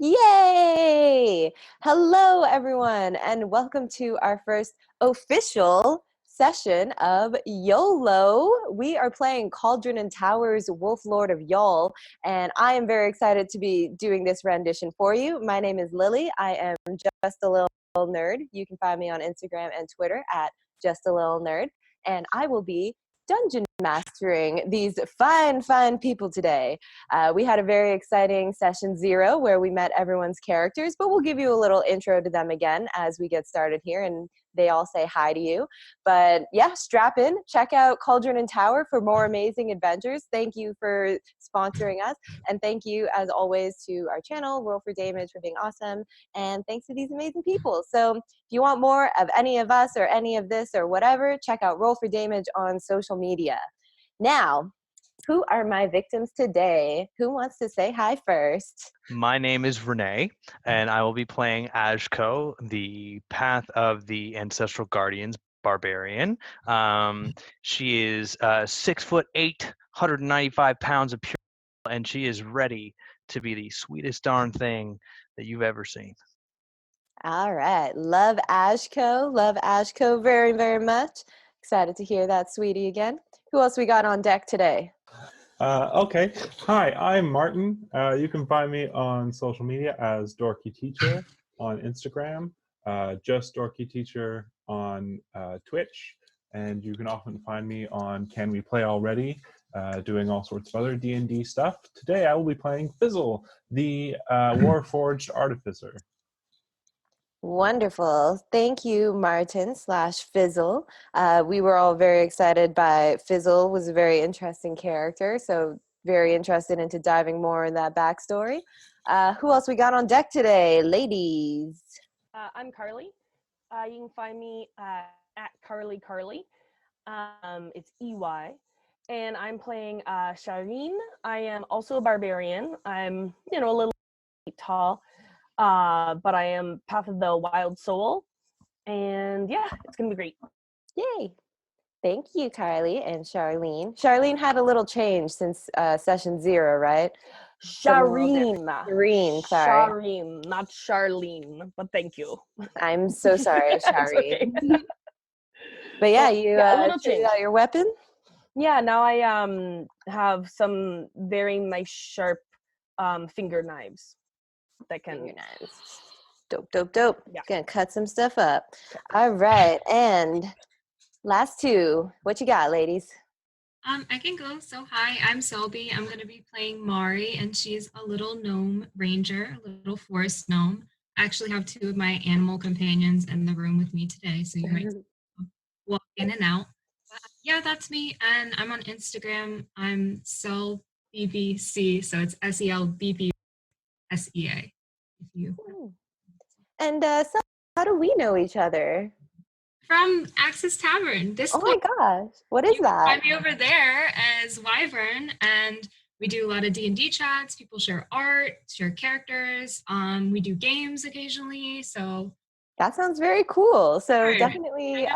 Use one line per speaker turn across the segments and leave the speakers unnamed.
Yay! Hello, everyone, and welcome to our first official session of YOLO. We are playing Cauldron and Towers, Wolf Lord of Yol, and I am very excited to be doing this rendition for you. My name is Lily. I am just a little nerd. You can find me on Instagram and Twitter at just a little nerd, and I will be dungeon mastering these fine people today. We had a very exciting session 0 where we met everyone's characters, but we'll give you a little intro to them again as we get started here and they all say hi to you. But yeah, strap in, check out Cauldron and Tower for more amazing adventures. Thank you for sponsoring us. And thank you, as always, to our channel, Roll for Damage, for being awesome. And thanks to these amazing people. So if you want more of any of us or any of this or whatever, check out Roll for Damage on social media. Now, who are my victims today? Who wants to say hi first?
My name is Renee, and I will be playing Ajko, the Path of the Ancestral Guardians barbarian. She is 6'8", 195 pounds of pure, and she is ready to be the sweetest darn thing that you've ever seen.
All right. Love Ajko. Love Ajko very much. Excited to hear that, sweetie, again. Who else we got on deck today?
Okay. Hi, I'm Martin. You can find me on social media as Dorky Teacher on Instagram, just Dorky Teacher on Twitch, and you can often find me on Can We Play Already, doing all sorts of other D&D stuff. Today I will be playing Fizzle, the Warforged Artificer.
Wonderful. Thank you, Martin / Fizzle. We were all very excited by Fizzle. Was a very interesting character, so very interested into diving more in that backstory. Who else we got on deck today? Ladies.
I'm Carly. You can find me at Carly. It's EY. And I'm playing Shireen. I am also a barbarian. I'm, a little tall. But I am Path of the Wild Soul, and yeah, it's gonna be great.
Yay! Thank you, Kylie and Charlene. Charlene had a little change since session 0, right?
Shireen,
sorry.
Shireen, not Charlene. But thank you.
I'm so sorry, Shireen.
Okay.
But yeah, you
change
out your weapon.
Yeah, now I have some very nice sharp finger knives. That can
dope.
Yeah.
Gonna cut some stuff up. All right, and last two. What you got, ladies?
I can go. So hi, I'm Selby. I'm gonna be playing Mari, and she's a little gnome ranger, a little forest gnome. I actually have 2 of my animal companions in the room with me today, so you might walk in and out. But yeah, that's me, and I'm on Instagram. I'm SelBBC, so it's SELBB. SEA.
And so how do we know each other?
From Axis Tavern.
Oh my gosh, what is that?
Find me over there as Wyvern, and we do a lot of D&D chats. People share art, share characters. We do games occasionally. So
that sounds very cool. So definitely,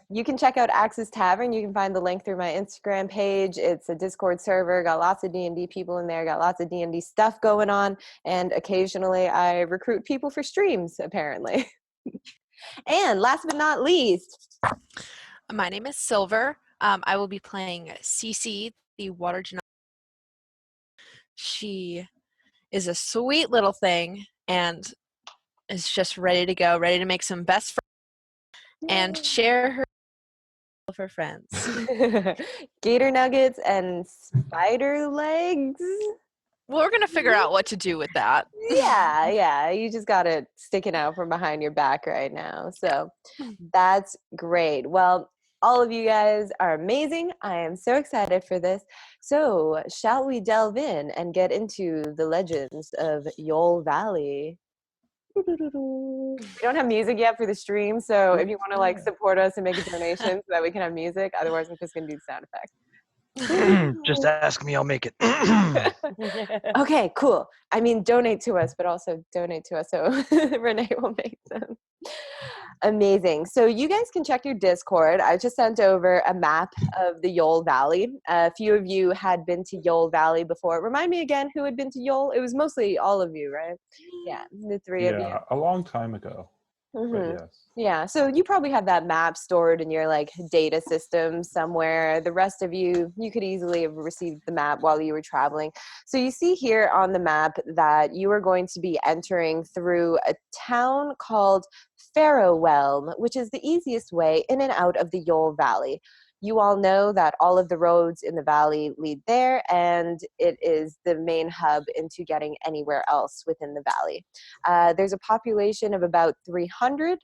you can check out Axis Tavern. You can find the link through my Instagram page. It's a Discord server. Got lots of D&D people in there. Got lots of D&D stuff going on. And occasionally, I recruit people for streams, apparently. And last but not least,
my name is Silver. I will be playing Cece, the water genasi. She is a sweet little thing and is just ready to go, ready to make some best friends and share her with her friends.
Gator nuggets and spider legs.
Well, we're gonna figure out what to do with that.
Yeah. You just got it sticking out from behind your back right now. So that's great. Well, all of you guys are amazing. I am so excited for this. So shall we delve in and get into the legends of Yol Valley? We don't have music yet for the stream, so if you want to support us and make a donation so that we can have music, otherwise I'm just gonna do the sound effect.
Just ask me, I'll make it.
Okay, cool. I mean, donate to us, but also donate to us so Renee will make them. Amazing. So you guys can check your Discord. I just sent over a map of the Yol Valley. A few of you had been to Yol Valley before. Remind me again who had been to Yol? It was mostly all of you, right? Yeah, the three of you.
Yeah, a long time ago. But yes.
Yeah, so you probably have that map stored in your like data system somewhere. The rest of you, you could easily have received the map while you were traveling. So you see here on the map that you are going to be entering through a town called Farrowell, which is the easiest way in and out of the Yol Valley. You all know that all of the roads in the valley lead there, and it is the main hub into getting anywhere else within the valley. There's a population of about 300,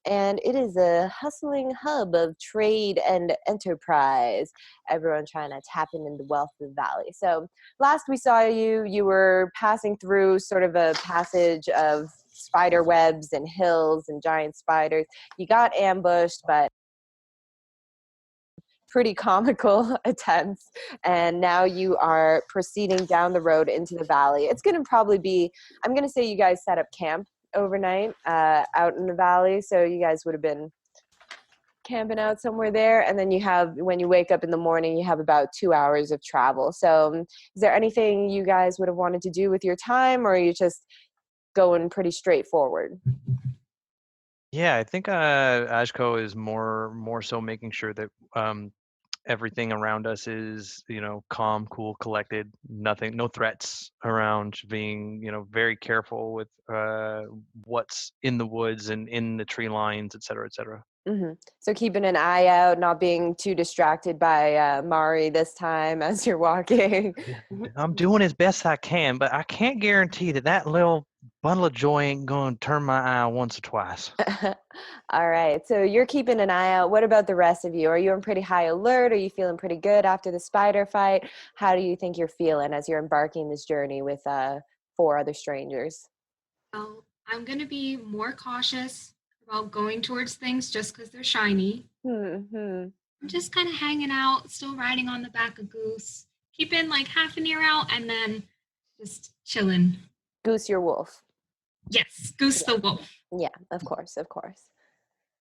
and it is a hustling hub of trade and enterprise. Everyone trying to tap into the wealth of the valley. So last we saw you, you were passing through sort of a passage of spider webs and hills and giant spiders. You got ambushed, but pretty comical attempts, and now you are proceeding down the road into the valley. It's going to probably be, I'm going to say you guys set up camp overnight out in the valley, so you guys would have been camping out somewhere there, and then you have, when you wake up in the morning, you have about 2 hours of travel. So is there anything you guys would have wanted to do with your time, or are you just going pretty straightforward?
Yeah, I think Ashko is more so making sure that everything around us is, calm, cool, collected, nothing, no threats around, being, very careful with what's in the woods and in the tree lines, et cetera, et cetera.
So keeping an eye out, not being too distracted by Mari this time as you're walking.
I'm doing as best I can, but I can't guarantee that little bundle of joy ain't going to turn my eye once or twice.
All right. So you're keeping an eye out. What about the rest of you? Are you on pretty high alert? Are you feeling pretty good after the spider fight? How do you think you're feeling as you're embarking this journey with 4 other strangers?
So I'm going to be more cautious about going towards things just because they're shiny.
Hmm.
I'm just kind of hanging out, still riding on the back of Goose, keeping like half an ear out, and then just chilling.
Goose your wolf.
Yes, Goose the wolf.
Yeah, of course, of course.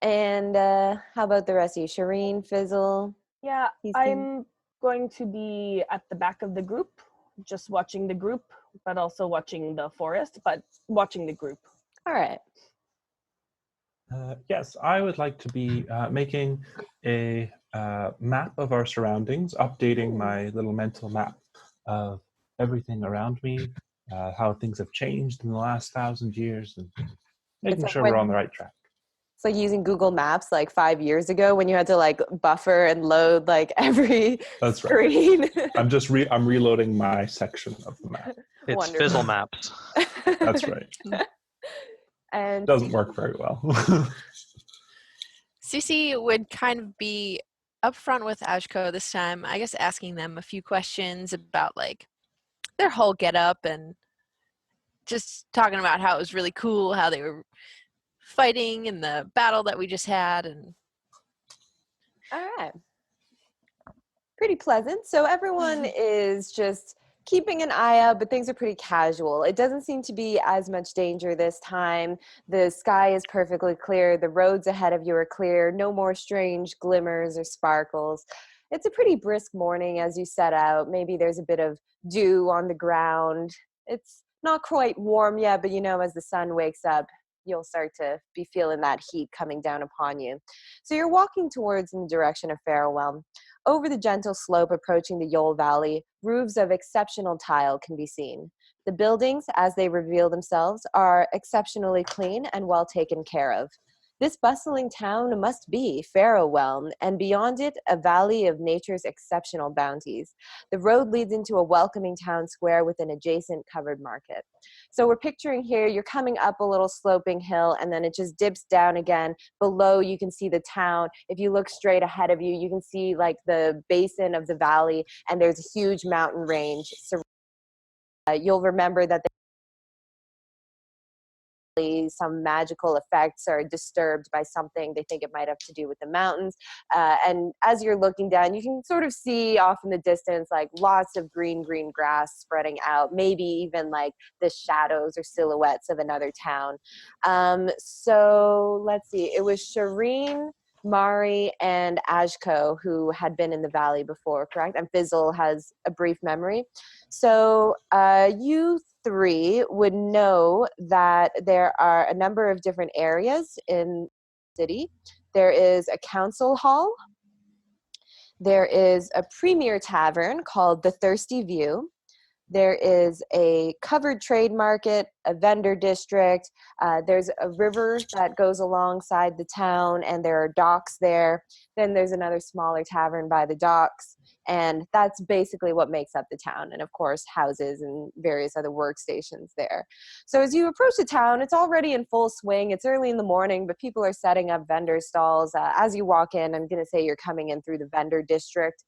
And how about the rest of you? Shireen, Fizzle?
Yeah,
He's
I'm going to be at the back of the group, just watching the group, but also watching the forest, but watching the group.
All right.
Yes, I would like to be making a map of our surroundings, updating my little mental map of everything around me, how things have changed in the last 1,000 years, and making
like
sure
when-
we're on the right track.
It's like using Google Maps like 5 years ago when you had to like buffer and load like every
That's right.
screen.
I'm reloading my section of the map.
It's
Wonderful.
Fizzle Maps.
That's right.
And
Doesn't work very well.
Cece would kind of be upfront with Ashko this time, I guess asking them a few questions about like their whole getup and just talking about how it was really cool, how they were fighting in the battle that we just had. And
all right. Pretty pleasant. So everyone is just keeping an eye out, but things are pretty casual. It doesn't seem to be as much danger this time. The sky is perfectly clear. The roads ahead of you are clear. No more strange glimmers or sparkles. It's a pretty brisk morning as you set out. Maybe there's a bit of dew on the ground. It's not quite warm yet, but as the sun wakes up, you'll start to be feeling that heat coming down upon you. So you're walking towards in the direction of Farewell. Over the gentle slope approaching the Yol Valley, roofs of exceptional tile can be seen. The buildings, as they reveal themselves, are exceptionally clean and well taken care of. This bustling town must be Farrowell, and beyond it, a valley of nature's exceptional bounties. The road leads into a welcoming town square with an adjacent covered market. So we're picturing here, you're coming up a little sloping hill, and then it just dips down again. Below, you can see the town. If you look straight ahead of you, you can see like the basin of the valley, and there's a huge mountain range. You'll remember that some magical effects are disturbed by something. They think it might have to do with the mountains. And as you're looking down, you can sort of see off in the distance, like lots of green grass spreading out, maybe even like the shadows or silhouettes of another town. So let's see, it was Shireen, Mari, and Ajko who had been in the valley before, correct? And Fizzle has a brief memory. So you three would know that there are a number of different areas in the city. There is a council hall. There is a premier tavern called the Thirsty View. There is a covered trade market, a vendor district. There's a river that goes alongside the town, and there are docks there. Then there's another smaller tavern by the docks. And that's basically what makes up the town. And of course, houses and various other workstations there. So as you approach the town, it's already in full swing. It's early in the morning, but people are setting up vendor stalls. As you walk in, I'm going to say you're coming in through the vendor district.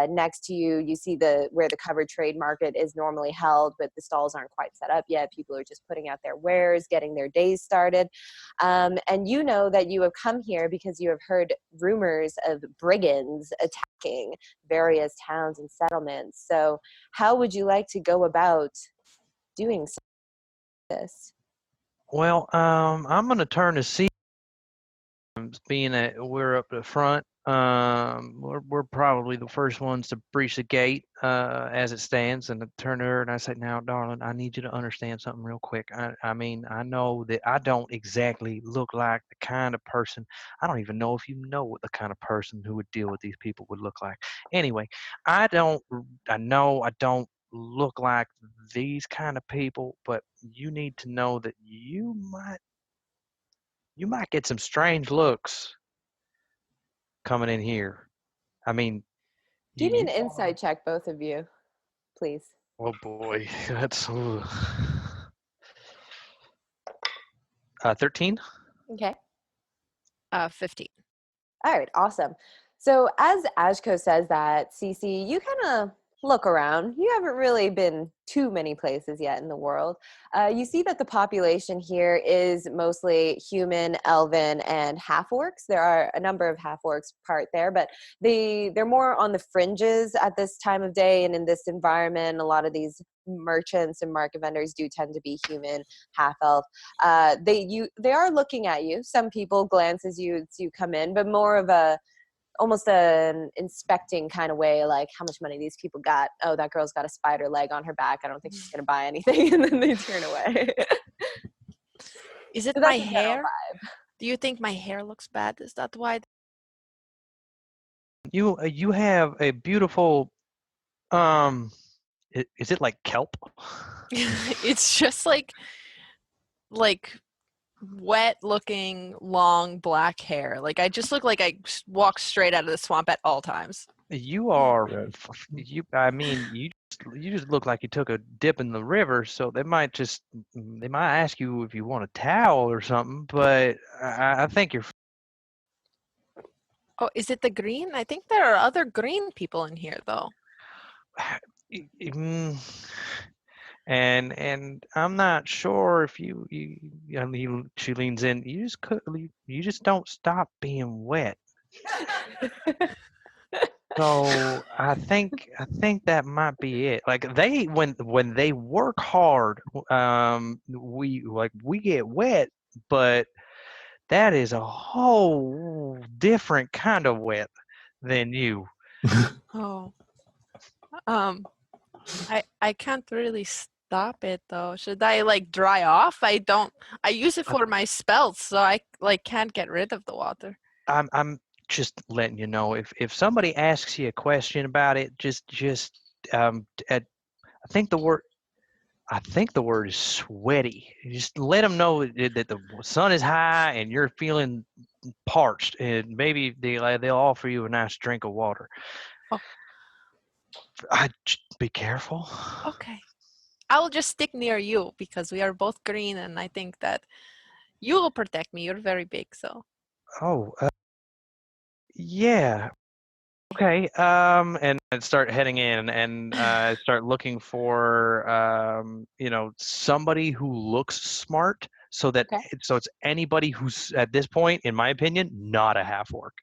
Next to you, you see where the covered trade market is normally held, but the stalls aren't quite set up yet. People are just putting out their wares, getting their days started. And you know that you have come here because you have heard rumors of brigands attacking various towns and settlements. So how would you like to go about doing this?
Well, I'm going to turn to see, being that we're up the front. We're probably the first ones to breach the gate as it stands, and I turn to her and I say, "Now, darling, I need you to understand something real quick. I mean, I know that I don't exactly look like the kind of person. I don't even know if you know what the kind of person who would deal with these people would look like. Anyway, I know I don't look like these kind of people, but you need to know that you might get some strange looks coming in here. I mean,
Do me
you
an insight check, both of you, please.
oh boy, that's 13.
Okay.
15.
All right, awesome. So as Ajko says that, Cece, you kind of look around. You haven't really been too many places yet in the world. You see that the population here is mostly human, elven, and half-orcs. There are a number of half-orcs part there, but they're more on the fringes at this time of day and in this environment. A lot of these merchants and market vendors do tend to be human, half-elf. They are looking at you. Some people glance as you come in, but more of almost an inspecting kind of way, like how much money these people got. Oh, that girl's got a spider leg on her back. I don't think she's gonna buy anything, and then they turn away.
Is it
So
my
that's the general
hair?
vibe.
Do you think my hair looks bad? Is that why?
You have a beautiful is it like kelp?
It's just like wet looking long black hair. Like I just look like I walk straight out of the swamp at all times.
You are
Good.
I mean, you just look like you took a dip in the river, so they might ask you if you want a towel or something, but I think you're
Oh, is it the green? I think there are other green people in here though.
Mm, and I'm not sure if I mean, she leans in. You just don't stop being wet. So I think that might be it. Like when they work hard, we get wet, but that is a whole different kind of wet than you.
Oh. I can't really stop it though. Should I like dry off? I use it
I-
for my spells, so I like can't get rid of the water.
I'm just letting you know if somebody asks you a question about it, just I think the word is sweaty. You just let them know that the sun is high and you're feeling parched, and maybe they'll offer you a nice drink of water.
Oh.
Just be careful.
Okay. I will just stick near you because we are both green and I think that you will protect me. You're very big, so.
Oh, yeah. Okay. And I'd start heading in and start looking for somebody who looks smart. so that
Okay.
so it's anybody who's at this point, in my opinion, not a half orc.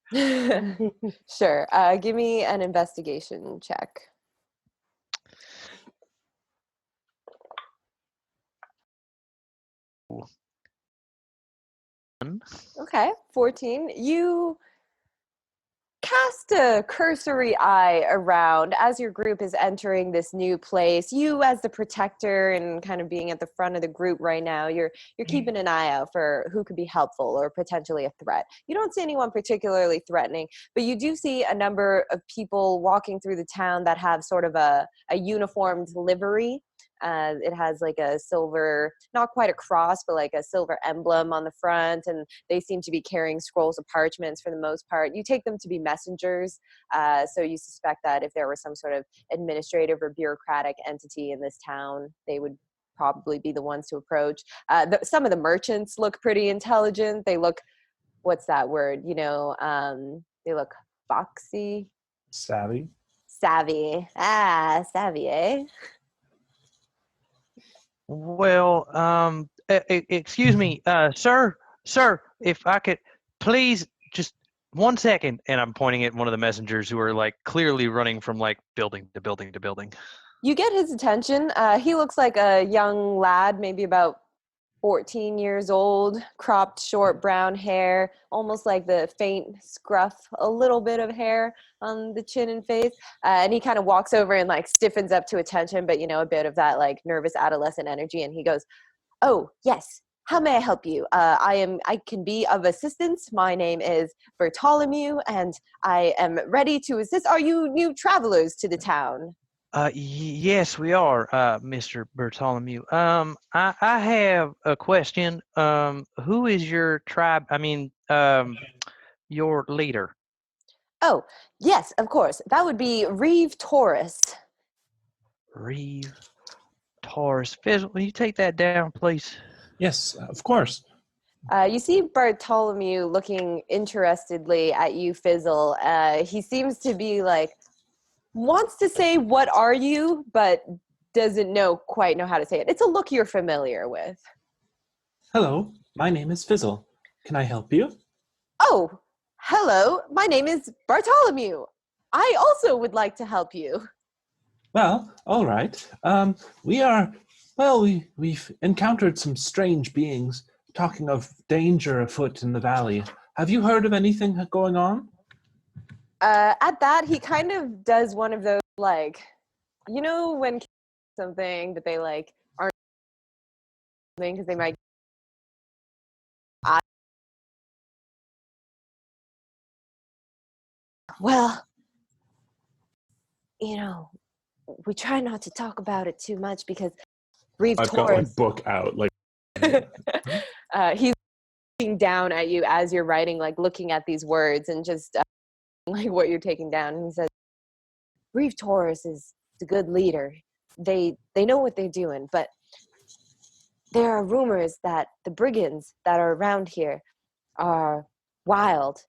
Sure. Give me an investigation check. Okay, 14. You cast a cursory eye around as your group is entering this new place. You, as the protector and kind of being at the front of the group right now, you're keeping an eye out for who could be helpful or potentially a threat. You don't see anyone particularly threatening, but you do see a number of people walking through the town that have sort of a uniformed livery. It has like a silver, not quite a cross, but like a silver emblem on the front, and they seem to be carrying scrolls of parchments for the most part. You take them to be messengers, so you suspect that if there were some sort of administrative or bureaucratic entity in this town, they would probably be the ones to approach. Some of the merchants look pretty intelligent. They look, what's that word? They look foxy,
Savvy.
savvy. Savvy, eh?
Well, excuse me, sir, if I could please just 1 second. And I'm pointing at one of the messengers who are like clearly running from like building to building to building.
You get his attention. He looks like a young lad, maybe about 14 years old, cropped short brown hair, almost like the faint scruff, a little bit of hair on the chin and face. And he kind of walks over and like stiffens up to attention, but a bit of that like nervous adolescent energy. And he goes, "Oh, yes. How may I help you? I can be of assistance. My name is Bartholomew, and I am ready to assist. Are you new travelers to the town?"
Yes, we are, Mr. Bartholomew. I have a question. Who is your tribe? I mean, your leader?
Oh, yes, of course. That would be Reeve Taurus.
Reeve Taurus. Fizzle, will you take that down, please?
Yes, of course.
You see Bartholomew looking interestedly at you, Fizzle. He seems to be like, wants to say, "What are you?" but doesn't quite know how to say it. It's a look you're familiar with.
Hello, my name is Fizzle. Can I help you?
Oh, hello. My name is Bartholomew. I also would like to help you.
Well, all right. We've encountered some strange beings. Talking of danger afoot in the valley. Have you heard of anything going on?
At that, he kind of does one of those, like, when kids do something, but they like aren't doing because they might. Well, we try not to talk about it too much because Reeve
I've got my
Taurus.
book out. Like,
He's looking down at you as you're writing, like looking at these words and just like what you're taking down. And he says, "Reeve Taurus is a good leader. They know what they're doing, but there are rumors that the brigands that are around here are wild,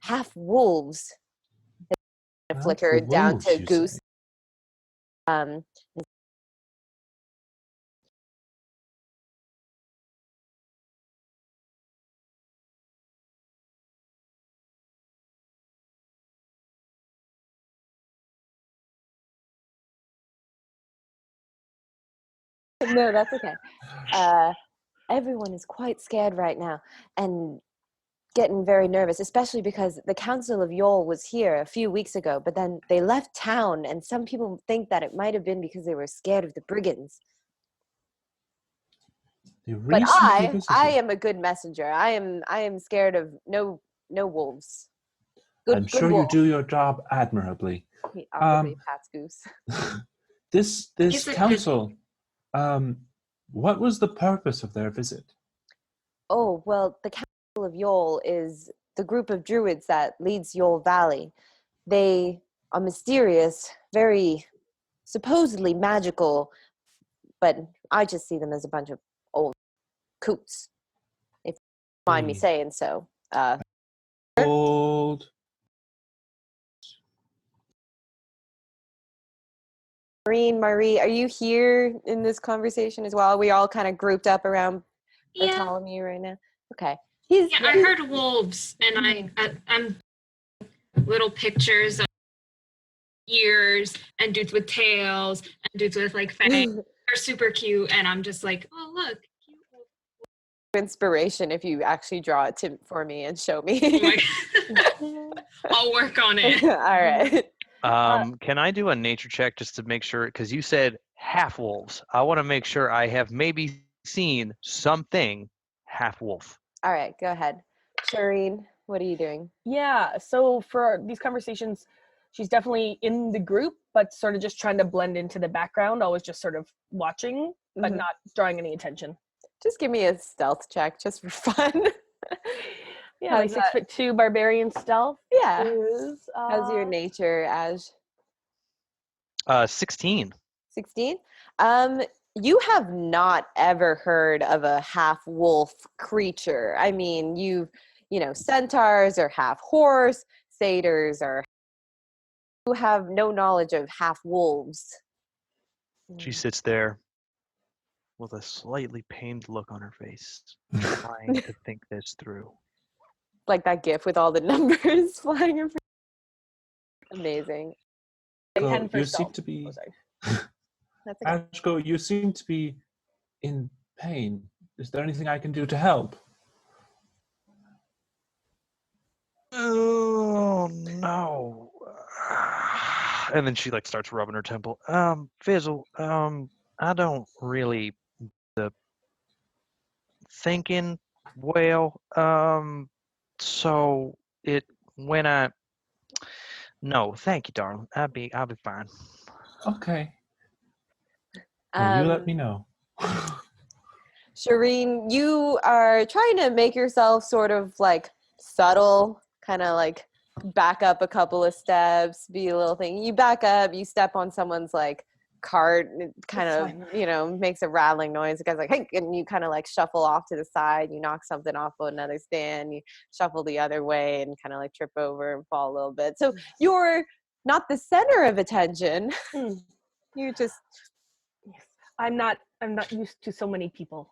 half wolves." Flicker down to Goose.
Say.
Um, no, that's okay. Everyone is quite scared right now and getting very nervous, especially because the Council of Yol was here a few weeks ago, but then they left town, and some people think that it might have been because they were scared of the brigands. But I am a good messenger. I am scared of no wolves.
I'm sure
wolf.
you do your job admirably.
He awkwardly pats Goose.
This council, what was the purpose of their visit?
Oh, well, the Council of Yol is the group of druids that leads Yol Valley. They are mysterious, very supposedly magical, but I just see them as a bunch of old coots, if you mind me saying so.
Old.
Marie, are you here in this conversation as well? We all kind of grouped up around
Yeah,
Bartholomew right now? Okay. He's
yeah. I heard wolves, and I'm little pictures of ears and dudes with tails and dudes with like fangs are super cute, and I'm just like, oh look, cute wolf.
inspiration if you actually draw it for me and show
Oh
me.
my I'll work on it.
All right.
Can I do a nature check just to make sure? Because you said half wolves. I want to make sure I have maybe seen something half wolf.
All right, go ahead. Shireen, what are you doing?
Yeah, so for these conversations, she's definitely in the group, but sort of just trying to blend into the background, always just sort of watching, but
Mhm.
not drawing any attention.
Just give me a stealth check just for fun.
Yeah,
How's
my 6'2" barbarian stealth
Yeah.
is
How's your nature, Ash?
16.
16? You have not ever heard of a half wolf creature. I mean, centaurs are half horse, satyrs are. You have no knowledge of half wolves.
She sits there with a slightly pained look on her face, trying to think this through.
Like that gif with all the numbers flying in front. Amazing.
Go,
10 for
you seem
stealth.
to be
Oh, sorry.
That's okay.
Ashko, you seem to be in pain. Is there anything I can do to help?
Oh no. And then she like starts rubbing her temple. Fizzle, I don't really the thinking well. So it when I no, thank you, darling. I'll be fine.
Okay. Well, you let me
Um,
know.
Shireen, you are trying to make yourself sort of like subtle, kind of like back up a couple of steps, be a little thing. You back up, you step on someone's like cart, and it kind
It's
of,
fine.
makes a rattling noise. The guy's like, hey, and you kind of like shuffle off to the side, you knock something off of another stand, you shuffle the other way and kind of like trip over and fall a little bit. So you're not the center of attention.
Mm.
You're just
Yes. I'm not used to so many people.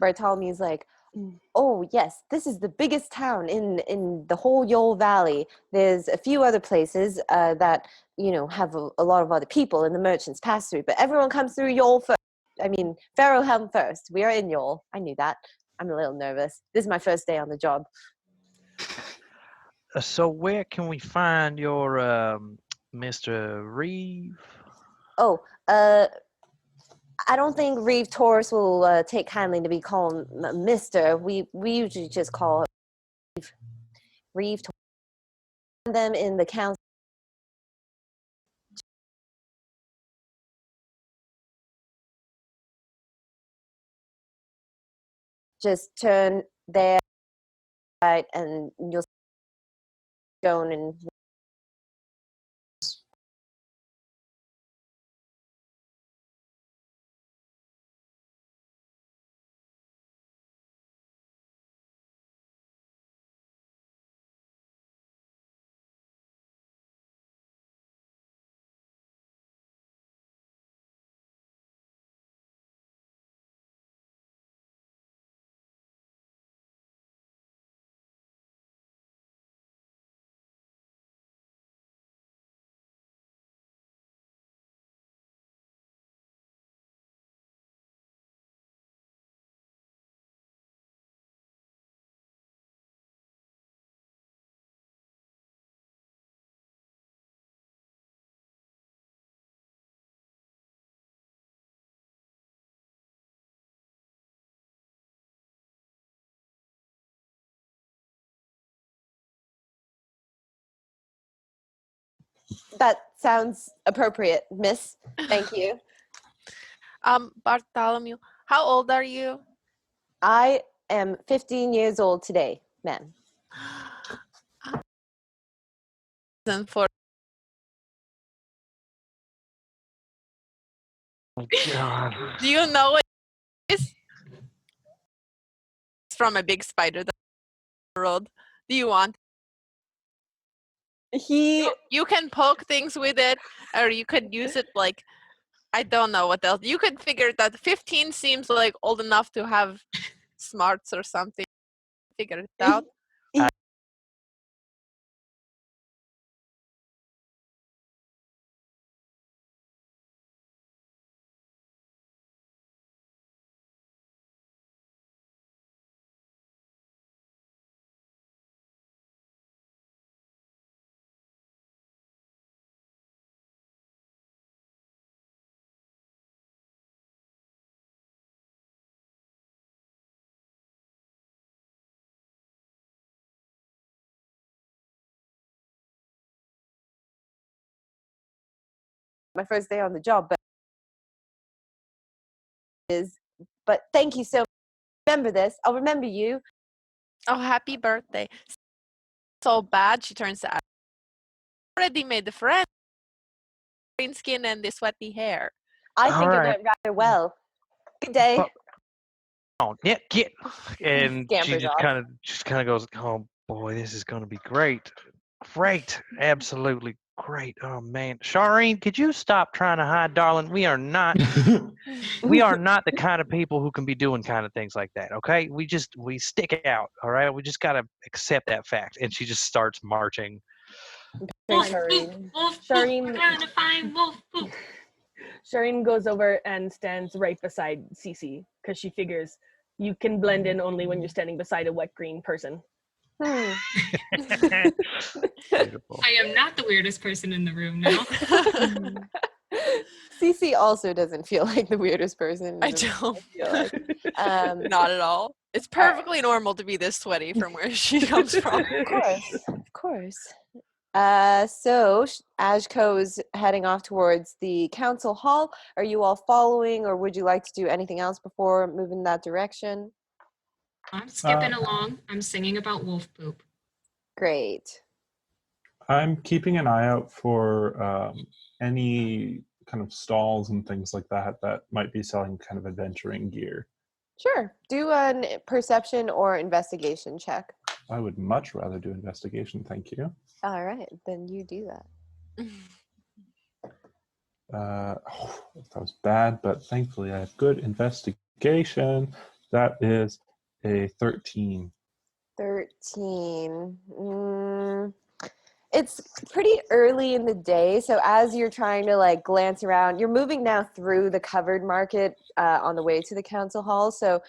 Bartholomew's like,
Mm.
oh yes, this is the biggest town in the whole Yol Valley. There's a few other places that have a lot of other people and the merchants pass through, but everyone comes through Yol first. I mean, Pharaohhelm first. We are in Yol. I knew that. I'm a little nervous. This is my first day on the job.
So where can we find your Mr. Reeve?
Oh, I don't think Reeve Taurus will take kindly to be called Mister. We usually just call Reeve Taurus. Them in the council. Just turn there right and you'll go and that sounds appropriate, miss. Thank you.
Bartholomew, how old are you?
I am 15 years old today, ma'am.
And for
Oh, God.
do you know it is? It's from a big spider that rolled. Do you want?
He
You can poke things with it, or you could use it like I don't know what else. You could figure that 15 seems like old enough to have smarts or something. Figure it out.
My first day on the job, but thank you so much. Remember this. I'll remember you.
Oh, happy birthday. So bad, she turns to Ash. Already made the friend. Green skin and the sweaty hair.
I
All
think it
right.
went rather well. Good day.
But- Oh, yeah, get. And she
Scampers off.
just kind of goes, "Oh boy, this is going to be great, great, absolutely great." Oh man, Shireen, could you stop trying to hide, darling? We are not the kind of people who can be doing kind of things like that. Okay, we stick out. All right, we just gotta accept that fact. And she just starts marching.
Wolf
Shireen.
poop, wolf poop.
Shireen-
We're gonna find wolf poop.
Shireen goes over and stands right beside Cece because she figures you can blend in only when you're standing beside a wet green person.
Hmm.
Beautiful.
I am not the weirdest person in the room now.
Cece also doesn't feel like the weirdest person.
I
in the room,
don't.
I feel like.
Not at all. It's
All right.
perfectly normal to be this sweaty from where she comes from.
Of course, of course. So Ajko's heading off towards the council hall. Are you all following, or would you like to do anything else before moving in that direction?
I'm skipping along. I'm singing about wolf poop.
Great.
I'm keeping an eye out for any kind of stalls and things like that that might be selling kind of adventuring gear.
Sure. Do an perception or investigation check.
I would much rather do investigation, thank you.
All right, then you do that.
That was bad, but thankfully I have good investigation. That is a 13.
13. It's pretty early in the day, so as you're trying to like glance around, you're moving now through the covered market on the way to the council hall. So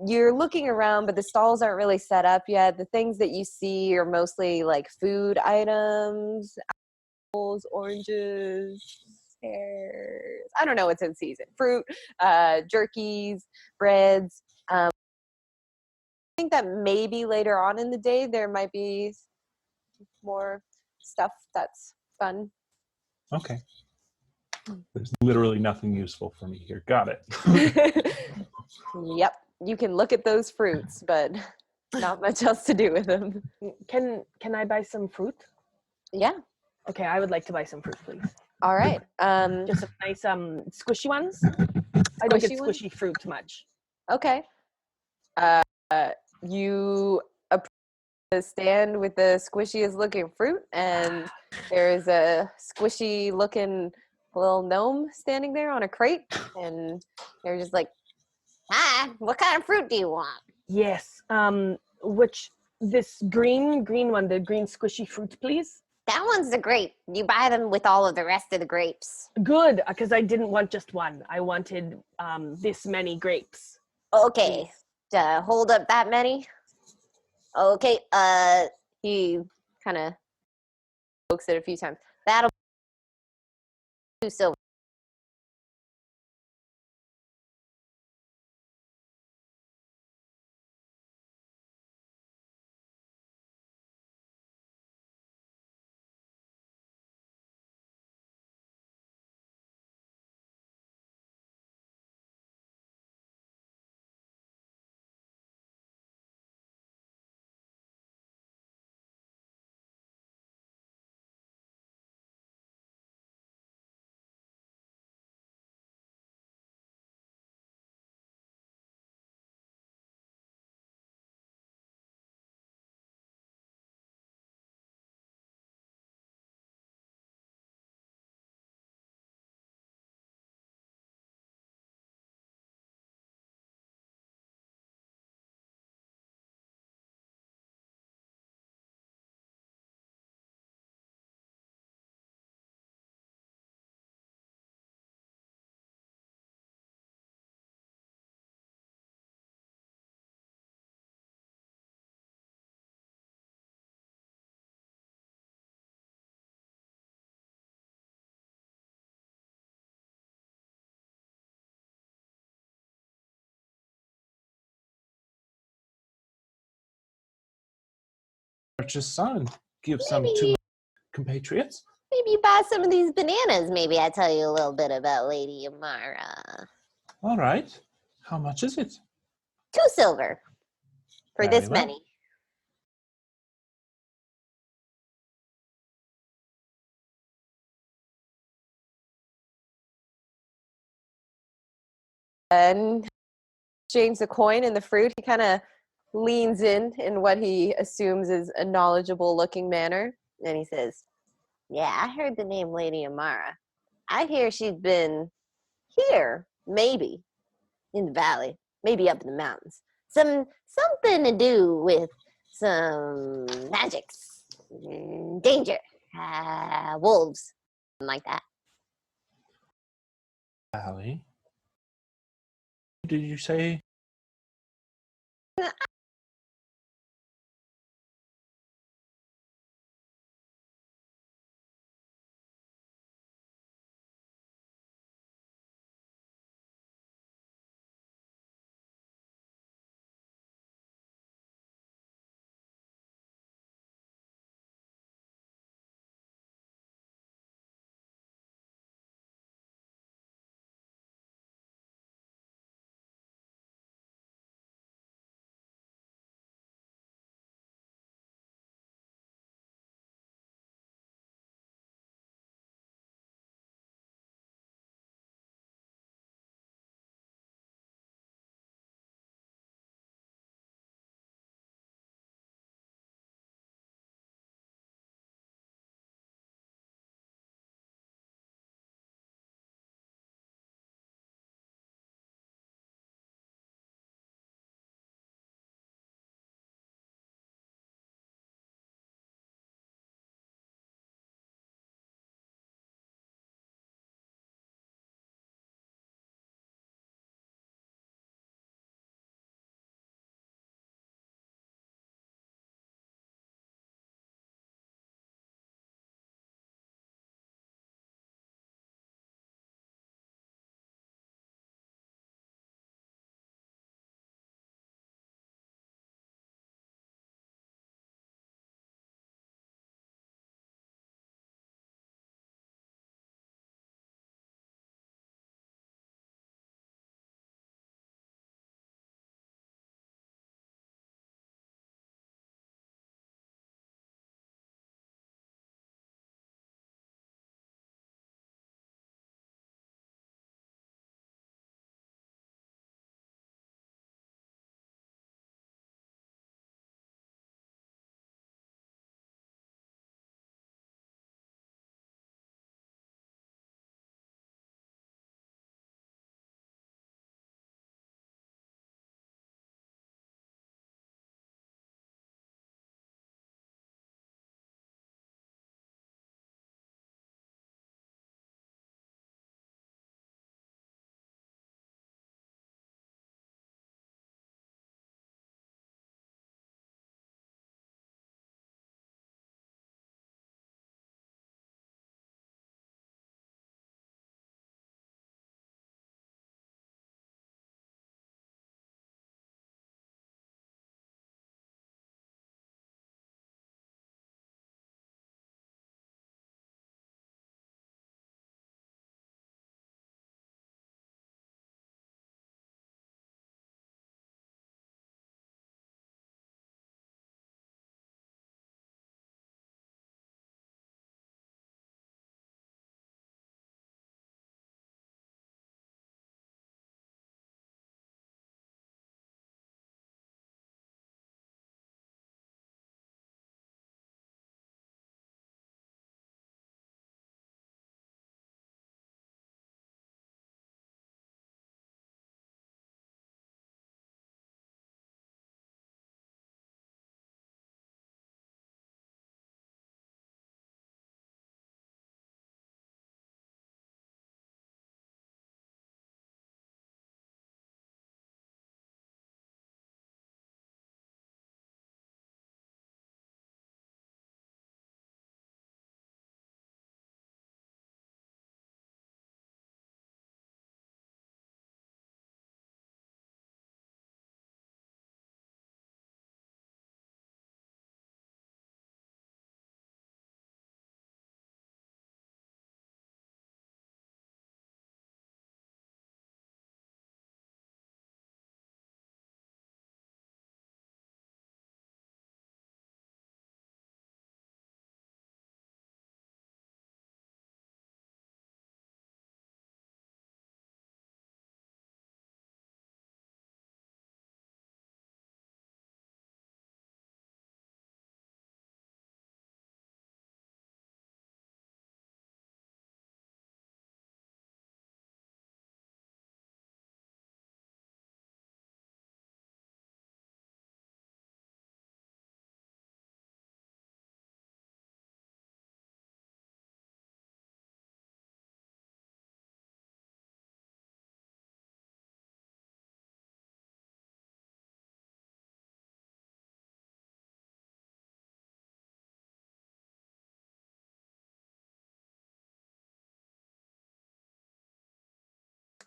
you're looking around, but the stalls aren't really set up yet. The things that you see are mostly like food items, apples, oranges, pears. I don't know what's in season. Fruit, jerkies, breads. I think that maybe later on in the day there might be more stuff that's fun.
Okay. There's literally nothing useful for me here. Got it.
Yep, you can look at those fruits, but not much else to do with them.
Can I buy some fruit?
Yeah.
Okay, I would like to buy some fruit, please.
All right.
Just some nice squishy ones. I don't get
Squishy ones?
squishy fruit much.
Okay. You approach the stand with the squishiest looking fruit, and there is a squishy looking little gnome standing there on a crate, and they're just like, "Hi, what kind of fruit do you want?"
Yes. Which this green one, the green squishy fruit, please.
That one's the grape. You buy them with all of the rest of the grapes.
Good, because I didn't want just one. I wanted this many grapes.
Okay. Hold up that many. Okay.
He kind of pokes it a few times.
That'll be 2 silver.
precious son. Give some to my compatriots.
Maybe you buy some of these bananas. Maybe I tell you a little bit about Lady Amara.
All right. How much is it?
2 silver for
Very
this
well.
many.
And exchange the coin and the fruit. He kind of leans in what he assumes is a knowledgeable looking manner. And he says,
Yeah, I heard the name Lady Amara. I hear she's been here, maybe, in the valley, maybe up in the mountains. Something to do with some magics, danger, wolves, something like that.
Valley. Did you say?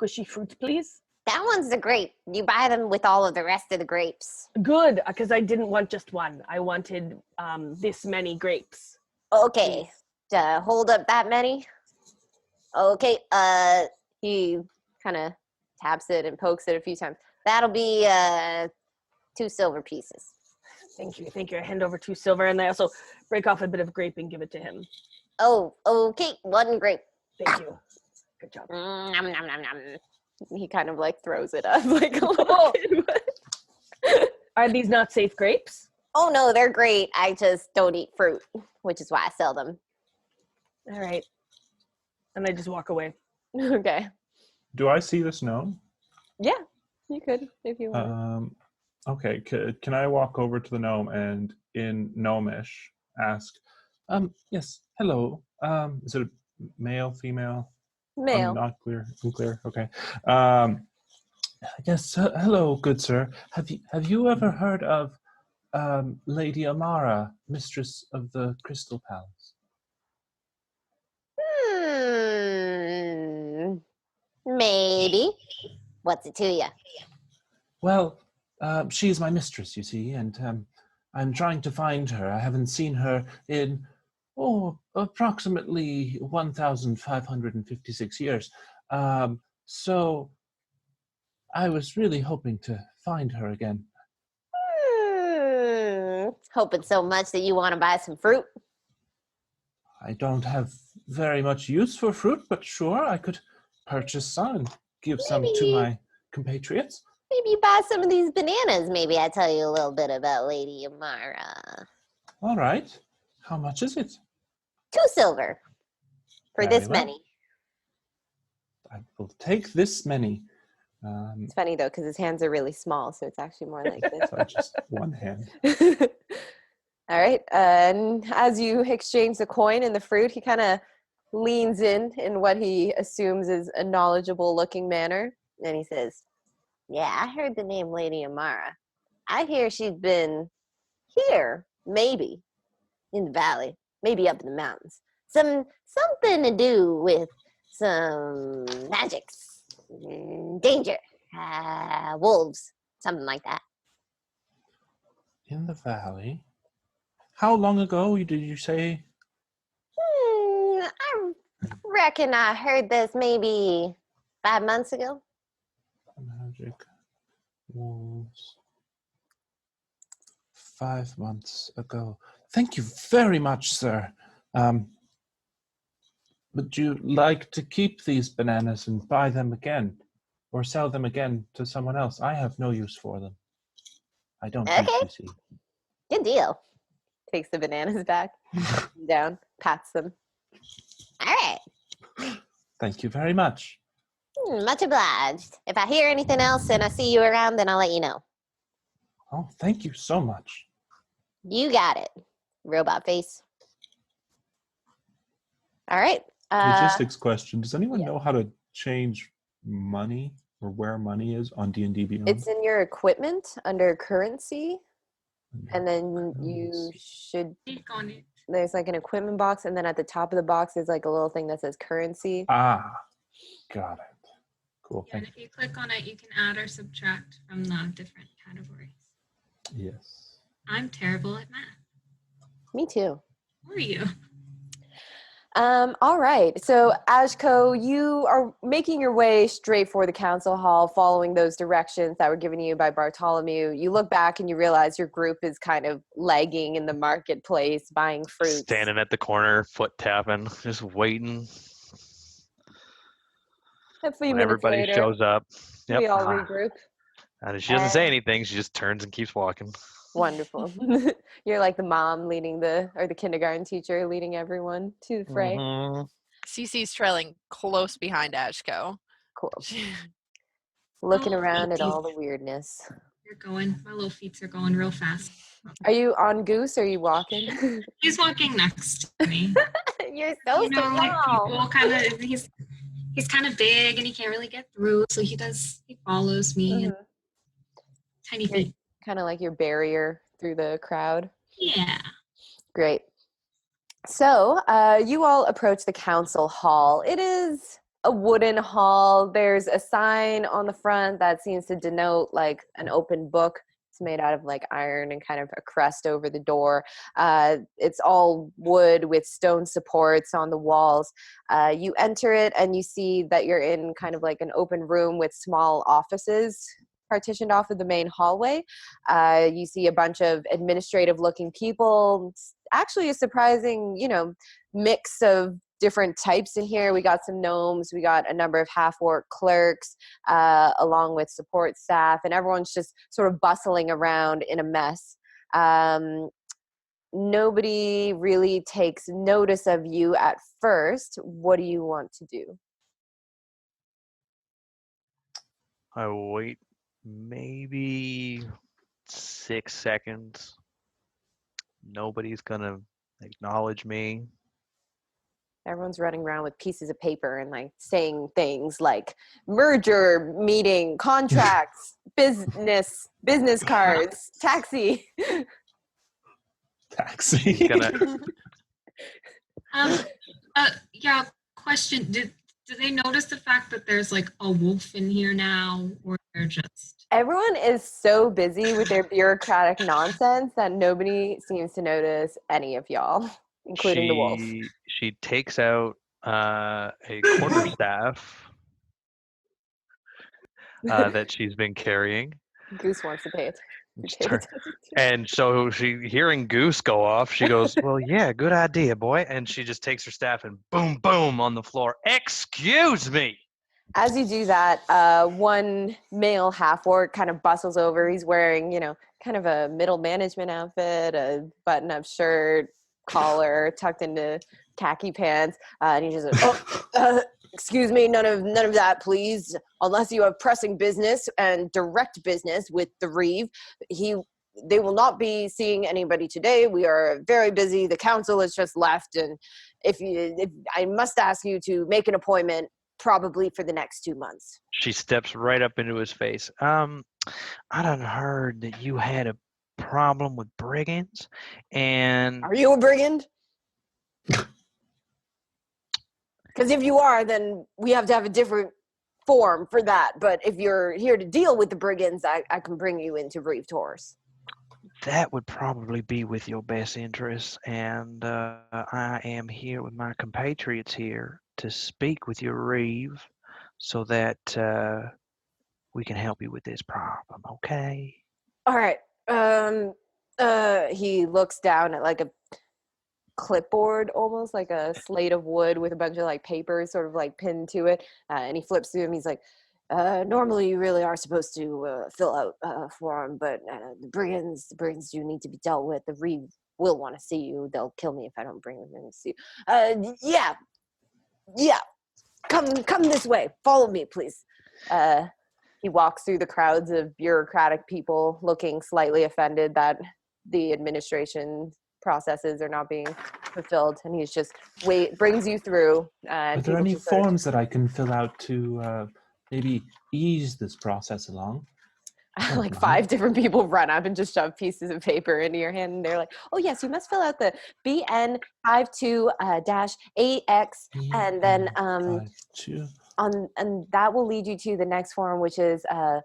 squishy fruit, please?
That one's the grape. You buy them with all of the rest of the grapes.
Good, because I didn't want just one. I wanted this many grapes.
Okay. Hold up that many. Okay. He kind of taps it and pokes it a few times. That'll be 2 silver pieces.
Thank you. Thank you. I hand over 2 silver, and I also break off a bit of grape and give it to him.
Oh, okay. 1 grape.
Thank you. Good job.
Nom, nom, nom, nom.
He kind of like throws it up like a little kid.
Are these not safe grapes?
Oh no, they're great. I just don't eat fruit, which is why I sell them.
All right. And I just walk away.
Okay.
Do I see this gnome?
Yeah, you could if you want.
Okay. Can I walk over to the gnome and in gnomish ask, yes, hello. Is it a male, female?
Male.
Not clear. Unclear. Okay. Yes. Hello, good sir. Have you ever heard of Lady Amara, mistress of the Crystal Palace?
Maybe. What's it to you?
Well, she is my mistress, you see, and I'm trying to find her. I haven't seen her in approximately 1,556 years. So I was really hoping to find her again.
Hoping so much that you want to buy some fruit.
I don't have very much use for fruit, but sure, I could purchase some and give some to my compatriots.
Maybe you buy some of these bananas. Maybe I tell you a little bit about Lady Amara.
All right. How much is it?
2 silver for
Very
this
well.
many.
I will take this many.
It's funny though because his hands are really small, so it's actually more like this.
So just one hand.
All right. And as you exchange the coin and the fruit, he kind of leans in what he assumes is a knowledgeable looking manner.
And he says, yeah, I heard the name Lady Amara. I hear she's been here, maybe, in the valley, maybe up in the mountains. Something to do with some magics, danger, wolves, something like that.
In the valley? How long ago did you say?
I reckon I heard this maybe 5 months ago.
Magic wolves. 5 months ago. Thank you very much, sir. Would you like to keep these bananas and buy them again? Or sell them again to someone else? I have no use for them. I don't eat,
Okay.
you see.
Good deal.
Takes the bananas back, down, pats them.
All right.
Thank you very much.
Much obliged. If I hear anything else and I see you around, then I'll let you know.
Oh, thank you so much.
You got it, robot face. All right.
Logistics question. Does anyone
yeah.
know how to change money or where money is on D&D Beyond?
It's in your equipment under currency, and then you should.
Click on it.
There's like an equipment box, and then at the top of the box is like a little thing that says currency.
Ah, got it. Cool.
Yeah, and
Thank
if you click on it, you can add or subtract from the different categories.
you. Yes.
I'm terrible at math.
Me too.
Who are you?
All right. So, Ashko, you are making your way straight for the council hall, following those directions that were given you by Bartholomew. You look back and you realize your group is kind of lagging in the marketplace, buying fruits.
Standing at the corner, foot tapping, just waiting.
A few
When
minutes
everybody
later,
shows up. Yep.
we all regroup.
And she doesn't say anything. She just turns and keeps walking.
Wonderful. You're like the mom leading the kindergarten teacher leading everyone to the fray.
Mhm.
Cece's trailing close behind Ashko.
Cool. Looking
Oh,
around at
thank
all the weirdness.
You're going. My little feet are going real fast.
Are you on Goose or are you walking?
He's walking next to me.
You're so
You know, like
small.
people kind of. He's kind of big and he can't really get through, so he follows me. And tiny feet.
Kind of like your barrier through the crowd.
Yeah.
Great. So you all approach the council hall. It is a wooden hall. There's a sign on the front that seems to denote like an open book. It's made out of like iron and kind of a crest over the door. It's all wood with stone supports on the walls. You enter it and you see that you're in kind of like an open room with small offices partitioned off of the main hallway. You see a bunch of administrative looking people. It's actually a surprising, mix of different types in here. We got some gnomes, we got a number of half-orc clerks, along with support staff, and everyone's just sort of bustling around in a mess. Nobody really takes notice of you at first. What do you want to do?
I wait maybe 6 seconds. Nobody's gonna acknowledge me.
Everyone's running around with pieces of paper and like saying things like merger meeting, contracts, business cards, taxi.
Taxi.
Yeah, question. Do they notice the fact that there's like a wolf in here now, or they're just
Everyone is so busy with their bureaucratic nonsense that nobody seems to notice any of y'all, including the wolf.
She takes out a quarterstaff that she's been carrying.
Goose wants to pay it.
And so hearing Goose go off, she goes, "Well, yeah, good idea, boy." And she just takes her staff and boom, boom on the floor. Excuse me.
As you do that, one male half-orc kind of bustles over. He's wearing, kind of a middle management outfit, a button-up shirt, collar, tucked into khaki pants, and he's just like, excuse me, none of that, please. Unless you have pressing business and direct business with the Reeve, they will not be seeing anybody today. We are very busy. The council has just left, and if I must ask you to make an appointment, probably for the next 2 months.
She steps right up into his face. I done heard that you had a problem with brigands, and
Are you a brigand? Because if you are, then we have to have a different form for that. But if you're here to deal with the brigands, I can bring you into Reeve Taurus.
that would probably be with your best interests. And I am here with my compatriots here to speak with your Reeve so that we can help you with this problem, okay?
All right. He looks down at like a clipboard, almost like a slate of wood with a bunch of like papers sort of like pinned to it, and he flips through them. He's like, normally you really are supposed to fill out a form, but the brigands do need to be dealt with. The Reeve will want to see you. They'll kill me if I don't bring them in to see you. Yeah, come this way. Follow me, please. He walks through the crowds of bureaucratic people looking slightly offended that the administration processes are not being fulfilled, and he's just brings you through.
Are there any forms that I can fill out to maybe ease this process along?
Like 5 different people run up and just shove pieces of paper into your hand, and they're like, "Oh yes, you must fill out the BN52-AX, and then and that will lead you to the next form, which is a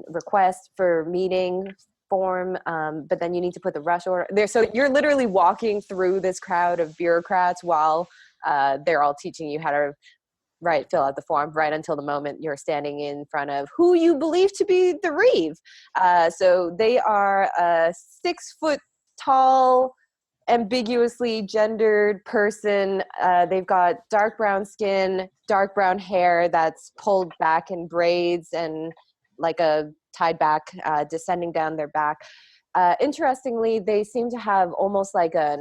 request for meeting form, but then you need to put the rush order there." So you're literally walking through this crowd of bureaucrats while they're all teaching you how to fill out the form, right until the moment you're standing in front of who you believe to be the Reeve. So they are a 6 foot tall, ambiguously gendered person. They've got dark brown skin, dark brown hair that's pulled back in braids and like a tied back, descending down their back. Interestingly, they seem to have almost like a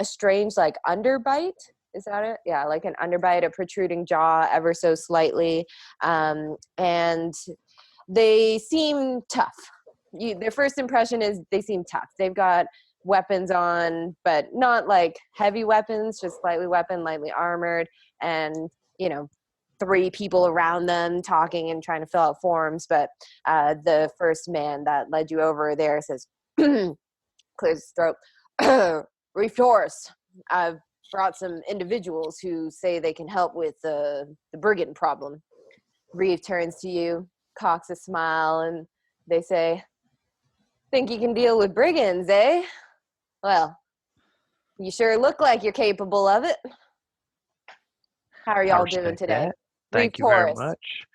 strange like underbite. Is that it? Yeah, like an underbite, a protruding jaw ever so slightly. And they seem tough. Their first impression is they seem tough. They've got weapons on, but not like heavy weapons, just lightly armored, and 3 people around them talking and trying to fill out forms. But the first man that led you over there says, clears his throat, Reeve Taurus, brought some individuals who say they can help with the brigand problem. Reeve turns to you, cocks a smile, and they say, think you can deal with brigands, eh? Well, you sure look like you're capable of it. How are
I
y'all doing
respect
today?
that.
Reeve
Thank you very
Taurus.
much.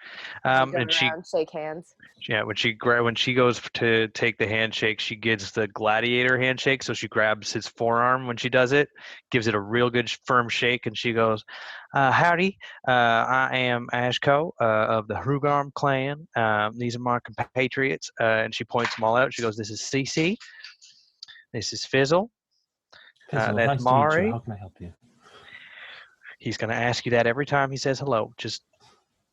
You turn
And she
around, shake hands.
when she goes to take the handshake, she gives the gladiator handshake. So she grabs his forearm when she does it, gives it a real good firm shake, and she goes, "Howdy, I am Ashko of the Hrugarm clan. These are my compatriots." And she points them all out. She goes, "This is Cece. This is Fizzle.
Fizzle,
That's
nice to meet you.
Mari."
How can I help you?
He's going to ask you that every time he says hello. Just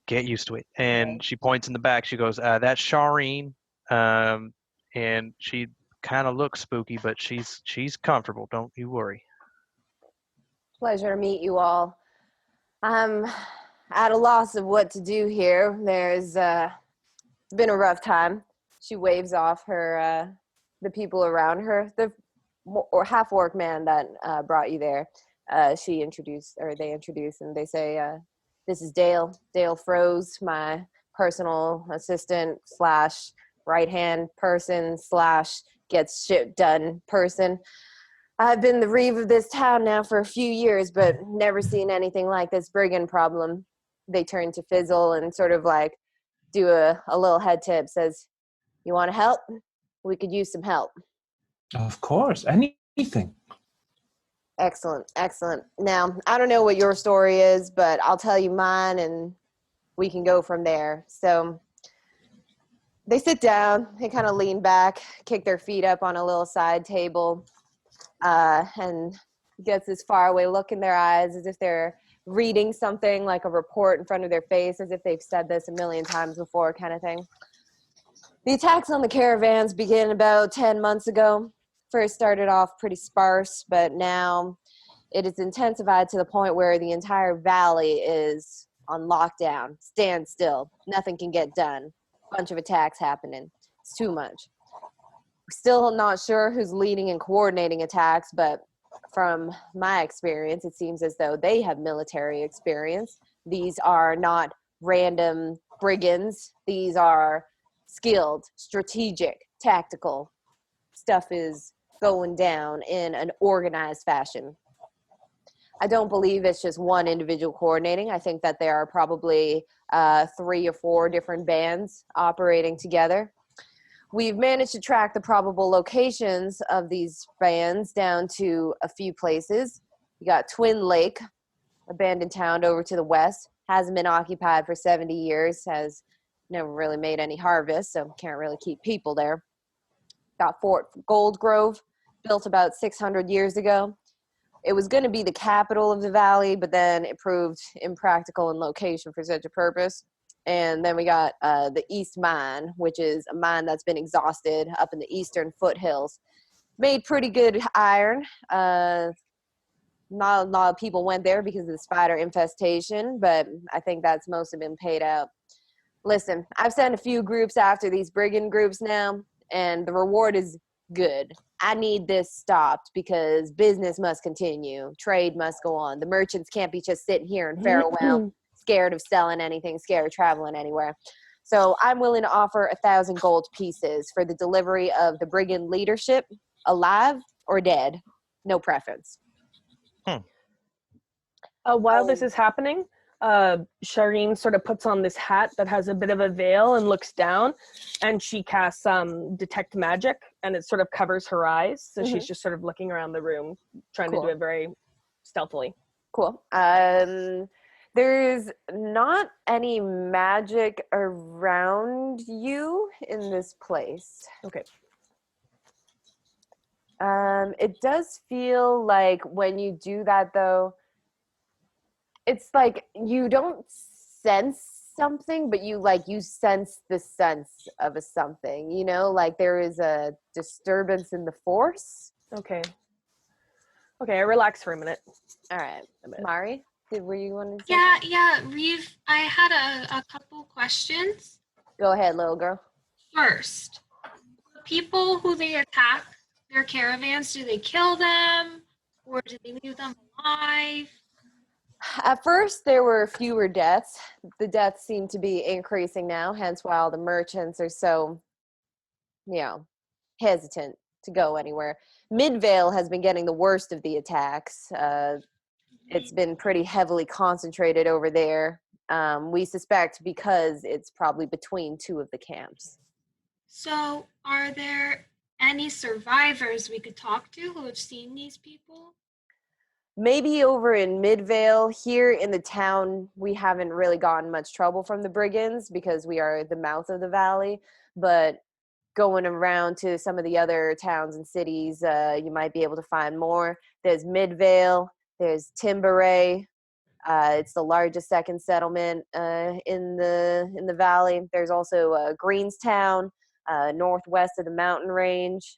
get used to it. And she points in the back. She goes, "That's Shireen." And she kind of looks spooky, but she's comfortable. Don't you worry.
Pleasure to meet you all. I'm at a loss of what to do here. There's been a rough time. She waves off her the people around her. The or half orc man that brought you there. They introduce, and they say, "This is Dale. Dale Froze, my personal assistant slash right hand person slash gets shit done person. I've been the reeve of this town now for a few years, but never seen anything like this brigand problem." They turn to Fizzle and sort of like do a little head tip, says, "You want to help? We could use some help."
Of course, anything.
Excellent, excellent. Now, I don't know what your story is, but I'll tell you mine and we can go from there. So they sit down, they kind of lean back, kick their feet up on a little side table, and gets this faraway look in their eyes as if they're reading something like a report in front of their face, as if they've said this a million times before, kind of thing. The attacks on the caravans began about 10 months ago. First started off pretty sparse, but now it is intensified to the point where the entire valley is on lockdown, standstill. Nothing can get done. Bunch of attacks happening. It's too much. Still not sure who's leading and coordinating attacks, but from my experience, it seems as though they have military experience. These are not random brigands. These are skilled, strategic, tactical. Stuff is going down in an organized fashion. I don't believe it's just one individual coordinating. I think that there are probably 3 or 4 different bands operating together. We've managed to track the probable locations of these bands down to a few places. You got Twin Lake, abandoned town over to the west. Hasn't been occupied for 70 years. Has never really made any harvest, so can't really keep people there. Got Fort Gold Grove, built about 600 years ago. It was going to be the capital of the valley, but then it proved impractical in location for such a purpose. And then we got the East Mine, which is a mine that's been exhausted up in the eastern foothills. Made pretty good iron. Not a lot of people went there because of the spider infestation, but I think that's mostly been paid out. Listen, I've sent a few groups after these brigand groups now, and the reward is good. I need this stopped because business must continue. Trade must go on. The merchants can't be just sitting here in Farewell, scared of selling anything, scared of traveling anywhere. So I'm willing to offer 1,000 gold pieces for the delivery of the brigand leadership, alive or dead. No preference.
While this is happening, Shireen sort of puts on this hat that has a bit of a veil and looks down, and she casts detect magic, and it sort of covers her eyes. So she's just sort of looking around the room, trying to do it very stealthily.
Cool. There's not any magic around you in this place.
Okay.
It does feel like when you do that, though, it's like you don't sense something, but you sense the sense of a something, you know, like there is a disturbance in the force.
Okay, I relax for a minute.
All right. Mari, were you wanting to say
Yeah, Reeve, I had a couple questions.
Go ahead, little girl.
First, the people who they attack, their caravans, do they kill them? or did they leave them alive?
At first, there were fewer deaths. The deaths seem to be increasing now, hence why all the merchants are so, hesitant to go anywhere. Midvale has been getting the worst of the attacks. It's been pretty heavily concentrated over there. We suspect because it's probably between two of the camps.
So, are there any survivors we could talk to who have seen these people?
Maybe over in Midvale, here in the town, we haven't really gotten much trouble from the brigands because we are the mouth of the valley. But going around to some of the other towns and cities, you might be able to find more. There's Midvale, there's Timberay. It's the largest second settlement in the valley. There's also Greenstown, northwest of the mountain range.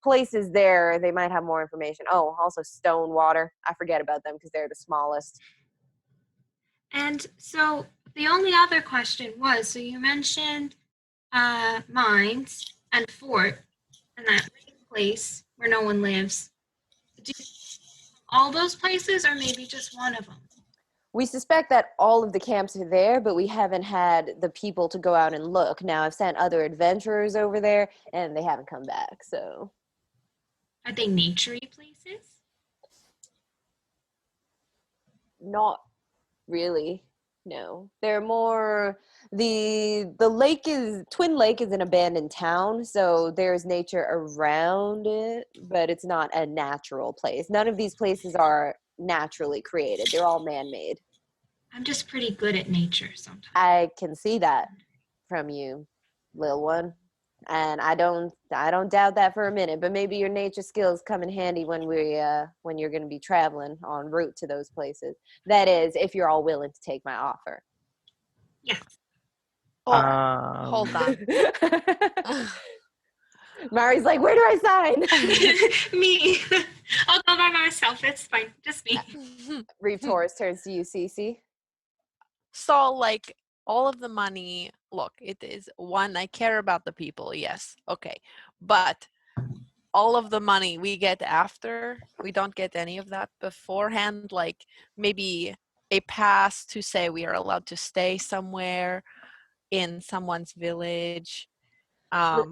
Places there, they might have more information. Oh, also Stonewater. I forget about them because they're the smallest.
And so the only other question was, so you mentioned mines and fort and that place where no one lives. Do you all those places or maybe just one of them?
We suspect that all of the camps are there, but we haven't had the people to go out and look. Now, I've sent other adventurers over there, and they haven't come back, so.
Are they naturey places?
Not really, no. They're more, the lake is, Twin Lake is an abandoned town, so there's nature around it, but it's not a natural place. None of these places are naturally created. They're all man-made.
I'm just pretty good at nature sometimes.
I can see that from you, little one, and I don't doubt that for a minute. But maybe your nature skills come in handy when when you're going to be traveling en route to those places. That is, if you're all willing to take my offer.
Yeah.
Hold on.
Mari's like, where do I sign?
Me. I'll go by myself. It's fine. Just me.
Reeve Torres turns to you, Cece.
So, like, all of the money, look, it is one, I care about the people, yes, okay. But all of the money we get after, we don't get any of that beforehand, like maybe a pass to say we are allowed to stay somewhere in someone's village.
Yeah.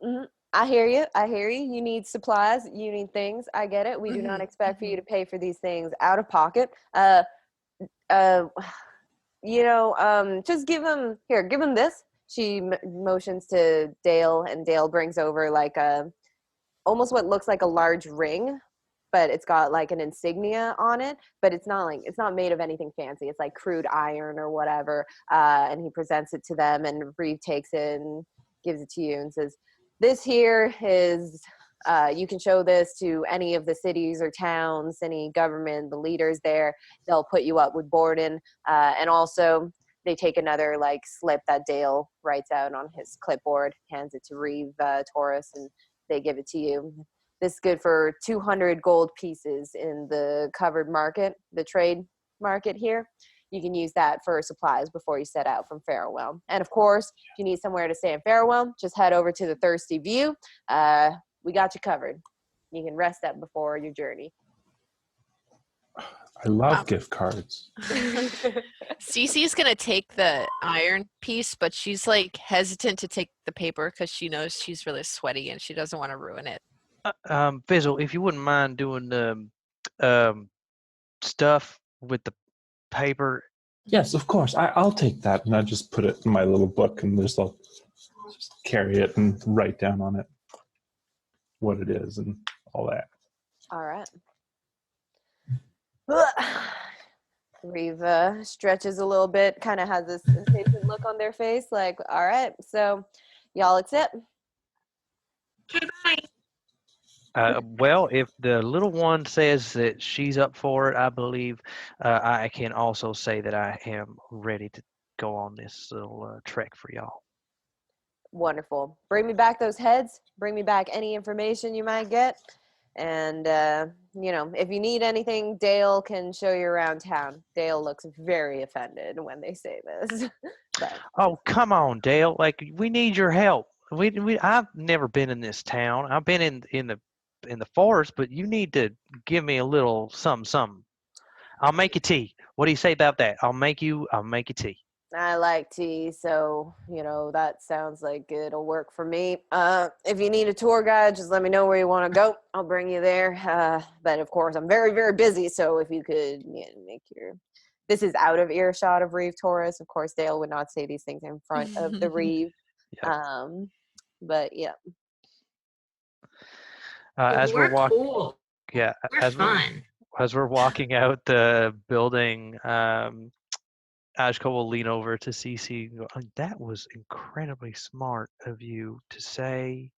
Mm-hmm. I hear you. I hear you. You need supplies. You need things. I get it. We do not expect for you to pay for these things out of pocket. Just give him this. She motions to Dale, and Dale brings over like almost what looks like a large ring, but it's got like an insignia on it, but it's not made of anything fancy. It's like crude iron or whatever. And he presents it to them, and Reeve takes it and gives it to you and says, this here is, you can show this to any of the cities or towns, any government, the leaders there. They'll put you up with boarding. And also they take another like slip that Dale writes out on his clipboard, hands it to Reeve Taurus, and they give it to you. This is good for 200 gold pieces in the covered market, the trade market here. You can use that for supplies before you set out from Farewell. And of course, if you need somewhere to stay in Farewell, just head over to the Thirsty View. We got you covered. You can rest up before your journey.
I love gift cards.
Cece's gonna take the iron piece, but she's like hesitant to take the paper because she knows she's really sweaty and she doesn't want to ruin it.
Fizzle, if you wouldn't mind doing the stuff with the paper.
Yes, of course. I'll take that, and I just put it in my little book, and I'll just carry it and write down on it what it is and all that.
All right. Reeve stretches a little bit, kind of has this impatient look on their face, like, all right, so y'all accept?
Okay, bye.
Well, if the little one says that she's up for it, I believe I can also say that I am ready to go on this little trek for y'all.
Wonderful. Bring me back those heads. Bring me back any information you might get. And, if you need anything, Dale can show you around town. Dale looks very offended when they say this. But.
Oh, come on, Dale. Like, we need your help. I've never been in this town. I've been in the in the forest, but you need to give me a little something. I'll make you tea. What do you say about that? I'll make you tea.
I like tea, so that sounds like it'll work for me. If you need a tour guide, just let me know where you want to go. I'll bring you there. But of course, I'm very, very busy, so if you could make your. This is out of earshot of Reeve Taurus. Of course, Dale would not say these things in front of the Reeve.
Yep.
But yeah.
As
we're
we're walking,
cool.
yeah,
We're fun.
as we're walking out the building, Ashko will lean over to Cece and go, "Oh, that was incredibly smart of you to say.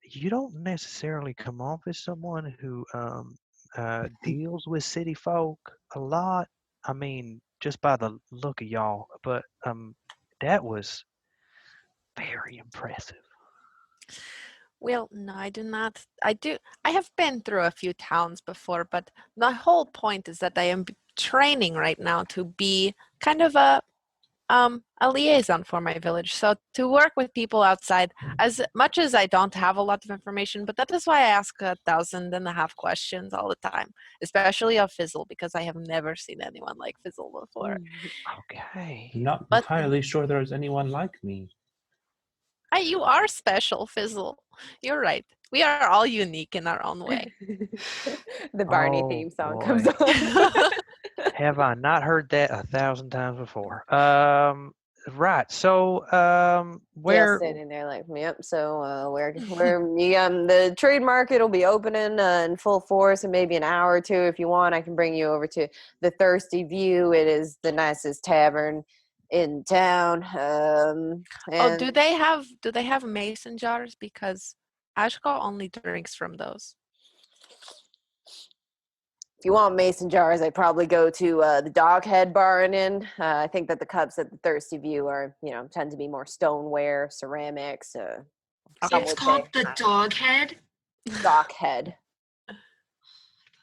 You don't necessarily come off as someone who deals with city folk a lot. I mean, just by the look of y'all, but that was very impressive."
Well, no, I do not. I have been through a few towns before, but the whole point is that I am training right now to be kind of a liaison for my village. So to work with people outside, as much as I don't have a lot of information, but that is why I ask 1,500 questions all the time, especially of Fizzle, because I have never seen anyone like Fizzle before.
Okay.
Not
But-
entirely sure there's anyone like me.
You are special, Fizzle. You're right. We are all unique in our own way.
The Barney
Oh,
theme song
boy.
comes on.
Have I not heard that 1,000 times before? Right. So,
Dale's
where?
standing there like, yep. So where the trade market will be opening in full force in maybe an hour or two. If you want, I can bring you over to the Thirsty View. It is the nicest tavern in town.
Oh,
And
do they have mason jars? Because Ashko only drinks from those.
if you want mason jars, I'd probably go to the Doghead Bar and Inn. I think that the cups at the Thirsty View are, tend to be more stoneware, ceramics. Some
Okay.
It's
would
called
say
the dog head.
Dockhead.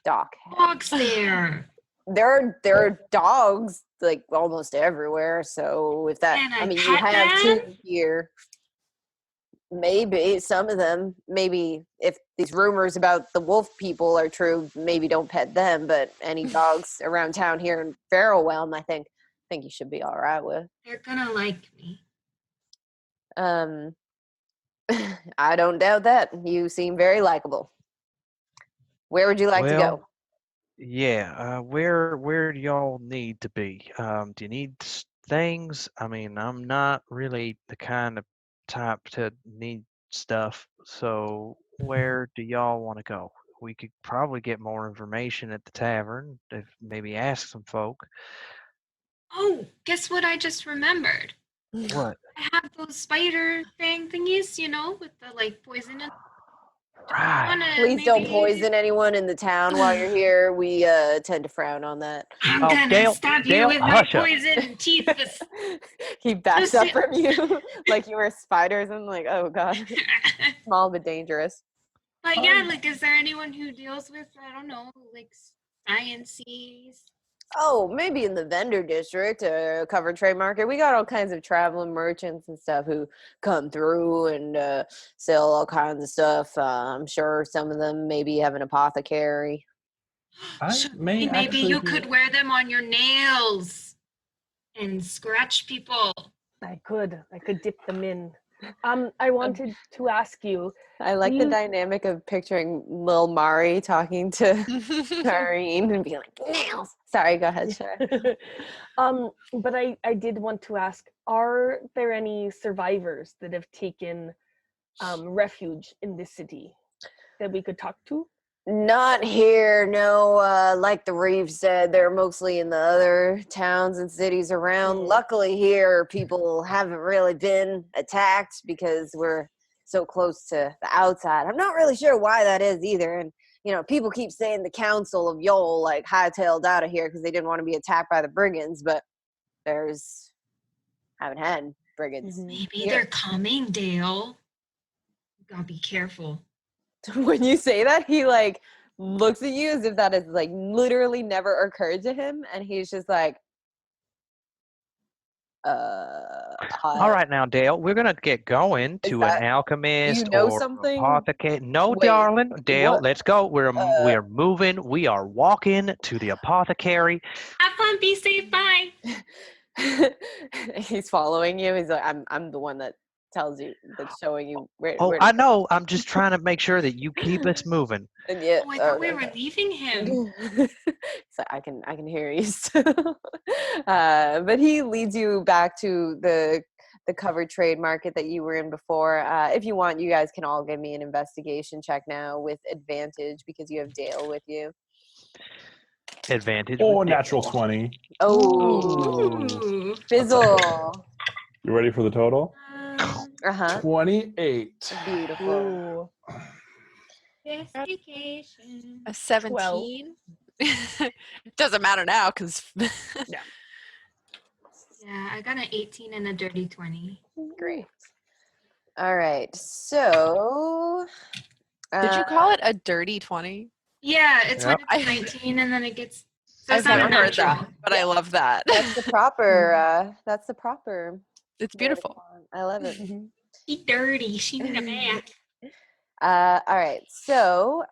Dockhead.
Dogs there.
There are dogs like almost everywhere. So if that,
Can I
you
pet
have
them?
two here. Maybe some of them. Maybe if these rumors about the wolf people are true, maybe don't pet them. But any dogs around town here in Farrowelm, I think you should be all right with.
They're gonna like me.
Um, I don't doubt that. You seem very likable. Where would you like to go?
Yeah. Where do y'all need to be? Do you need things? I mean, I'm not really the kind of type to need stuff. So where do y'all want to go? We could probably get more information at the tavern. If maybe ask some folk.
Oh, guess what I just remembered?
What?
I have those spider thingies, with the poison and
Right.
wanna
Please don't
maybe-
poison anyone in the town while you're here. We tend to frown on that.
I'm
Oh,
gonna
Dale,
stab you
Dale,
with my
hush up.
poison teeth.
He backs up
Listen.
from you like you were spiders and like, oh god, small but dangerous.
But yeah, is there anyone who deals with, I don't know, sciences?
Oh, maybe in the vendor district, covered trade market. We got all kinds of traveling merchants and stuff who come through and sell all kinds of stuff. I'm sure some of them maybe have an apothecary.
Maybe you could wear them on your nails and scratch people.
I could dip them in. I wanted to ask you.
I like the dynamic of picturing Lil Mari talking to Karine and being like, nails. Sorry, go ahead, Shar.
But I did want to ask, are there any survivors that have taken refuge in this city that we could talk to?
Not here, no. Like the Reeve said, they're mostly in the other towns and cities around. Luckily here, people haven't really been attacked because we're so close to the outside. I'm not really sure why that is either. And, people keep saying the Council of Yol, hightailed out of here because they didn't want to be attacked by the brigands, but haven't had brigands.
Maybe they're coming, Dale. You gotta be careful.
When you say that, he looks at you as if that has literally never occurred to him, and he's just like,
All right, now, Dale, we're going to get going
Is
to an
that-
alchemist
know
or
something?
apothecary. No,
Wait,
darling. Dale,
what?
let's go. We're moving. We are walking to the apothecary.
Have fun. Be safe. Bye.
He's following you. He's like, I'm the one that tells you, that's showing you where.
Oh,
where to
I
go.
know. I'm just trying to make sure that you keep us moving.
And yeah,
Oh, I thought we
okay.
were leaving him.
So I can hear you still. But he leads you back to the covered trade market that you were in before. If you want, you guys can all give me an investigation check now with advantage because you have Dale with you.
Advantage.
Oh,
with
natural
Dale.
20.
Oh,
Ooh.
fizzle.
You ready for the total?
Uh-huh.
28.
Beautiful.
Ooh.
Investigation.
A 17. Doesn't matter now because
Yeah, I got an 18 and a dirty 20.
Great. All right. So
did you call it a dirty 20?
Yeah, it's
Yep.
when it's 19 and then it gets. So
I've
it's not a
never heard
natural.
that, but I love that.
that's the proper
It's beautiful.
I love it.
She dirty. She need a bath.
All right. So,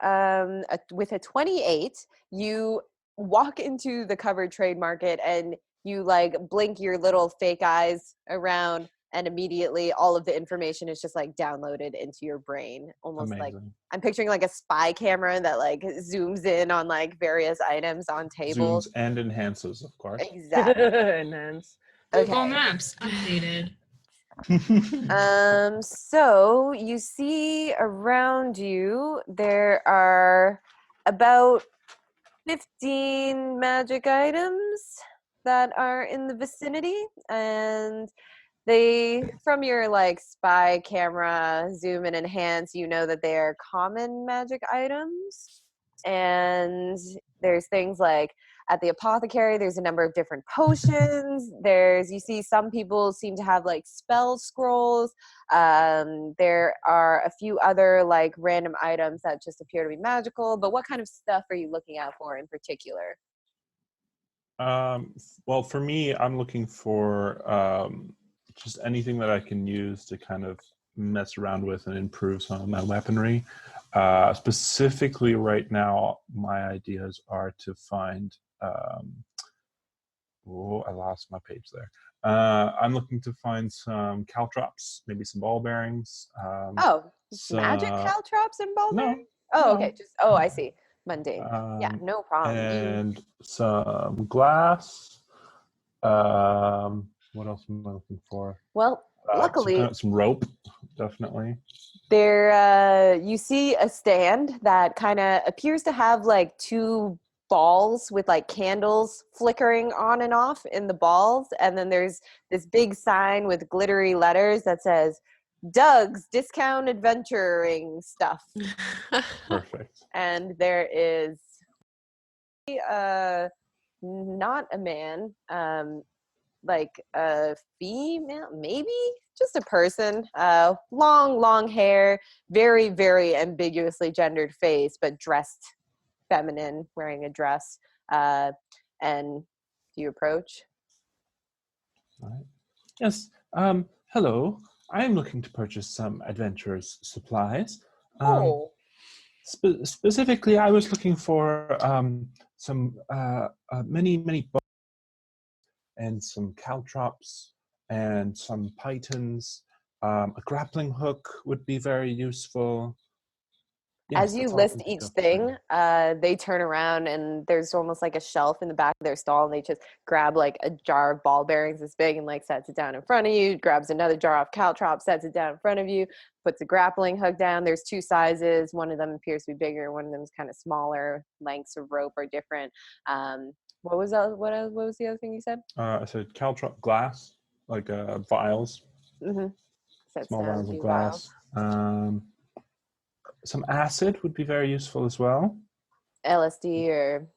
with a 28, you walk into the covered trade market and you like blink your little fake eyes around, and immediately all of the information is just like downloaded into your brain. Almost like
Amazing.
I'm picturing like a spy camera that like zooms in on like various items on tables.
Zooms and enhances, of course.
Exactly.
Enhance.
Google
Okay.
Maps updated.
So you see around you there are about 15 magic items that are in the vicinity, and they, from your like spy camera zoom and enhance, you know that they are common magic items. And there's things like at the apothecary there's a number of different potions. You see some people seem to have like spell scrolls. There are a few other like random items that just appear to be magical. But what kind of stuff are you looking out for in particular?
Well, for me, I'm looking for just anything that I can use to kind of mess around with and improve some of my weaponry. Specifically, right now, my ideas are to find. Oh, I lost my page there. I'm looking to find some caltrops, maybe some ball bearings.
Magic caltrops and ball
No.
bearings? Oh,
no.
okay. I see. Mundane. Yeah, no problem.
And some glass. What else am I looking for?
Well, luckily,
some rope, definitely.
there you see a stand that kind of appears to have like two balls with like candles flickering on and off in the balls, and then there's this big sign with glittery letters that says Doug's Discount Adventuring Stuff.
Perfect.
And there is not a man, like a female, maybe just a person, long hair, very, very ambiguously gendered face, but dressed feminine, wearing a dress. And do you approach?
All right. Yes. Hello. I am looking to purchase some adventurers' supplies. Specifically, I was looking for some many bows and some caltrops and some pythons. A grappling hook would be very useful. Yes,
As you
that's all I
list
can think
each
of.
thing, they turn around and there's almost like a shelf in the back of their stall, and they just grab like a jar of ball bearings this big and like sets it down in front of you, grabs another jar of caltrop, sets it down in front of you, puts a grappling hook down. There's two sizes. One of them appears to be bigger, one of them is kind of smaller. Lengths of rope are different. What was the other thing you said?
I said caltrop glass, like vials,
Mm-hmm.
small vials of glass. Some acid would be very useful as well.
LSD or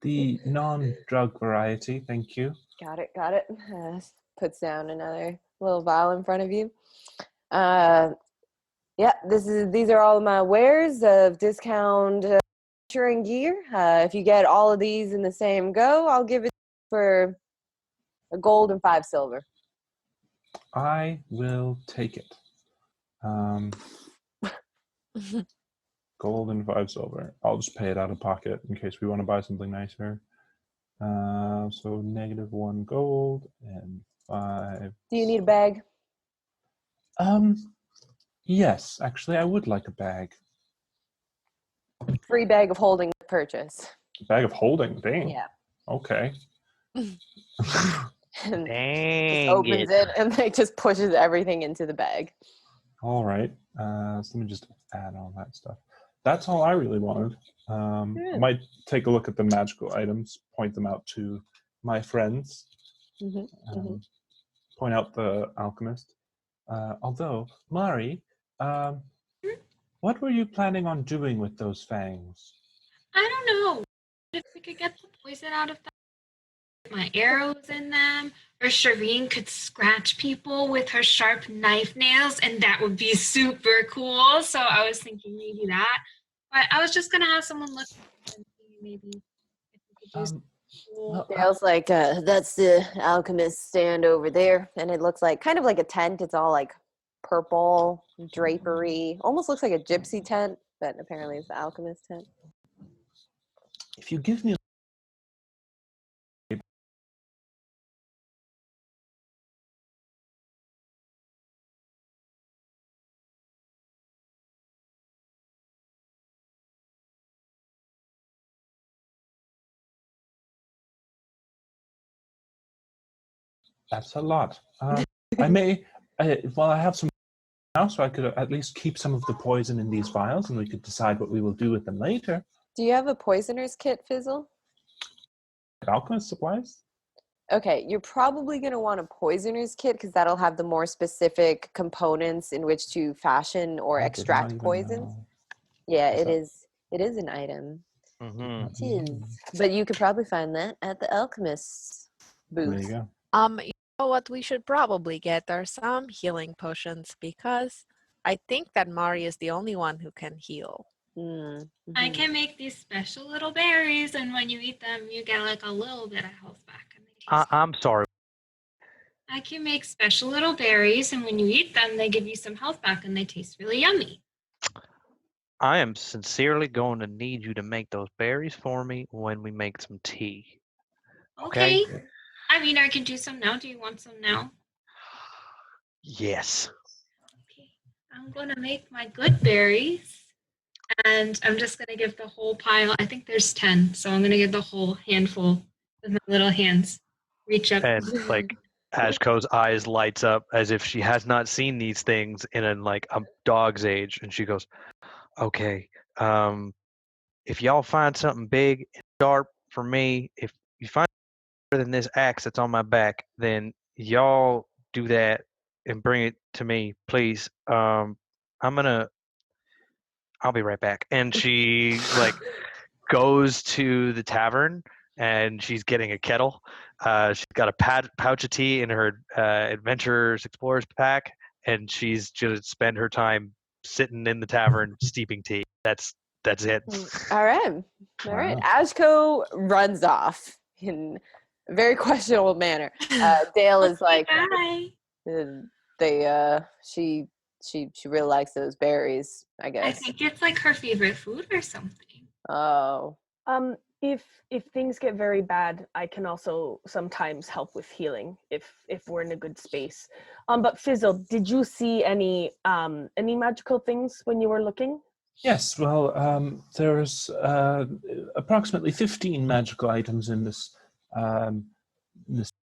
the non-drug variety, thank you.
got it. Puts down another little vial in front of you. Yeah, these are all of my wares of discount insuring gear. If you get all of these in the same go, I'll give it for A gold and 5 silver.
I will take it. Gold and 5 silver. I'll just pay it out of pocket in case we want to buy something nicer. So -1 gold and 5.
Do you need a bag?
Yes, actually, I would like a bag.
Free bag of holding the purchase.
A bag of holding. Dang.
Yeah.
Okay.
And just
Dang
opens it and like just pushes everything into the bag.
All right. So let me just add all that stuff. That's all I really wanted. I might take a look at the magical items, point them out to my friends, point out the alchemist. Although, Mari, what were you planning on doing with those fangs?
I don't know. If we could get the poison out of them, my arrows in them, or Shireen could scratch people with her sharp knife nails, and that would be super cool. So I was thinking maybe that. But I was just gonna have someone look and see maybe if we could do something cool.
Well,
Dale's like, that's the alchemist stand over there. And it looks like kind of like a tent. It's all like purple drapery. Almost looks like a gypsy tent, but apparently it's the alchemist tent.
if you give me that's a lot. I have some now, so I could at least keep some of the poison in these vials, and we could decide what we will do with them later.
Do you have a poisoner's kit, Fizzle?
Alchemist supplies?
Okay, you're probably going to want a poisoner's kit because that'll have the more specific components in which to fashion or
I did not
extract
even
poisons.
know.
Yeah,
Is
it
that-
is. It is an item.
Mhm.
It is. But you could probably find that at the alchemist's
There
booth.
you go.
You know what we should probably get are some healing potions because I think that Mari is the only one who can heal.
I can make these special little berries, and when you eat them, you get like a little bit of health back. And they taste
I'm sorry.
I can make special little berries, and when you eat them, they give you some health back, and they taste really yummy.
I am sincerely going to need you to make those berries for me when we make some tea. Okay?
I mean, I can do some now. Do you want some now?
Yes.
Okay. I'm going to make my good berries, and I'm just going to give the whole pile. I think there's 10, so I'm going to give the whole handful with my little hands. Reach up.
And like Ashko's eyes lights up as if she has not seen these things in like a dog's age, and she goes, "Okay, if y'all find something big and sharp for me, if you find more than this axe that's on my back, then y'all do that and bring it to me, please. I'll be right back." And she like goes to the tavern and she's getting a kettle. She's got a pouch of tea in her Adventurers Explorers pack, and she's going to spend her time sitting in the tavern steeping tea. That's it.
All right. All right.
Wow.
Ashko runs off in a very questionable manner. Dale is like,
Bye.
she really likes those berries, I
I
guess.
think it's like her favorite food or something.
Oh.
If things get very bad, I can also sometimes help with healing if we're in a good space. But Fizzle, did you see any magical things when you were looking?
Yes, well, there's approximately 15 magical items in this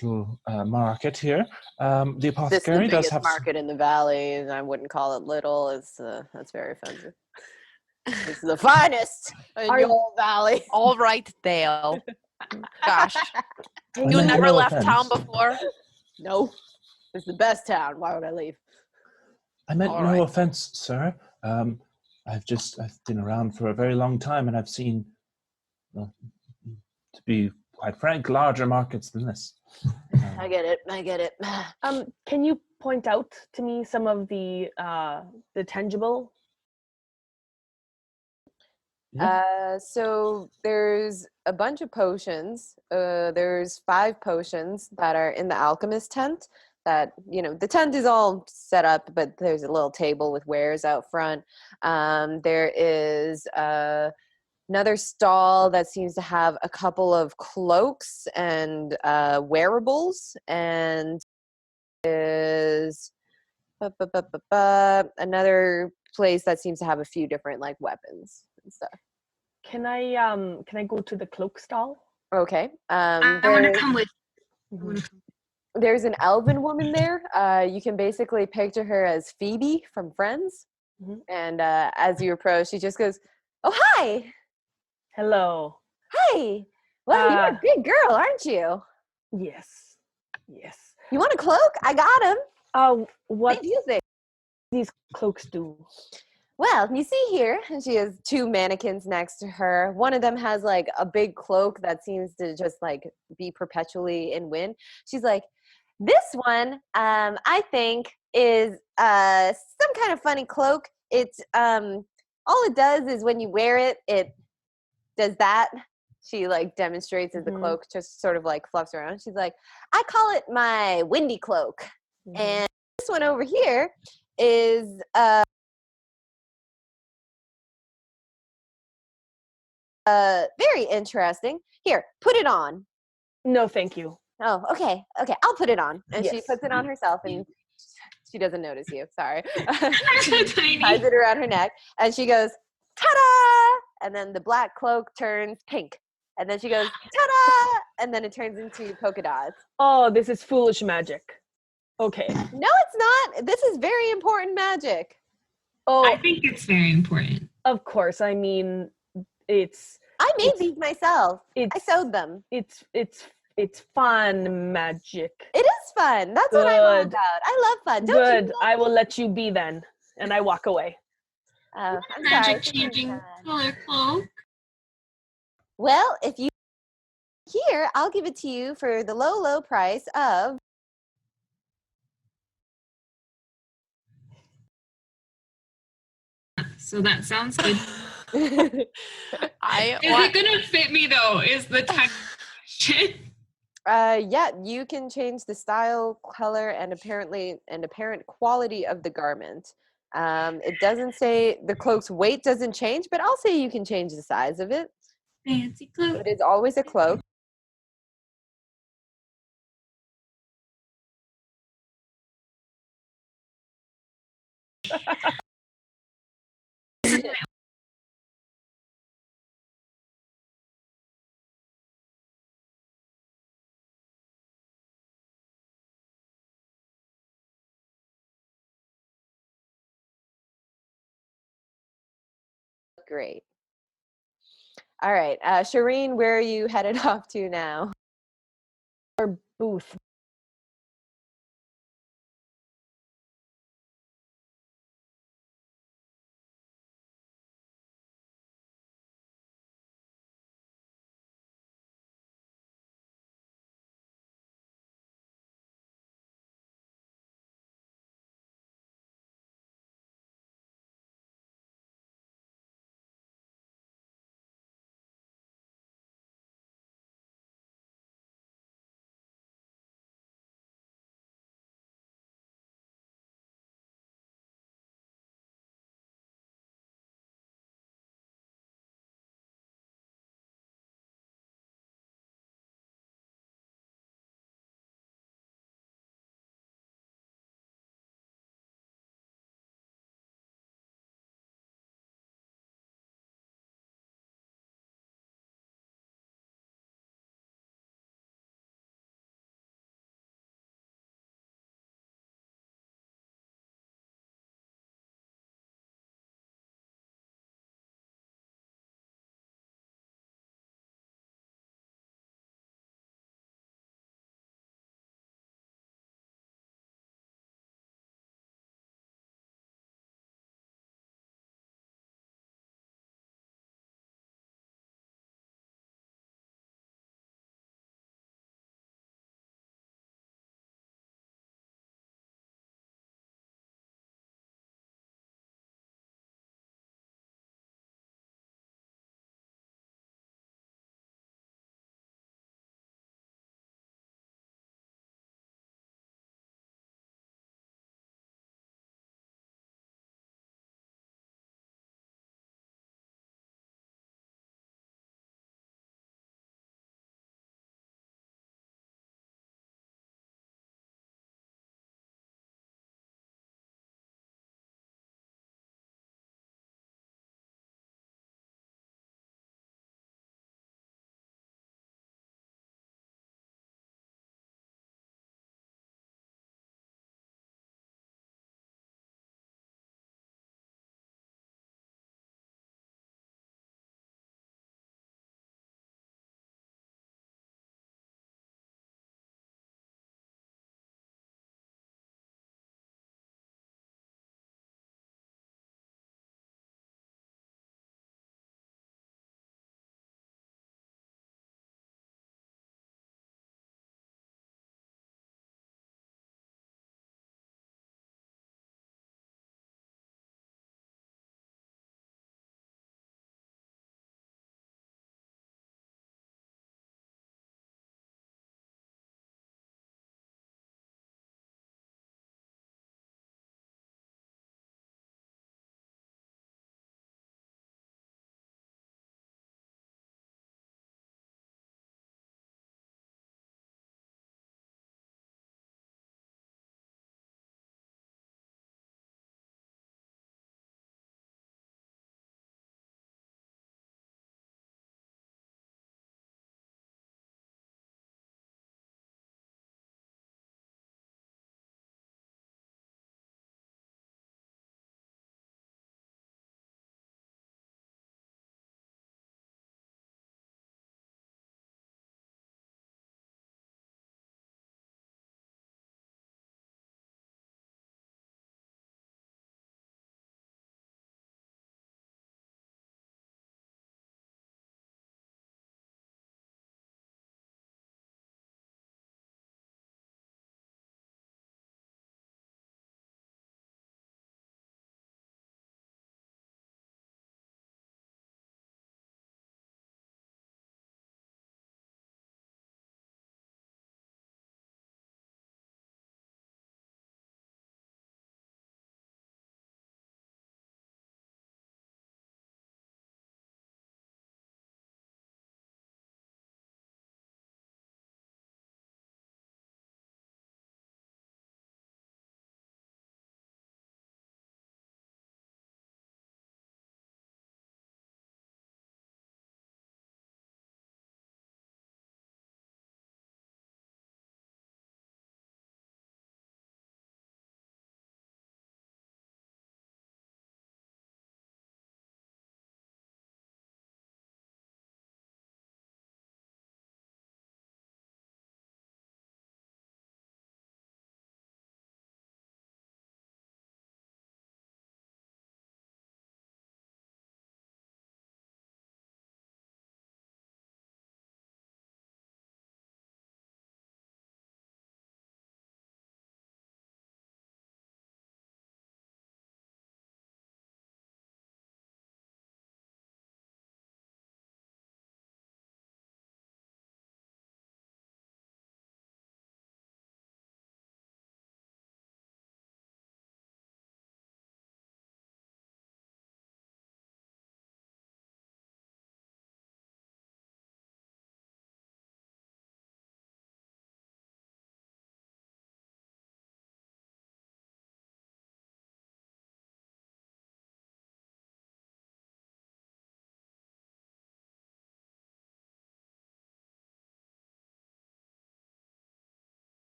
little market here. The
This is the
apothecary does
biggest
have
market in the valley, and I wouldn't call it little. That's very offensive. This is the finest in Yol Valley.
All right, Dale. Gosh,
I
you
meant
never
no
left
offense.
town before?
No, it's the best town. Why would I leave?
I meant
All
no
right.
offense, sir. I've been around for a very long time, and I've seen, well, to be quite frank, larger markets than this.
I get it.
Can you point out to me some of the tangible?
So there's a bunch of potions. There's 5 potions that are in the alchemist tent. That the tent is all set up, but there's a little table with wares out front. There is another stall that seems to have a couple of cloaks and wearables, and is another place that seems to have a few different like weapons and stuff.
Can I go to the cloak stall?
Okay.
I want to come with. I wanna come.
There's an elven woman there. You can basically picture her as Phoebe from Friends.
Mhm.
And as you approach, she just goes, "Oh, hi!
Hello.
Hi! Well, you're a
Uh,
big girl, aren't you?
Yes. Yes.
You want a cloak? I got him. What
What
do you think?"
these cloaks do?
Well, you see here, and she has 2 mannequins next to her. One of them has like a big cloak that seems to just like be perpetually in wind. She's like, "This one, I think, is some kind of funny cloak. It's all it does is when you wear it, it does that." She like demonstrates as the
Mhm.
cloak just sort of like fluffs around. She's like, "I call it my windy cloak."
Mhm.
And this one over here is very interesting. Here, put it on.
No, thank you.
Oh, okay, I'll put it on. And she
Yes.
puts it on herself, and she doesn't notice you. Sorry. She
So
ties
tiny.
it around her neck, and she goes, "Ta-da!" And then the black cloak turns pink, and then she goes, "Ta-da!" And then it turns into polka dots.
Oh, this is foolish magic. Okay.
No, it's not. This is very important magic.
Oh,
I think it's very important.
of course. I mean, it's
I made
It's-
these myself. I
it's
sewed them.
it's fun magic.
It is fun. That's what I'm all
Good.
about. I love fun. Don't you?
Good. I will let you be then, and I walk away.
I'm sorry.
Magic
This is
changing
fun.
color cloak.
Well, if you here, I'll give it to you for the low, low price of
So that sounds good.
I
Is
want.
it gonna fit me though? Is the tech question?
yeah, you can change the style, color, and apparent quality of the garment. It doesn't say the cloak's weight doesn't change, but I'll say you can change the size of it.
Fancy cloak.
It is always a cloak. Great. All right, Shireen, where are you headed off to now?
Our booth.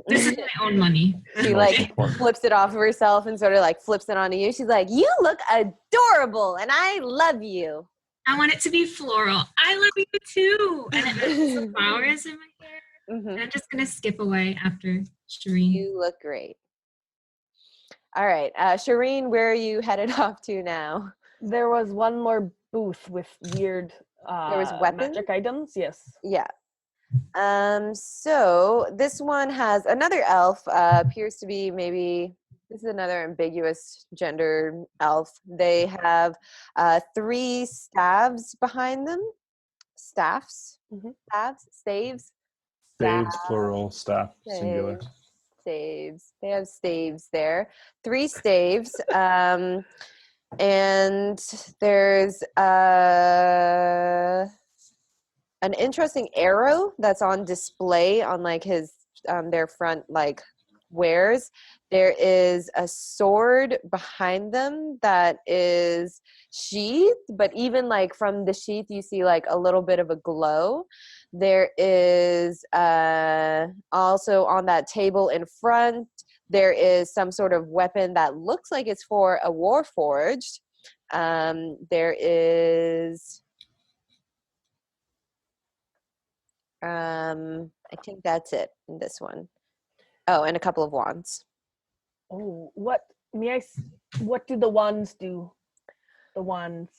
This is my own money.
She
Most
like
important.
flips it off of herself and sort of like flips it onto you. She's like, "You look adorable, and I love you."
I want it to be floral. I love you too. And it has some flowers in my hair.
Mhm.
And I'm just gonna skip away after Shireen.
You look great. All right, Shireen, where are you headed off to now?
There was one more booth with weird
was weapons?
magic items. Yes.
Yeah. So this one has another elf, appears to be maybe this is another ambiguous gender elf. They have 3 staves behind them. Staffs?
Mhm.
Staves?
Staves, plural, staff, singular.
Staves. They have staves there. 3 staves. And there's an interesting arrow that's on display on like his their front like wares. There is a sword behind them that is sheathed, but even like from the sheath you see like a little bit of a glow. There is also on that table in front there is some sort of weapon that looks like it's for a warforged. There is I think that's it in this one. Oh, and a couple of wands.
Oh, what what do the wands do? The wands.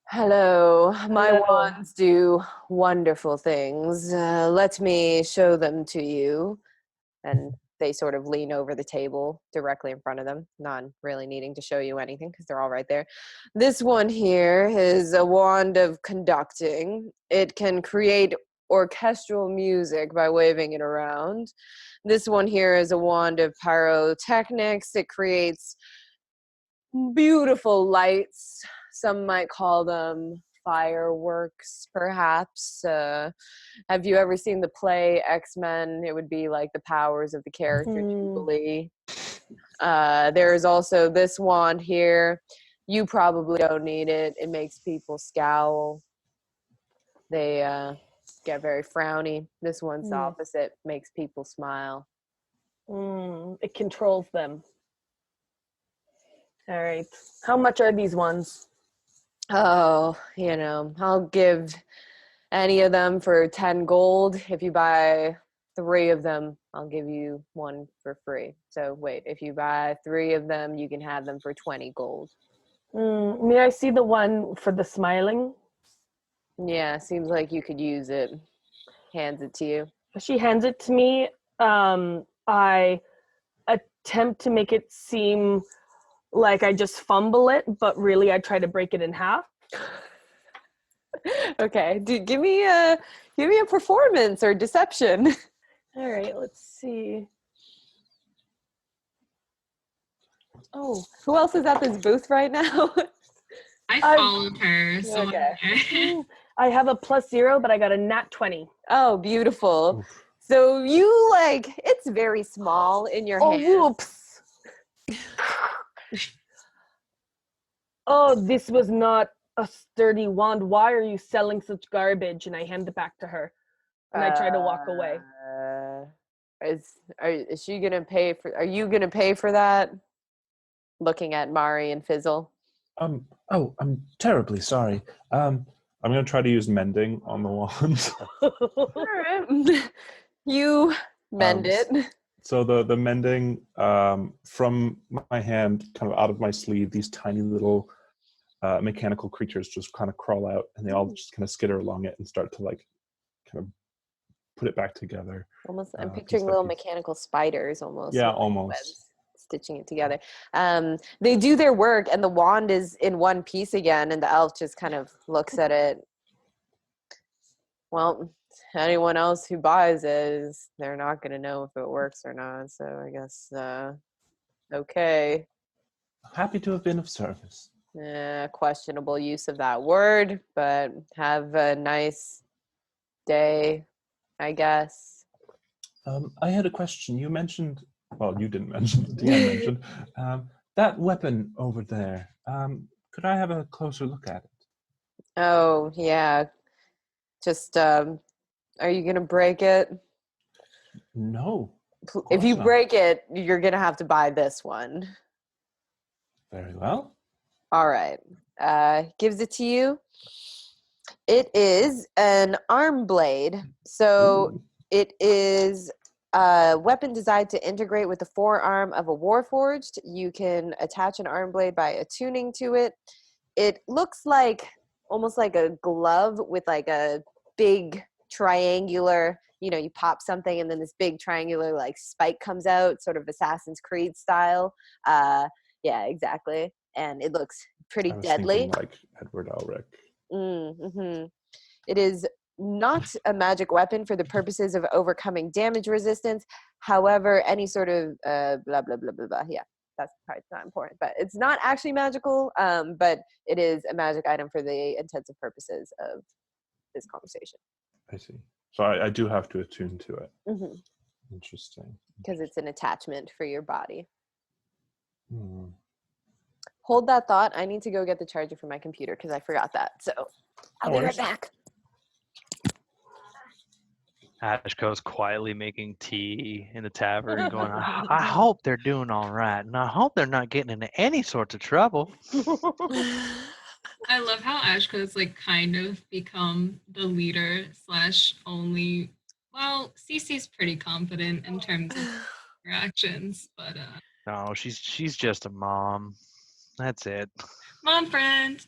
Hello, my
Hello.
wands do wonderful things. Let me show them to you. And they sort of lean over the table directly in front of them, not really needing to show you anything because they're all right there. This one here is a wand of conducting. It can create orchestral music by waving it around. This one here is a wand of pyrotechnics. It creates beautiful lights. Some might call them fireworks, perhaps. Have you ever seen the play X-Men? It would be like the powers of the character Jubilee. There is also this wand here. You probably don't need it. It makes people scowl. They get very frowny. This one's the opposite. Makes people smile.
It controls them. All right. How much are these ones?
Oh, I'll give any of them for 10 gold. If you buy 3 of them, I'll give you 1 for free. So wait, if you buy 3 of them, you can have them for 20 gold.
May I see the one for the smiling?
Yeah, seems like you could use it. Hands it to you.
She hands it to me. I attempt to make it seem like I just fumble it, but really I try to break it in half.
Okay, give me a performance or deception.
All right, let's see. Oh,
who else is at this booth right now?
I followed her. So
Okay.
I have a +0, but I got a nat 20.
Oh, beautiful.
Oof.
So you it's very small in your hand.
Whoops. Oh, this was not a sturdy wand. Why are you selling such garbage? And I hand it back to her. And I try to walk away.
Is she gonna pay for? Are you gonna pay for that? Looking at Mari and Fizzle.
Oh, I'm terribly sorry. I'm gonna try to use mending on the wand.
All right. You mend it.
So the mending from my hand, kind of out of my sleeve, these tiny little mechanical creatures just kind of crawl out, and they all just kind of skitter along it and start to kind of put it back together.
Almost, I'm picturing little mechanical spiders almost.
Yeah,
with
almost.
webs stitching it together. They do their work, and the wand is in one piece again, and the elf just kind of looks at it. Well, anyone else who buys it they're not going to know if it works or not. So I guess, okay.
Happy to have been of service.
Questionable use of that word, but have a nice day, I guess.
I had a question. You mentioned, well, you didn't mention, the DM mentioned, that weapon over there. Could I have a closer look at it?
Oh, yeah. Just, are you going to break it?
No.
If you
not.
break it, you're gonna have to buy this one.
Very well.
All right. Gives it to you. It is an arm blade. So
Ooh.
it is a weapon designed to integrate with the forearm of a warforged. You can attach an arm blade by attuning to it. It looks like almost like a glove with like a big triangular, you pop something and then this big triangular like spike comes out, sort of Assassin's Creed style. Yeah, exactly. And it looks pretty
I was
deadly.
thinking like Edward Elric.
Mm-hmm. It is not a magic weapon for the purposes of overcoming damage resistance. However, any sort of blah, blah, blah, blah, blah. Yeah, that's probably not important. But it's not actually magical, but it is a magic item for the intensive purposes of this conversation.
I see. So I do have to attune to it.
Mm-hmm.
Interesting.
Because it's an attachment for your body.
Hmm.
Hold that thought. I need to go get the charger for my computer because I forgot that. So I'll
No
be right
worries.
back.
Ashko's quietly making tea in the tavern, going, I hope they're doing all right, and I hope they're not getting into any sorts of trouble.
I love how Ashko's like kind of become the leader slash only. Well, Cece's pretty confident in terms of her actions, but
No, she's just a mom. That's it.
mom friend.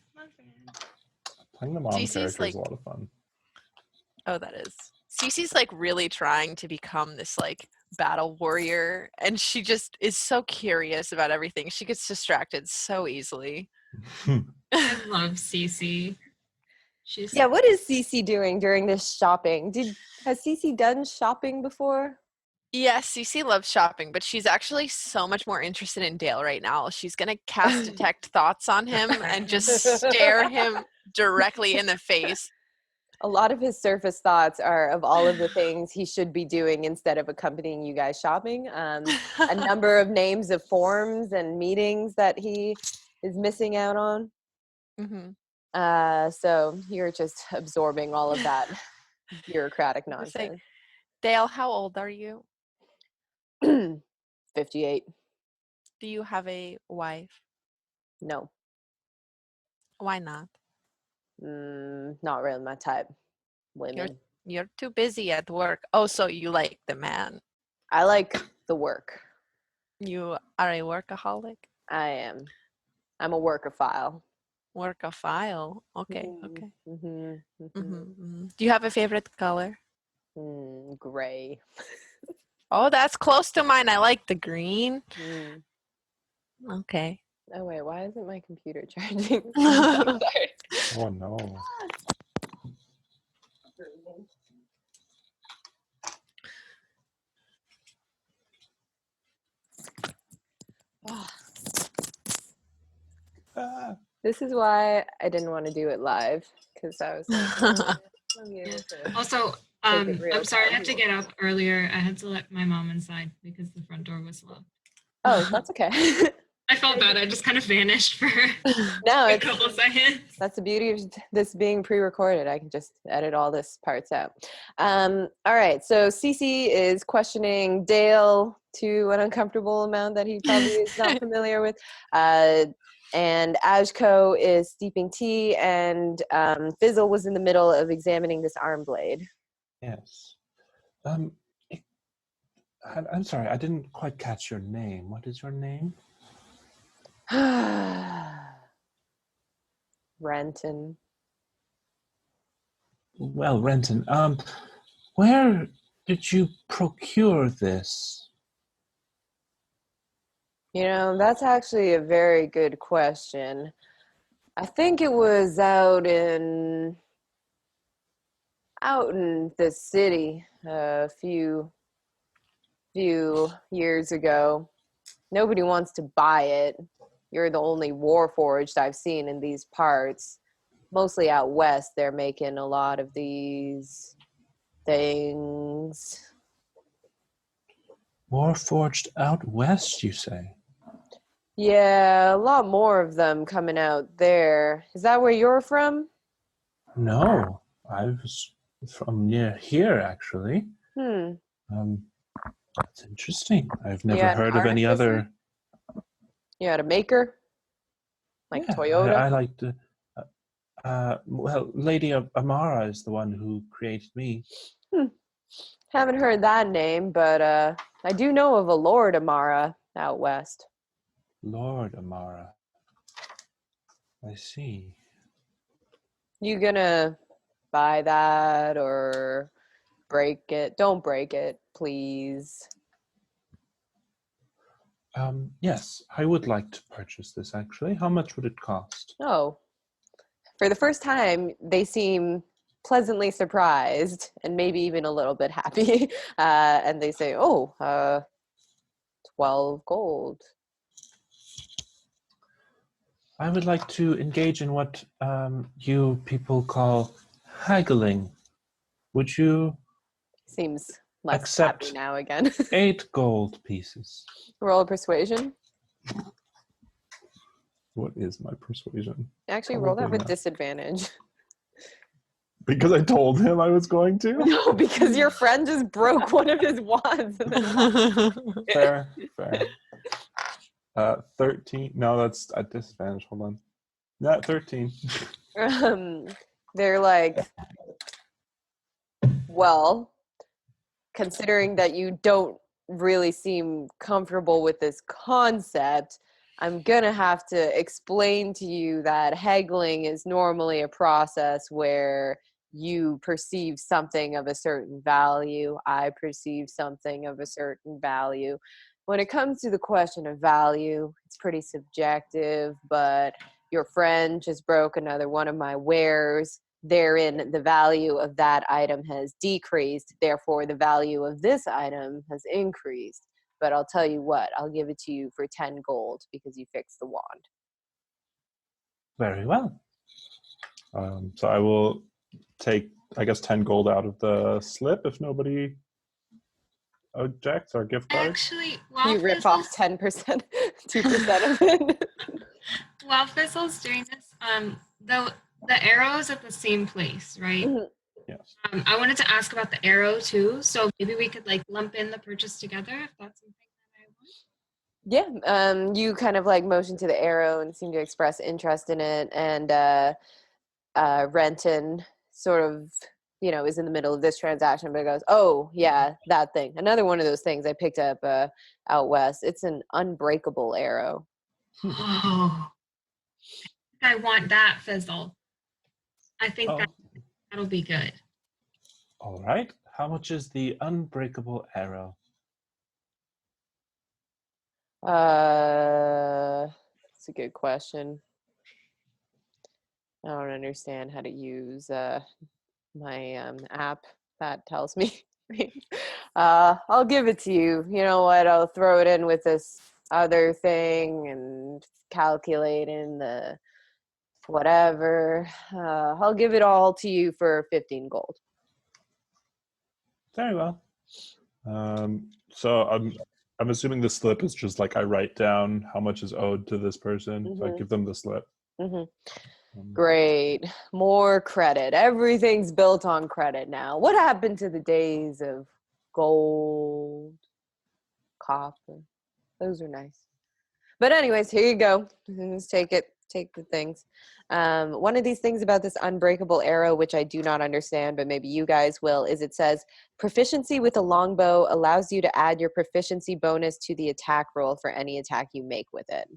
Playing the mom
Cece's,
character
like-
is a lot of fun.
Oh, that is. Cece's like really trying to become this like battle warrior, and she just is so curious about everything. She gets distracted so easily.
I love Cece. She's
Yeah, what is Cece doing during this shopping? Has Cece done shopping before?
Yes, Cece loves shopping, but she's actually so much more interested in Dale right now. She's gonna cast detect thoughts on him and just stare him directly in the face.
A lot of his surface thoughts are of all of the things he should be doing instead of accompanying you guys shopping. A number of names of forms and meetings that he is missing out on.
Mm-hmm.
So you're just absorbing all of that bureaucratic
Just like,
nonsense.
Dale, how old are you?
58.
Do you have a wife?
No,
Why not?
not really my type. Women.
You're too busy at work. Oh, so you like the man.
I like the work.
You are a workaholic?
I am. I'm a workophile.
Workophile. Okay, okay.
Mm-hmm.
Do you have a favorite color?
Gray.
Oh, that's close to mine. I like the green. Okay.
Oh wait, why isn't my computer charging? Sorry.
Oh no. Ah.
This is why I didn't want to do it live because I was like, I'll be able to.
also.
Take it real
I'm sorry, I
time.
have to get up earlier. I had to let my mom inside because the front door was locked.
Oh, that's okay.
I felt bad. I just kind of vanished for
No,
a couple seconds.
that's the beauty of this being pre-recorded. I can just edit all this parts out. All right, so Cece is questioning Dale to an uncomfortable amount that he probably is not familiar with. And Ajko is steeping tea, and Fizzle was in the middle of examining this arm blade.
Yes. I'm sorry, I didn't quite catch your name. What is your name?
Renton.
Well, Renton, where did you procure this?
That's actually a very good question. I think it was out in the city a few years ago. Nobody wants to buy it. You're the only warforged I've seen in these parts. Mostly out west, they're making a lot of these things.
Warforged out west, you say?
Yeah, a lot more of them coming out there. Is that where you're from?
No, I was from near here, actually.
Hmm.
That's interesting. I've
You
never
had an
heard of any
artificer?
other.
You had a maker? Like
Yeah,
Toyota?
I like to. Well, Lady Amara is the one who created me.
Haven't heard that name, but I do know of a Lord Amara out west.
Lord Amara. I see.
You gonna buy that or break it? Don't break it, please.
Yes, I would like to purchase this actually. How much would it cost?
Oh, for the first time, they seem pleasantly surprised and maybe even a little bit happy. And they say, 12 gold.
I would like to engage in what you people call haggling. Would you
Seems less
accept
happy now again.
8 gold pieces?
Roll a persuasion.
What is my persuasion?
Actually, roll that
Probably
with
not.
disadvantage.
Because I told him I was going to?
No, because your friend just broke one of his wands. And then
Fair. 13. No, that's at disadvantage. Hold on. Yeah, 13.
they're like, well, considering that you don't really seem comfortable with this concept, I'm gonna have to explain to you that haggling is normally a process where you perceive something of a certain value, I perceive something of a certain value. When it comes to the question of value, it's pretty subjective, but your friend just broke another one of my wares. Therein, the value of that item has decreased. Therefore, the value of this item has increased. But I'll tell you what, I'll give it to you for 10 gold because you fixed the wand.
Very well. So I will take, I guess, 10 gold out of the slip if nobody objects, or gift card.
Actually, while
You rip off 10%, 2% of it.
While Fizzle's doing this, the arrow is at the same place, right?
Mhm.
Yes.
I wanted to ask about the arrow too, so maybe we could like lump in the purchase together if that's something that I want.
Yeah, you kind of like motion to the arrow and seem to express interest in it. And Renton sort of, is in the middle of this transaction, but goes, oh, yeah, that thing. Another one of those things I picked up out west. It's an unbreakable arrow.
Oh, I want that, Fizzle. I think
Oh,
that'll be good.
all right. How much is the unbreakable arrow?
It's a good question. I don't understand how to use my app that tells me. I'll give it to you. You know what? I'll throw it in with this other thing and calculate in the whatever. I'll give it all to you for 15 gold.
Very well. So I'm assuming the slip is just like I write down how much is owed to this person. So I
Mhm.
give them the slip.
Mm-hmm. Great. More credit. Everything's built on credit now. What happened to the days of gold, copper? Those are nice. But anyways, here you go. Just take it. Take the things. One of these things about this unbreakable arrow, which I do not understand, but maybe you guys will, is it says proficiency with a longbow allows you to add your proficiency bonus to the attack roll for any attack you make with it.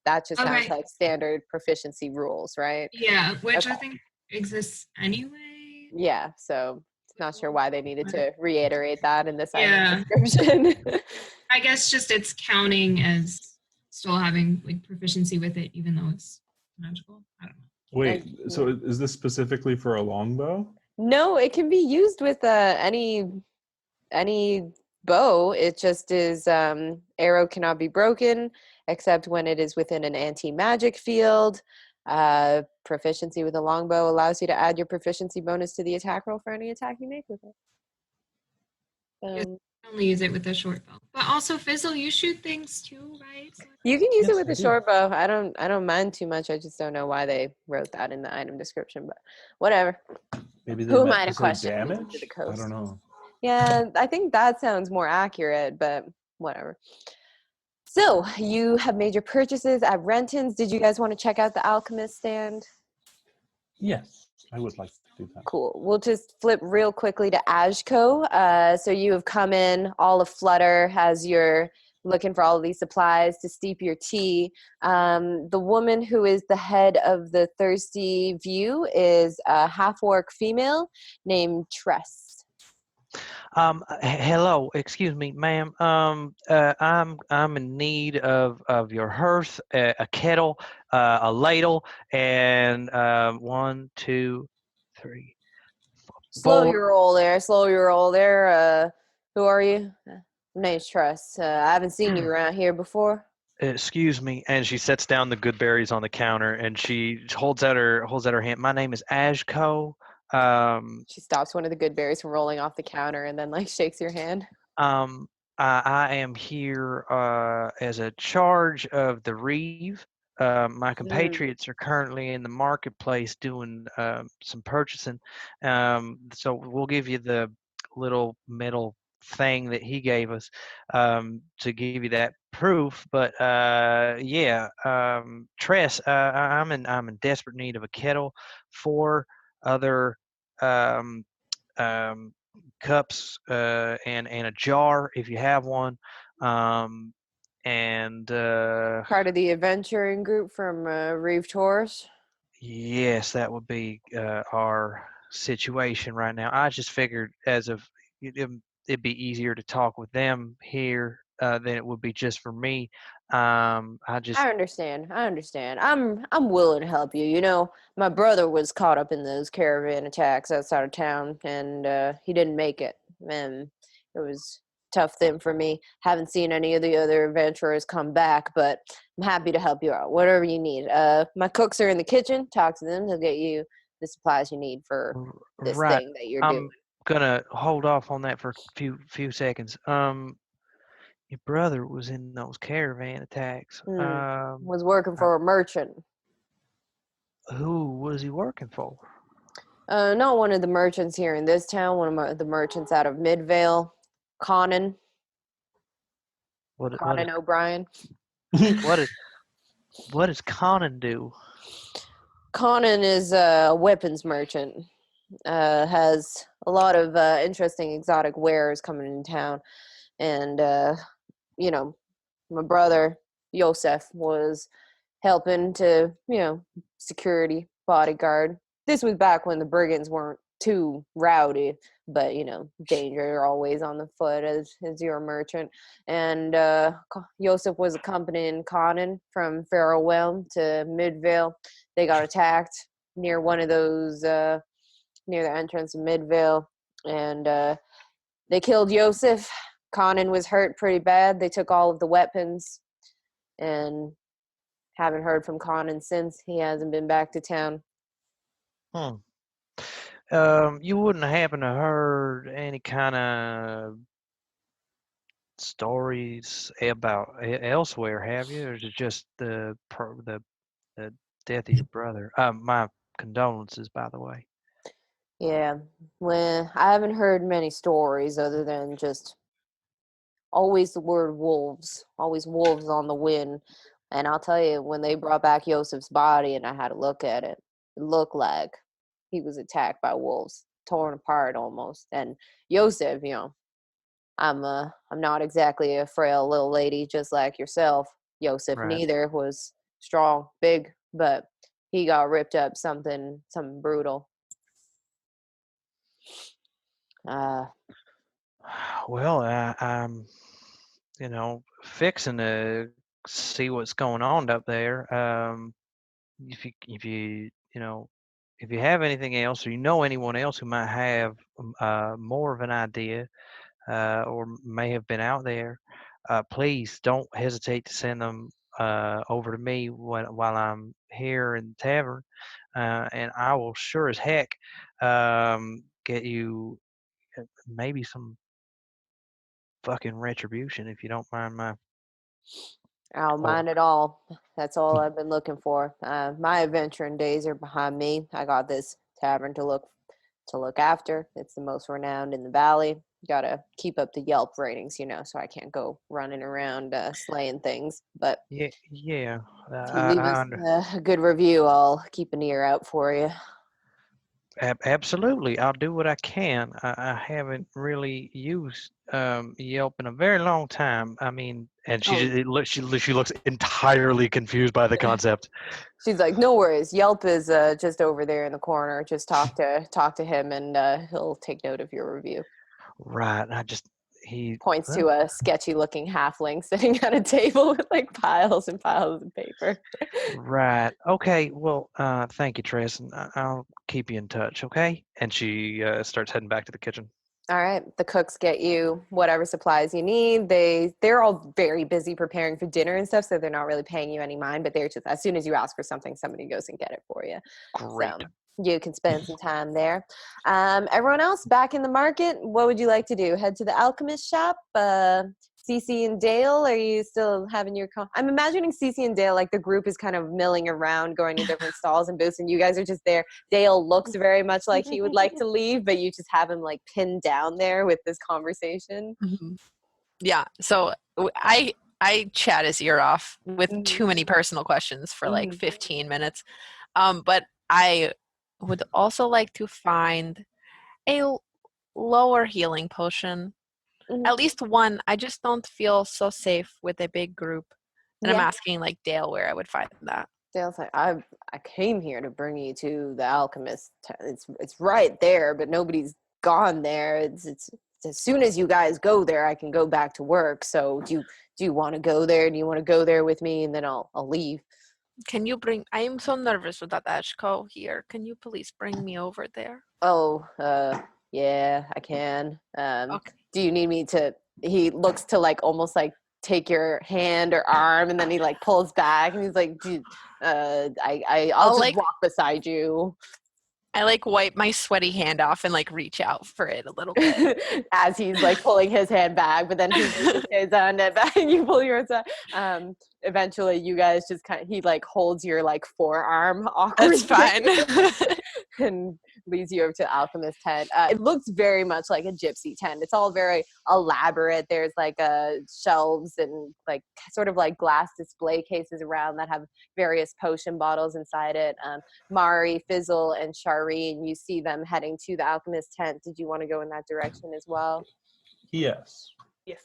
That just sounds
Okay.
like standard proficiency rules, right?
Yeah, which I
Okay.
think exists anyway.
Yeah, so not sure why they needed to reiterate that in this item
Yeah.
description.
I guess just it's counting as still having like proficiency with it, even though it's magical. I don't know.
Wait, so is this specifically for a longbow?
No, it can be used with any bow. It just is arrow cannot be broken except when it is within an anti-magic field. Proficiency with a longbow allows you to add your proficiency bonus to the attack roll for any attack you make with it.
Only use it with a short bow. But also Fizzle, you shoot things too, right? So
You can use
Yes,
it with
I
a
do.
short bow. I don't mind too much. I just don't know why they wrote that in the item description, but whatever.
Maybe they
Who am
meant
I
to
to
say
question? I'm
damage?
into the
I
coast.
don't know.
Yeah, I think that sounds more accurate, but whatever. So you have made your purchases at Renton's. Did you guys want to check out the Alchemist stand?
Yes, I would like to do that.
Cool. We'll just flip real quickly to Ajko. So you have come in all aflutter as you're looking for all of these supplies to steep your tea. The woman who is the head of the Thirsty View is a half-orc female named Tress.
Hello, excuse me, ma'am. I'm in need of your hearth, a kettle, a ladle, and 1, 2, 3,
Slow
4.
your roll there. Slow your roll there. Who are you? My name's Tress. I haven't seen you around here before.
Excuse me, and she sets down the good berries on the counter, and she holds out her hand. My name is Ajko. Um,
She stops one of the good berries from rolling off the counter and then like shakes your hand.
um, I am here as a charge of the Reeve. My compatriots are currently in the marketplace doing some purchasing. So we'll give you the little metal thing that he gave us to give you that proof. But yeah, Tress, I'm in desperate need of a kettle, 4 other um, um, cups and a jar if you have one. Um, and
Part of the adventuring group from Reeve Tours.
yes, that would be our situation right now. I just figured it'd be easier to talk with them here than it would be just for me. I just
I understand. I understand. I'm willing to help you. You know, my brother was caught up in those caravan attacks outside of town, and he didn't make it. And it was a tough thing for me. Haven't seen any of the other adventurers come back, but I'm happy to help you out. Whatever you need. My cooks are in the kitchen. Talk to them. They'll get you the supplies you need for this
right.
thing that you're doing.
I'm gonna hold off on that for a few seconds. Your brother was in those caravan attacks.
Was working
Uh,
for a merchant.
who was he working for?
Not one of the merchants here in this town. The merchants out of Midvale, Conan,
What is
Conan O'Brien.
what is what does Conan do?
Conan is a weapons merchant. Has a lot of interesting exotic wares coming in town, and you know, my brother Yosef was helping to, security bodyguard. This was back when the brigands weren't too rowdy, but danger always on the foot as you're a merchant. And Yosef was accompanying Conan from Farrowell to Midvale. They got attacked near one of those near the entrance of Midvale, and they killed Yosef. Conan was hurt pretty bad. They took all of the weapons, and haven't heard from Conan since. He hasn't been back to town.
Hmm. You wouldn't happen to heard any kind of stories about elsewhere, have you? Or is it just the death of your brother? My condolences, by the way.
Yeah, well, I haven't heard many stories other than just always the word wolves, always wolves on the wind. And I'll tell you, when they brought back Yosef's body and I had to look at it, it looked like he was attacked by wolves, torn apart almost. And Yosef, I'm not exactly a frail little lady just like yourself. Yosef
Right.
neither was strong, big, but he got ripped up something brutal. Uh
Well, I'm fixing to see what's going on up there. If you if you have anything else, or you know anyone else who might have more of an idea, or may have been out there, please don't hesitate to send them over to me while I'm here in the tavern, and I will sure as heck get you maybe some fucking retribution if you don't mind my.
I don't
Or
mind at all. That's all I've been looking for. My adventuring days are behind me. I got this tavern to look after. It's the most renowned in the valley. gotta keep up the Yelp ratings, so I can't go running around slaying things. But
Yeah.
if you leave
I
us
under-
a good review, I'll keep an ear out for you.
Absolutely, I'll do what I can. I haven't really used Yelp in a very long time. I mean, and she
Oh.
just, she looks entirely confused by the concept.
She's like, no worries. Yelp is just over there in the corner. Just talk to him, and he'll take note of your review.
Right. He
Points to a sketchy-looking halfling sitting at a table with like piles and piles of paper.
Right. Okay. Well, thank you, Tress, and I'll keep you in touch. Okay. And she starts heading back to the kitchen.
All right, the cooks get you whatever supplies you need. They're all very busy preparing for dinner and stuff, so they're not really paying you any mind. But they're just, as soon as you ask for something, somebody goes and get it for you.
Great.
So you can spend some time there. Everyone else back in the market, what would you like to do? Head to the alchemist shop? Cece and Dale, are you still having your I'm imagining Cece and Dale, like the group is kind of milling around, going to different stalls and booths, and you guys are just there. Dale looks very much like he would like to leave, but you just have him like pinned down there with this conversation.
Yeah. So I chat his ear off with too many personal questions for like 15 minutes. But I would also like to find a lower healing potion. At least one. I just don't feel so safe with a big group. And I'm
Yeah.
asking like Dale where I would find that.
Dale's like, I came here to bring you to the alchemist. It's right there, but nobody's gone there. It's as soon as you guys go there, I can go back to work. So do you want to go there? Do you want to go there with me, and then I'll leave?
Can you bring? I am so nervous with that Ashko here. Can you please bring me over there?
Oh, yeah, I can.
Okay.
Do you need me to? He looks to like almost like take your hand or arm, and then he like pulls back, and he's like, I'll just
like-
walk beside you.
I like wipe my sweaty hand off and like reach out for it a little bit.
As he's like pulling his hand back, but then he reaches his hand back and you pull yours back. Eventually you guys just he like holds your like forearm awkwardly.
That's fine.
And leads you over to the alchemist tent. It looks very much like a gypsy tent. It's all very elaborate. There's like shelves and like sort of like glass display cases around that have various potion bottles inside it. Mari, Fizzle, and Shireen, you see them heading to the alchemist tent. Did you want to go in that direction as well?
Yes.
Yes.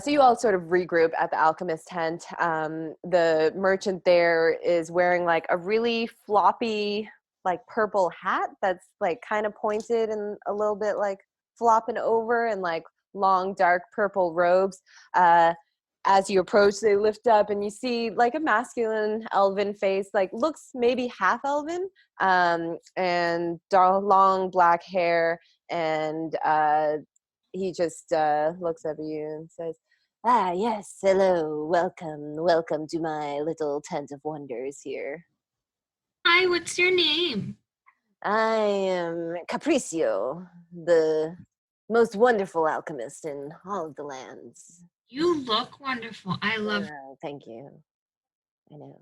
So you all sort of regroup at the alchemist tent. The merchant there is wearing like a really floppy, like purple hat that's like kind of pointed and a little bit like flopping over, and like long dark purple robes. As you approach, they lift up and you see like a masculine elven face, like looks maybe half elven, and long black hair, and he just looks up at you and says, "Ah, yes, hello, welcome to my little tent of wonders here.
Hi, what's your name?
I am Capriccio, the most wonderful alchemist in all of the lands."
You look wonderful. I love.
Thank you. I know.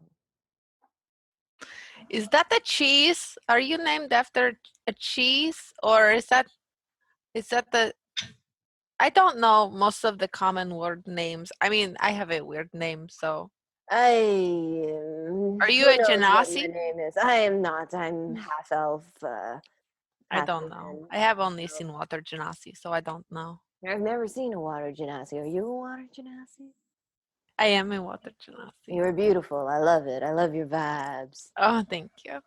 Is that the cheese? Are you named after a cheese, or is that the? I don't know most of the common word names. I mean, I have a weird name, so.
Are
you a Genasi?
My name is. I am not. I'm half elf.
I don't know. I have only seen water genasi, so I don't know.
I've never seen a water genasi. Are you a water genasi?
I am a water genasi.
You're beautiful. I love it. I love your vibes.
Oh, thank you.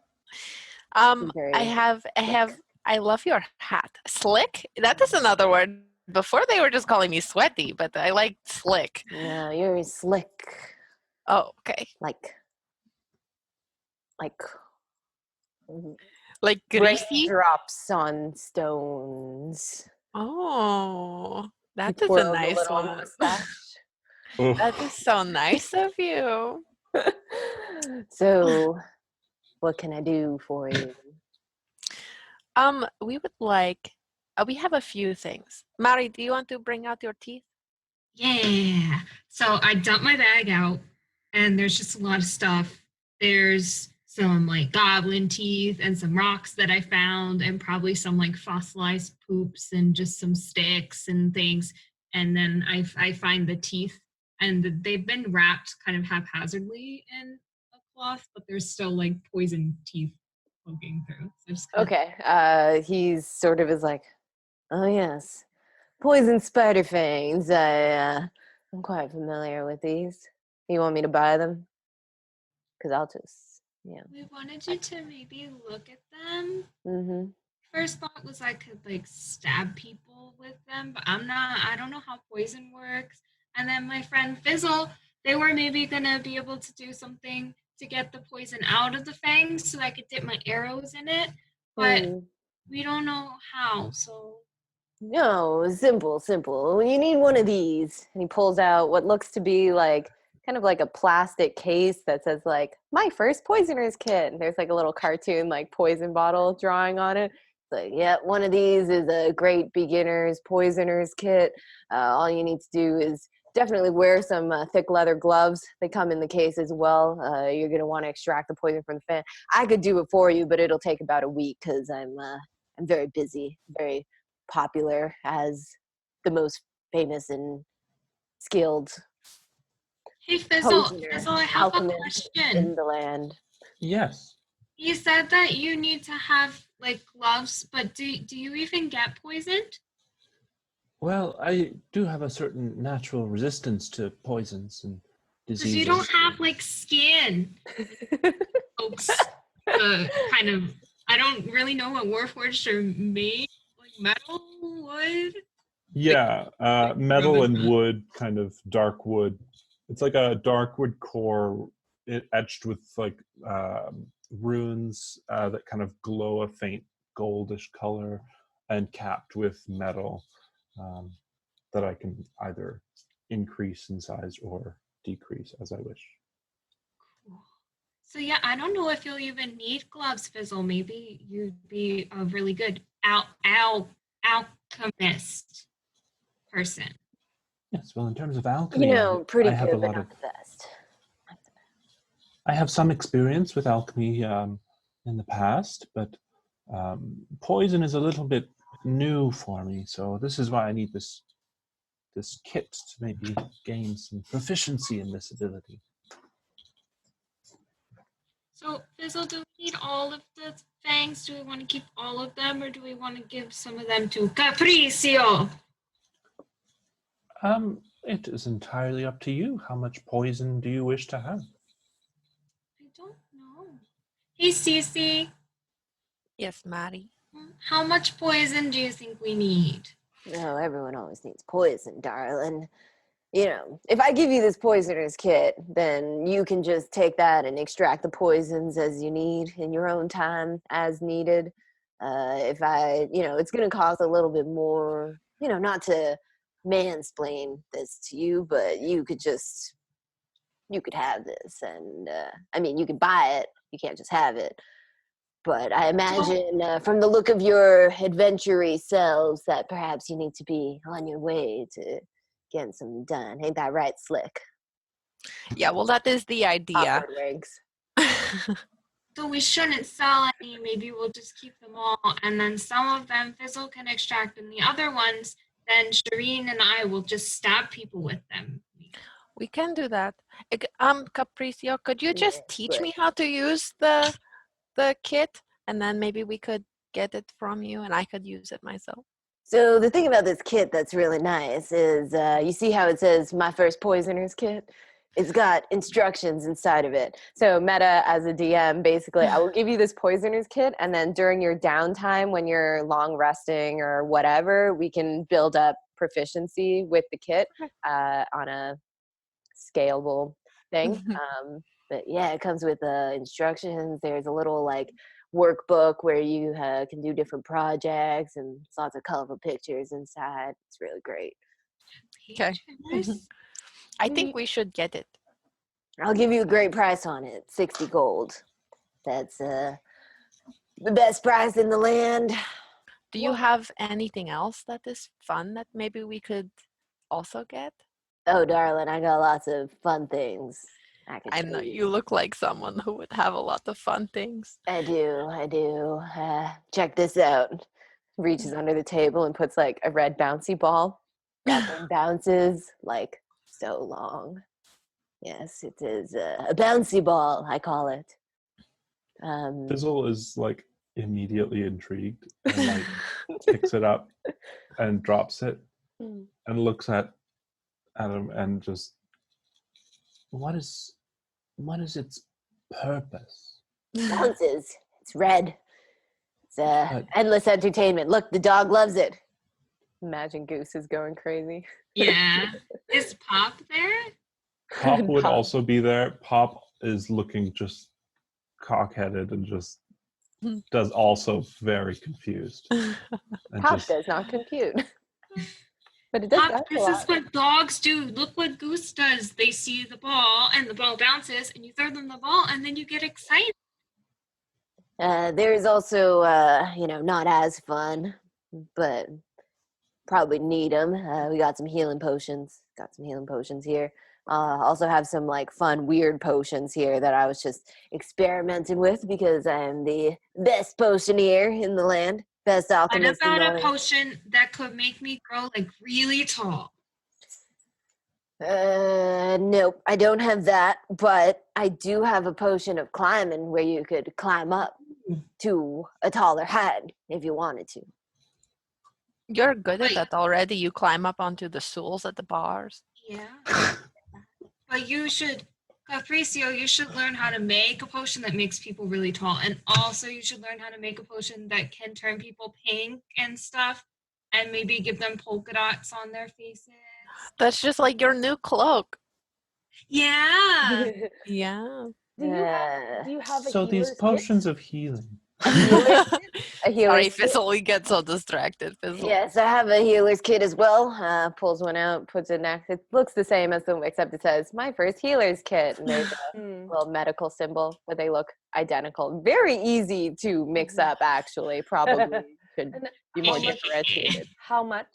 Very
I love your hat. Slick? That is another word. Before they were just calling me sweaty, but I like slick.
No, you're slick.
Oh, okay.
Like
Greasy?
drops on stones.
Oh, that
He
is a
twirls
nice
little
one.
mustache.
That is so nice of you.
So, what can I do for you?
We would like, we have a few things. Mari, do you want to bring out your teeth?
Yeah. So I dump my bag out, and there's just a lot of stuff. There's some like goblin teeth and some rocks that I found, and probably some like fossilized poops and just some sticks and things. And then I find the teeth, and they've been wrapped kind of haphazardly in a cloth, but there's still like poison teeth poking through. So just kind
Okay. He's sort of is like, oh yes, poison spider fangs. I'm quite familiar with these. You want me to buy them? Because I'll just, yeah.
we wanted you to maybe look at them.
Mm-hmm.
First thought was I could like stab people with them, but I don't know how poison works. And then my friend Fizzle, they were maybe gonna be able to do something to get the poison out of the fangs so I could dip my arrows in it, but we don't know how, so
No, simple. You need one of these. And he pulls out what looks to be like kind of like a plastic case that says like my first poisoner's kit. And there's like a little cartoon like poison bottle drawing on it. It's like, yeah, one of these is a great beginner's poisoner's kit. All you need to do is definitely wear some thick leather gloves. They come in the case as well. You're gonna want to extract the poison from the fan. I could do it for you, but it'll take about a week because I'm very busy, very popular as the most famous and skilled
hey Fizzle,
poisoner,
I have a
alchemist in
question.
the land.
Yes.
You said that you need to have like gloves, but do you even get poisoned?
Well, I do have a certain natural resistance to poisons and
Because
diseases.
you don't have like skin. Folks, kind of, I don't really know what Warforged are made, like metal, wood.
Yeah, metal and wood, kind of dark wood. It's like a dark wood core, etched with like runes that kind of glow a faint goldish color, and capped with metal that I can either increase in size or decrease as I wish.
So yeah, I don't know if you'll even need gloves, Fizzle. Maybe you'd be a really good alchemist person.
Yes, well, in terms of alchemy,
You know, pretty
I have
good,
a
but
lot
not
of.
the best.
I have some experience with alchemy in the past, but poison is a little bit new for me. So this is why I need this kit to maybe gain some proficiency in this ability.
So Fizzle, do we need all of the fangs? Do we want to keep all of them, or do we want to give some of them to Capriccio?
It is entirely up to you. How much poison do you wish to have?
I don't know. Hey, Cece.
Yes, Maddie.
How much poison do you think we need?
No, everyone always needs poison, darling. You know, if I give you this poisoner's kit, then you can just take that and extract the poisons as you need in your own time as needed. If I, it's going to cost a little bit more, not to mansplain this to you, but you could have this. And I mean, you could buy it, you can't just have it. But I imagine from the look of your adventure-y selves that perhaps you need to be on your way to getting some done. Ain't that right, Slick?
Yeah, well, that is the idea.
Awkward wigs.
So we shouldn't sell any. Maybe we'll just keep them all, and then some of them Fizzle can extract, and the other ones, then Shireen and I will just stab people with them.
We can do that. Capricio, could you just teach me
Slick.
how to use the kit, and then maybe we could get it from you, and I could use it myself.
So the thing about this kit that's really nice is you see how it says my first poisoner's kit? It's got instructions inside of it. So meta as a DM, basically, I will give you this poisoner's kit, and then during your downtime when you're long resting or whatever, we can build up proficiency with the kit on a scalable thing. But yeah, it comes with instructions. There's a little like workbook where you can do different projects and lots of colorful pictures inside. It's really great.
Okay. I think we should get it.
I'll give you a great price on it, 60 gold. That's the best price in the land.
Do you have anything else that is fun that maybe we could also get?
Oh, darling, I got lots of fun things.
I could
I
show
know you look like someone who would have a lot of fun things.
I do. Check this out. Reaches under the table and puts like a red bouncy ball. That thing bounces like so long. Yes, it is a bouncy ball, I call it.
Fizzle is like immediately intrigued and like picks it up and drops it and looks at him and just, what is its purpose?
Bounces. It's red. It's
But
endless entertainment. Look, the dog loves it. Imagine Goose is going crazy.
Yeah. Is Pop there?
Pop would
Pop.
also be there. Pop is looking just cock-headed and just does also very confused. And
Pop
just,
does not compute. But it does
Pop,
bounce a
this
lot.
is what dogs do. Look what Goose does. They see the ball and the ball bounces and you throw them the ball and then you get excited.
There is also, not as fun, but probably need them. We got some healing potions. Got some healing potions here. Also have some like fun, weird potions here that I was just experimenting with because I'm the best potioneer in the land, best
What
alchemist in
about
the
a
land.
potion that could make me grow like really tall?
Nope, I don't have that, but I do have a potion of climbing where you could climb up to a taller height if you wanted to.
You're good at
Wait.
that already. You climb up onto the stools at the bars.
Yeah. But you should, Capricio, you should learn how to make a potion that makes people really tall. And also you should learn how to make a potion that can turn people pink and stuff. And maybe give them polka dots on their faces.
That's just like your new cloak.
Yeah.
Yeah.
Do you have a
so these
healer's kit?
potions of healing.
A healer's
Sorry,
kit?
Fizzle, we get so distracted, Fizzle.
Yes, I have a healer's kit as well. Pulls one out, puts it next. It looks the same as the, except it says "My first healer's kit," and there's a little medical symbol, but they look identical. Very easy to mix up, actually. Probably should
And
be more
how much-
differentiated.
How much?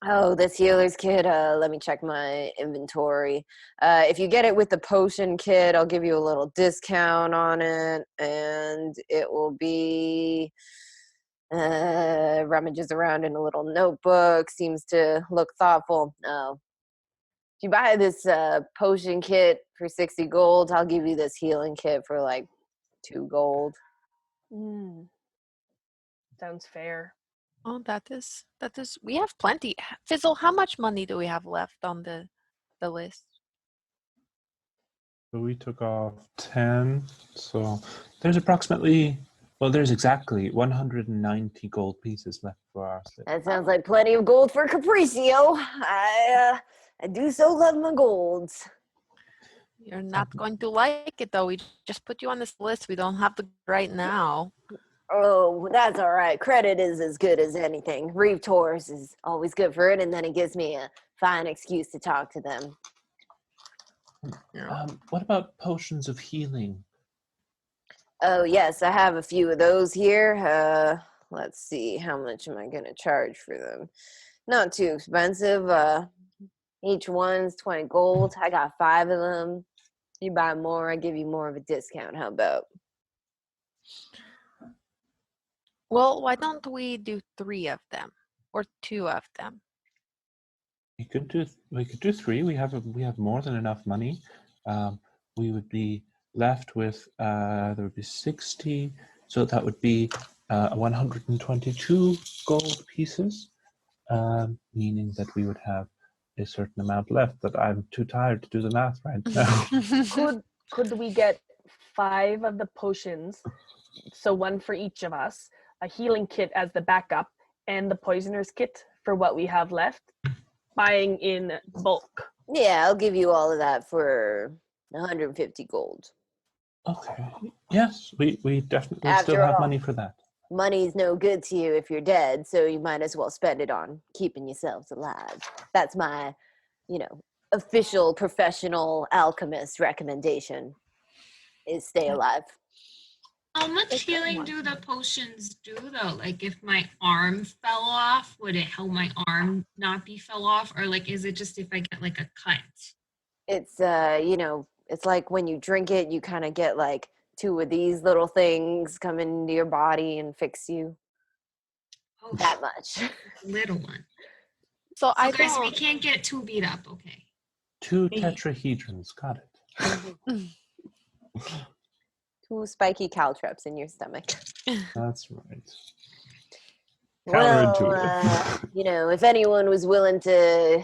Oh, this healer's kit. Let me check my inventory. If you get it with the potion kit, I'll give you a little discount on it, and it will be. Rummages around in a little notebook. Seems to look thoughtful. Oh, if you buy this potion kit for 60 gold, I'll give you this healing kit for like 2 gold.
Sounds fair.
Oh, that is, we have plenty. Fizzle, how much money do we have left on the list?
So we took off 10. So there's there's exactly 190 gold pieces left for our slip.
That sounds like plenty of gold for Capricio. I do so love my golds.
You're not going to like it, though. We just put you on this list. We don't have the right now.
Oh, that's all right. Credit is as good as anything. Reeve Tours is always good for it, and then it gives me a fine excuse to talk to them.
What about potions of healing?
Oh, yes, I have a few of those here. Let's see, how much am I going to charge for them? Not too expensive. Each one's 20 gold. I got 5 of them. If you buy more, I give you more of a discount. How about?
Well, why don't we do 3 of them or 2 of them?
We could do 3. We have more than enough money. We would be left with there would be 60, so that would be 122 gold pieces, meaning that we would have a certain amount left. But I'm too tired to do the math right now.
Could we get 5 of the potions, so 1 for each of us, a healing kit as the backup, and the poisoner's kit for what we have left, buying in bulk?
Yeah, I'll give you all of that for 150 gold.
Okay. Yes, we definitely
After
still have
all,
money for that.
money's no good to you if you're dead, so you might as well spend it on keeping yourselves alive. That's my, official professional alchemist recommendation is stay alive.
How much healing do the potions do though? Like if my arm fell off, would it help my arm not be fell off? Or like is it just if I get like a cut?
It's
It's like when you drink it, you kind of get like 2 of these little things come into your body and fix you.
Oh,
That much.
little one.
So
So
I
guys, we
don't.
can't get too beat up, okay?
2 tetrahedrons. Got it.
2 spiky caltrops in your stomach.
That's right.
Well,
Counterintuitive.
if anyone was willing to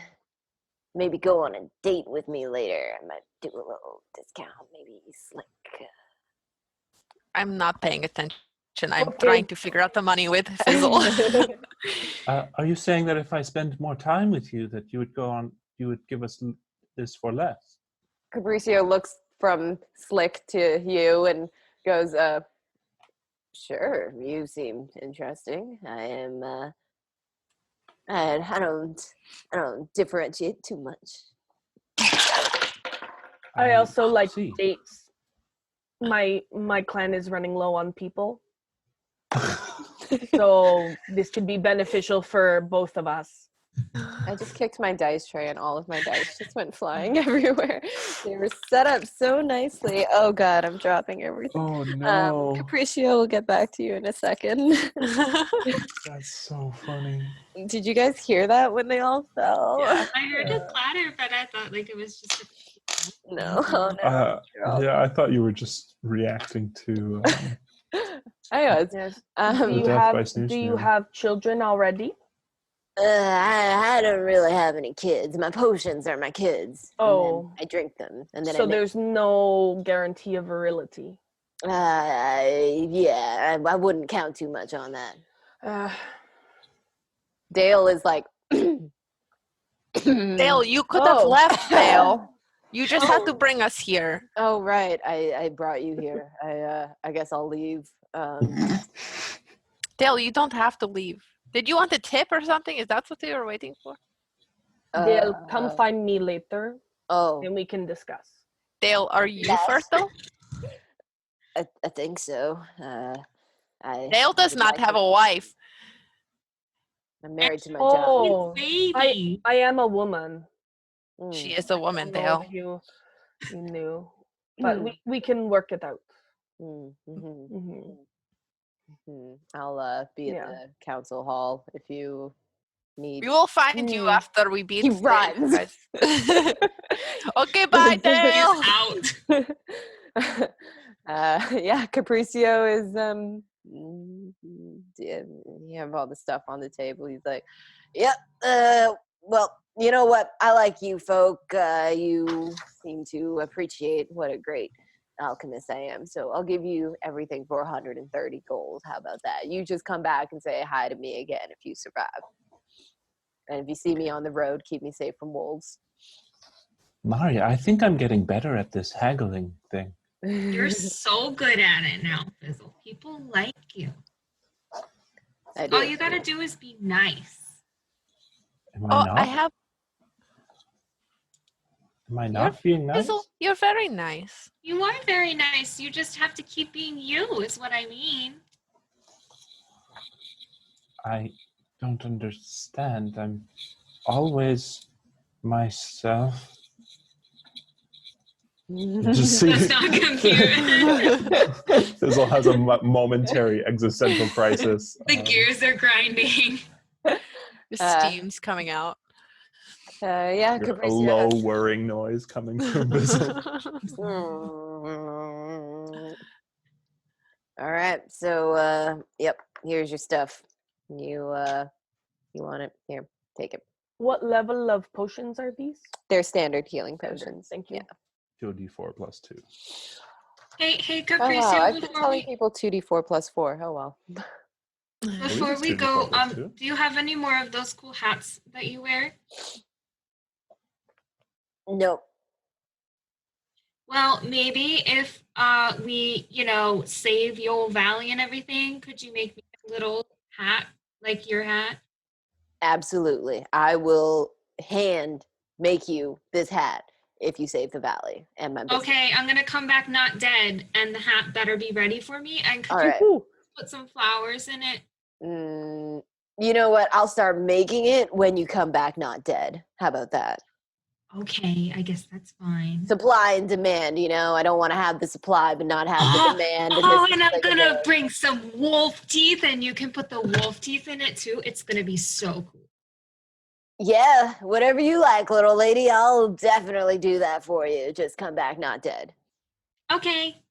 maybe go on a date with me later, I might do a little discount, maybe slick.
I'm not paying attention. I'm
Okay.
trying to figure out the money with Fizzle.
Are you saying that if I spend more time with you, that you would give us this for less?
Fabricio looks from Slick to you and goes, sure, you seem interesting. I am, I don't differentiate too much.
I also like
see.
dates. My clan is running low on people, so this could be beneficial for both of us.
I just kicked my dice tray and all of my dice just went flying everywhere. They were set up so nicely. Oh God, I'm dropping everything.
Oh no.
Capriccio will get back to you in a second.
That's so funny.
Did you guys hear that when they all fell?
Yeah.
I heard a clatter, but I thought like it was just a
No, oh, no.
Yeah, I thought you were just reacting to
Anyways,
Yes.
The death by snooze
Do you
snoo.
have children already?
I don't really have any kids. My potions are my kids. and then
Oh.
I drink them, and then
So
I make.
there's no guarantee of virility.
Yeah, I wouldn't count too much on that.
Dale is like,
Dale, you could have
Oh.
left, Dale. You just had to bring us here.
oh right, I brought you here. I guess I'll leave.
Dale, you don't have to leave. Did you want a tip or something? Is that what you were waiting for?
They'll come find me later,
Oh,
and we can discuss.
Dale, are you
Yes.
fertile?
I think so.
Dale does
would
not
like
have
to-
a wife.
I'm married to my job.
Oh,
baby.
I am a woman.
She
mm,
is a
I
woman,
don't know
Dale.
if you knew, but we can work it out.
mhm,
Mhm.
I'll be at
Yeah.
the council hall if you need.
We will find you
Mm.
after we beat
He
the
runs.
guys. Okay, bye, Dale.
Out.
Yeah, Capriccio is yeah, you have all the stuff on the table. He's like,
Yep. Well, you know what? I like you folk. You seem to appreciate what a great alchemist I am. So I'll give you everything for 130 gold. How about that? You just come back and say hi to me again if you survive. And if you see me on the road, keep me safe from wolves.
Maria, I think I'm getting better at this haggling thing.
You're so good at it now, Fizzle. People like you.
I
All
do.
you gotta do is be nice.
Am I
Oh,
not?
I have
Am I not being nice?
Fizzle. You're very nice.
You are very nice. You just have to keep being you, is what I mean.
I don't understand. I'm always myself. Just see.
That's not computer.
Fizzle has a momentary existential crisis.
The gears are grinding.
The steam's coming out.
Yeah,
A
Capriccio
low
has-
whirring noise coming from Fizzle.
All right. So, yep. Here's your stuff. You want it? Here, take it.
What level of potions are these?
they're standard healing
Standard.
potions.
Thank you.
Yeah.
2d4 plus 2.
Hey,
Oh
Capriccio,
wow, I've been
before
telling
we
people 2d4 plus 4. Oh well.
before
it's
we
2d4
go,
plus 2.
do you have any more of those cool hats that you wear?
Nope.
Well, maybe if we, save Yol Valley and everything, could you make me a little hat like your hat?
Absolutely. I will hand make you this hat if you save the valley and my business.
Okay, I'm gonna come back not dead, and the hat better be ready for me. And could
All
you
right.
Ooh,
put some flowers in it?
You know what? I'll start making it when you come back not dead. How about that?
Okay, I guess that's fine.
Supply and demand, you know. I don't want to have the supply but not have the demand.
Oh,
this
and
is
I'm
like a
gonna
very-
bring some wolf teeth, and you can put the wolf teeth in it too. It's gonna be so cool.
Yeah, whatever you like, little lady. I'll definitely do that for you. Just come back not dead.
Okay.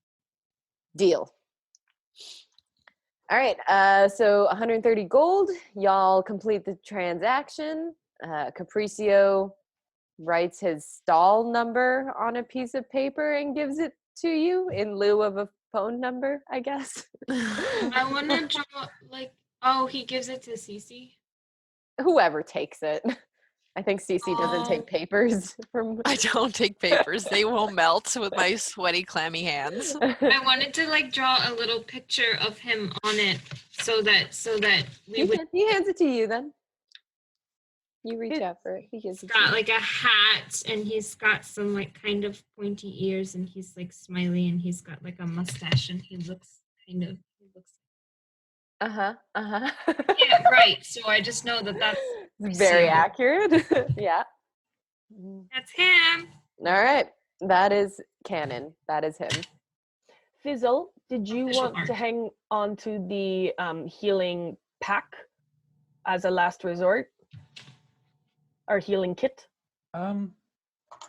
Deal. All right, so 130 gold. Y'all complete the transaction. Capriccio writes his stall number on a piece of paper and gives it to you in lieu of a phone number, I guess.
I wanna draw like. Oh, he gives it to Cece.
Whoever takes it. I think Cece doesn't
Oh.
take papers from.
I don't take papers. They will melt with my sweaty, clammy hands.
I wanted to like draw a little picture of him on it, so that we would.
He hands it to you then. You reach out for it. He gives
He's
it to
got
you.
like a hat, and he's got some like kind of pointy ears, and he's like smiley, and he's got like a mustache, and he looks.
Uh-huh. Uh-huh.
Yeah, right. So I just know that that's
Very
Capriccio.
accurate. Yeah.
That's him.
All right. That is canon. That is him.
Fizzle, did you
Official
want to
art.
hang on to the healing pack as a last resort? Or healing kit?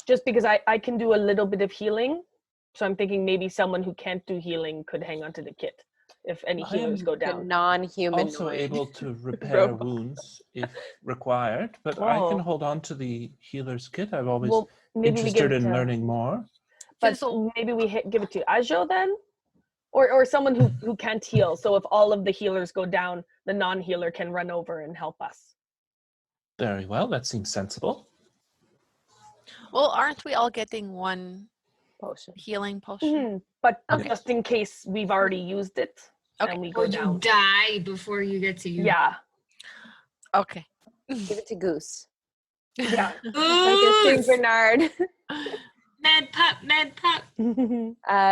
Just because I can do a little bit of healing. So I'm thinking maybe someone who can't do healing could hang on to the kit if any
I
healers
am
go
The
down.
non-human.
also able to repair
Robot.
wounds if required, but I can
Oh.
hold on to the healer's kit. I'm always
Well, maybe we give
interested
it
in
to,
learning more.
but
Fizzle.
maybe we give it to Ajo then? Or someone who can't heal. So if all of the healers go down, the non-healer can run over and help us.
Very well, that seems sensible.
Well, aren't we all getting one
Potion.
healing potion?
Mhm. But
Okay.
just in case we've already used it
Okay.
and we
Or
go
you
down.
die before you get to use.
Yeah.
Okay.
Give it to Goose.
Yeah.
Like a Saint
Goose!
Bernard.
Med pup, med pup.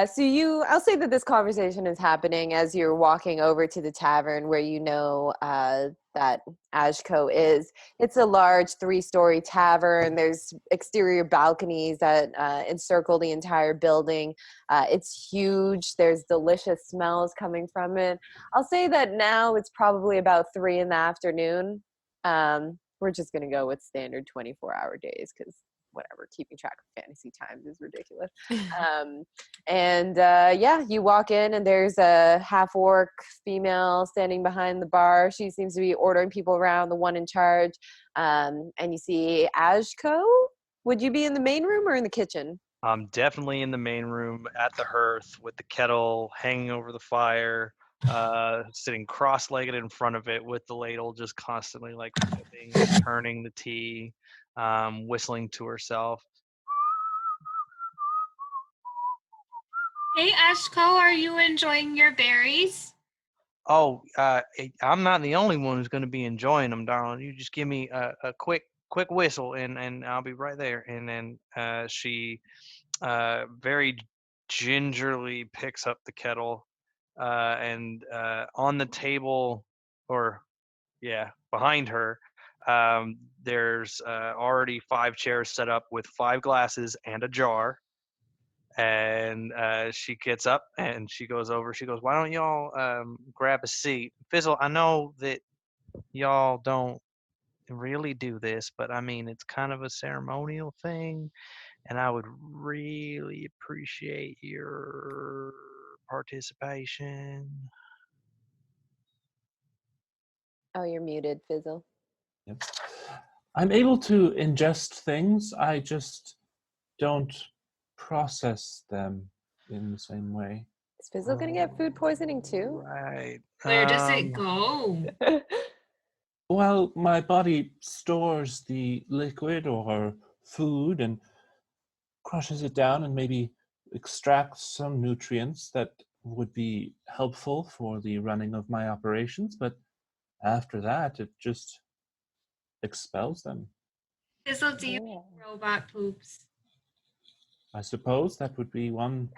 So I'll say that this conversation is happening as you're walking over to the tavern where you know that Ashko is. It's a large 3-story tavern. There's exterior balconies that encircle the entire building. It's huge. There's delicious smells coming from it. I'll say that now it's probably about 3 in the afternoon. We're just going to go with standard 24-hour days because whatever, keeping track of fantasy times is ridiculous. Yeah, you walk in and there's a half-orc female standing behind the bar. She seems to be ordering people around, the one in charge. And you see Ashko. Would you be in the main room or in the kitchen?
I'm definitely in the main room at the hearth with the kettle hanging over the fire, sitting cross-legged in front of it with the ladle just constantly like flipping and turning the tea, whistling to herself.
Hey, Ashko, are you enjoying your berries?
Oh, I'm not the only one who's going to be enjoying them, darling. You just give me a quick whistle and I'll be right there. And then she very gingerly picks up the kettle and on the table, or yeah, behind her, there's already 5 chairs set up with 5 glasses and a jar. And she gets up and she goes over. She goes, "Why don't y'all grab a seat?" Fizzle, I know that y'all don't really do this, but I mean, it's kind of a ceremonial thing, and I would really appreciate your participation.
Oh, you're muted, Fizzle.
Yep. I'm able to ingest things. I just don't process them in the same way.
Is Fizzle going to get food poisoning too?
Right.
Where does it go?
Well, my body stores the liquid or food and crushes it down and maybe extracts some nutrients that would be helpful for the running of my operations, but after that, it just expels them.
Fizzle, do you eat robot poops?
I suppose that would be one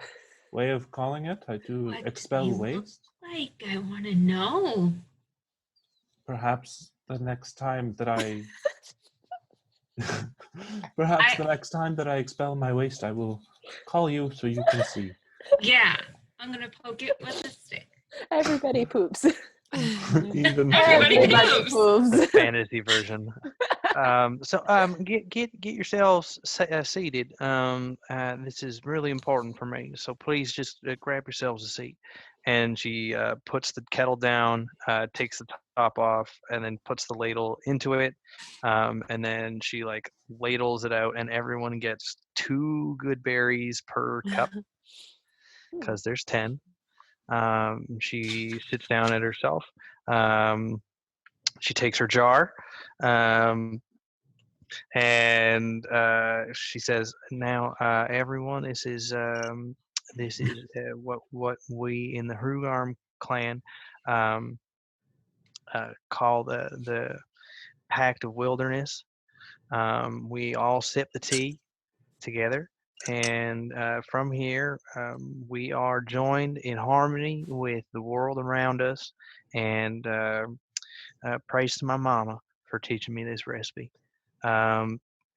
way of calling it. I do
What
expel
do they look
waste.
like? I want to know.
Perhaps the next time that I Perhaps the next time that I expel my waste, I will call you so you can see.
Yeah, I'm gonna poke it with a stick.
Everybody poops.
Even
Everybody
Everybody
poops.
poops.
The fantasy version. Get yourselves seated. This is really important for me, so please just grab yourselves a seat. And she puts the kettle down, takes the top off, and then puts the ladle into it. And then she like ladles it out, and everyone gets 2 good berries per cup because there's 10. She sits down at herself. Um, she takes her jar. Um, and she says, "Now, everyone, this is what we in the Hrugarm clan um, call the Pact of Wilderness. We all sip the tea together, and from here, we are joined in harmony with the world around us. And praise to my mama for teaching me this recipe.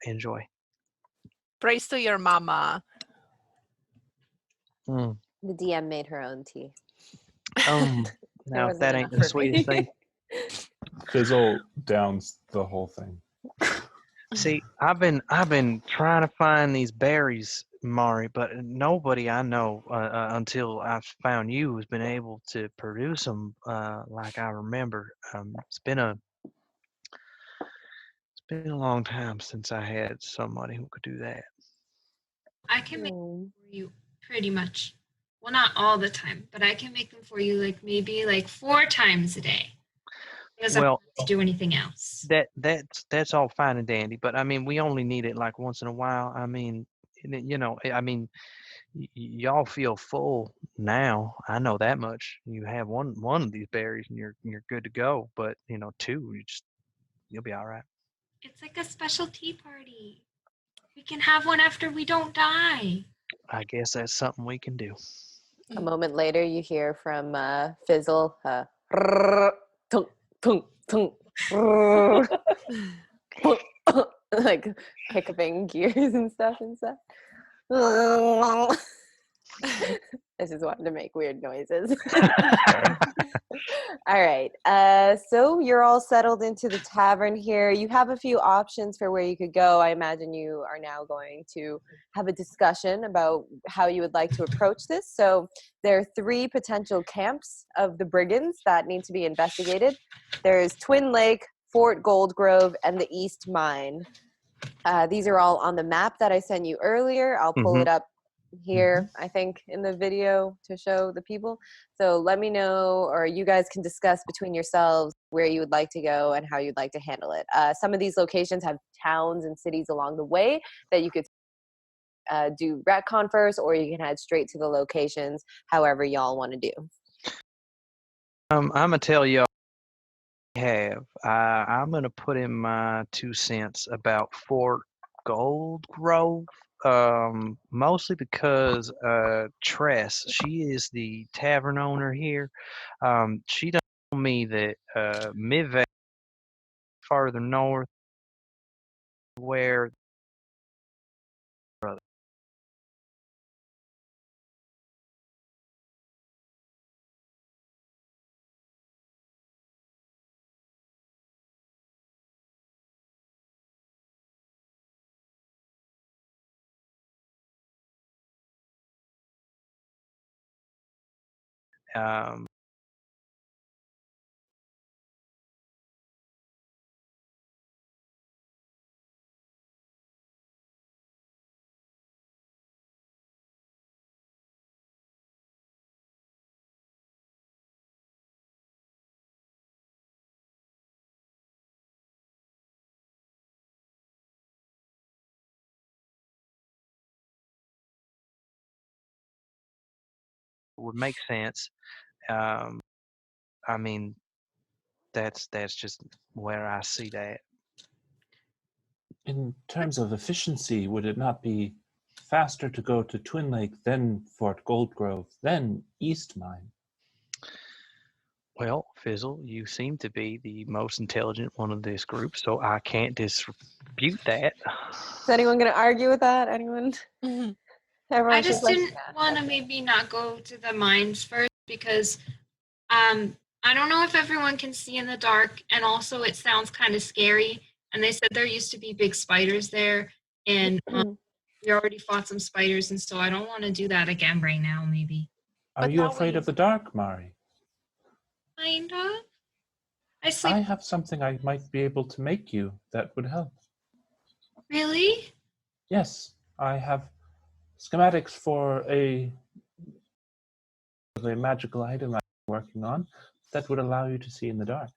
Enjoy."
Praise to your mama.
Mm.
The DM made her own tea.
Now if
wasn't
that ain't
enough
the
for me.
sweetest thing.
Fizzle downs the whole thing.
See, I've been trying to find these berries, Mari, but nobody I know until I've found you has been able to produce them like I remember. It's been a long time since I had somebody who could do that.
I can make
Hmm.
them for you pretty much. Well, not all the time, but I can make them for you like maybe like 4 times a day. Because I don't
Well,
have to do anything else.
that's all fine and dandy, but I mean, we only need it like once in a while. I mean, I mean, y'all feel full now. I know that much. You have one of these berries and you're good to go. But 2, you'll be all right.
It's like a special tea party. We can have one after we don't die.
I guess that's something we can do.
A moment later, you hear from Fizzle, tunk, tunk, tunk, like hiccuping gears and stuff and stuff. I just wanted to make weird noises. All right. So you're all settled into the tavern here. You have a few options for where you could go. I imagine you are now going to have a discussion about how you would like to approach this. So there are 3 potential camps of the brigands that need to be investigated. There's Twin Lake, Fort Goldgrove, and the East Mine. These are all on the map that I sent you earlier. I'll pull it up here, I think, in the video to show the people. So let me know, or you guys can discuss between yourselves where you would like to go and how you'd like to handle it. Some of these locations have towns and cities along the way that you could do retcon first, or you can head straight to the locations, however y'all want to do.
I'm gonna tell y'all what I have. I'm gonna put in my 2 cents about Fort Goldgrove. Mostly because Tress, she is the tavern owner here. She told me that Midvale, farther north, where um, would make sense. Um, I mean, that's just where I see that.
In terms of efficiency, would it not be faster to go to Twin Lake, then Fort Goldgrove, then East Mine?
Well, Fizzle, you seem to be the most intelligent one of this group, so I can't dispute that.
Is anyone going to argue with that? Anyone?
Mhm.
I
Everyone's
just
like,
didn't
yeah.
want to maybe not go to the mines first because I don't know if everyone can see in the dark, and also it sounds kind of scary. And they said there used to be big spiders there, and we already fought some spiders, and so I don't want to do that again right now. Maybe
Are
But
you
now
afraid
we-
of the dark, Mari?
kind of. I sleep
I have something I might be able to make you that would help.
really.
Yes, I have schematics for a magical item I'm working on that would allow you to see in the dark.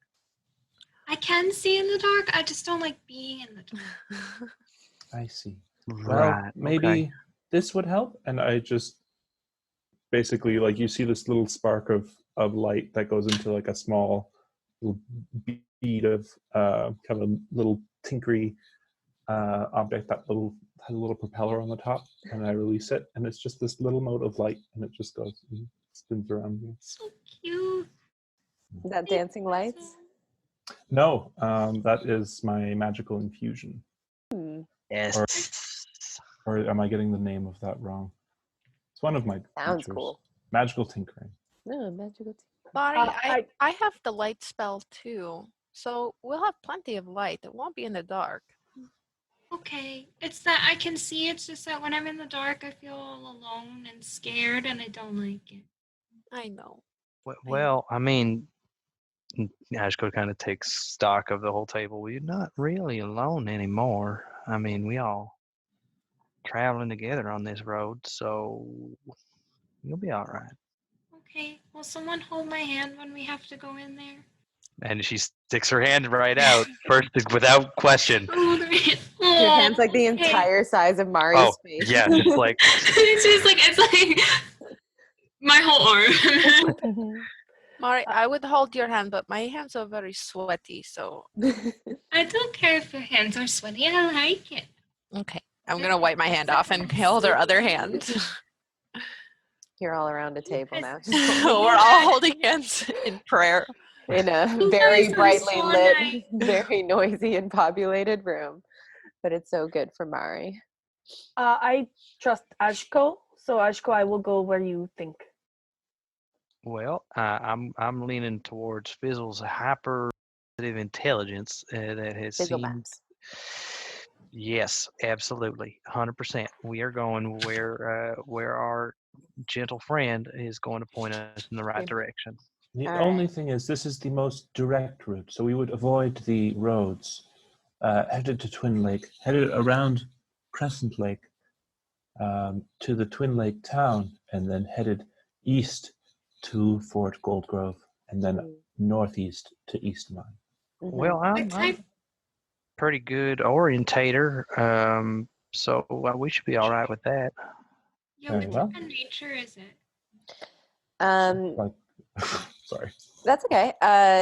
I can see in the dark. I just don't like being in the dark.
I see.
Right.
Well, maybe
Okay.
this would help. And I just basically, like, you see this little spark of light that goes into like a small little bead of kind of a little tinkery object that has a little propeller on the top, and I release it, and it's just this little mote of light, and it just goes and spins around you.
So cute.
Is that dancing lights?
No, that is my magical infusion.
Yes.
Or am I getting the name of that wrong? It's one of my
Sounds
features.
cool.
Magical tinkering.
No, magical.
Mari,
I-
I have the light spell too, so we'll have plenty of light. It won't be in the dark.
Okay. It's that I can see. It's just that when I'm in the dark, I feel all alone and scared, and I don't like it.
I know.
Well, I mean, Ashko kind of takes stock of the whole table. We're not really alone anymore. I mean, we all traveling together on this road, so you'll be all right.
Okay. Will someone hold my hand when we have to go in there?
And she sticks her hand right out first, without question.
Oh, the hand.
Your hand's like the
okay.
entire size of Mari's
Oh,
face.
yeah, just like
it's like my whole arm.
Mari, I would hold your hand, but my hands are very sweaty, so
I don't care if your hands are sweaty. I like it.
okay. I'm gonna wipe my hand off and hold her other hand.
You're all around a table now,
We're all holding hands in prayer.
in a
You
very
guys are
brightly
so
lit,
nice.
very noisy and populated room. But it's so good for Mari.
I trust Ashko, so Ashko, I will go where you think.
well, I'm leaning towards Fizzle's hyper intelligence that has
Fizzle
seen.
maps.
Yes, absolutely, 100%. We are going where our gentle friend is going to point us in the right
Okay.
direction.
The
All
only
right.
thing is, this is the most direct route, so we would avoid the roads. Headed to Twin Lake, headed around Crescent Lake to the Twin Lake town, and then headed east to Fort Goldgrove, and then northeast to East Mine.
Well,
What
I'm
type?
pretty good orientator, so we should be all right with that.
Yeah,
Very
what
well.
type of nature is it?
Like, sorry.
That's okay.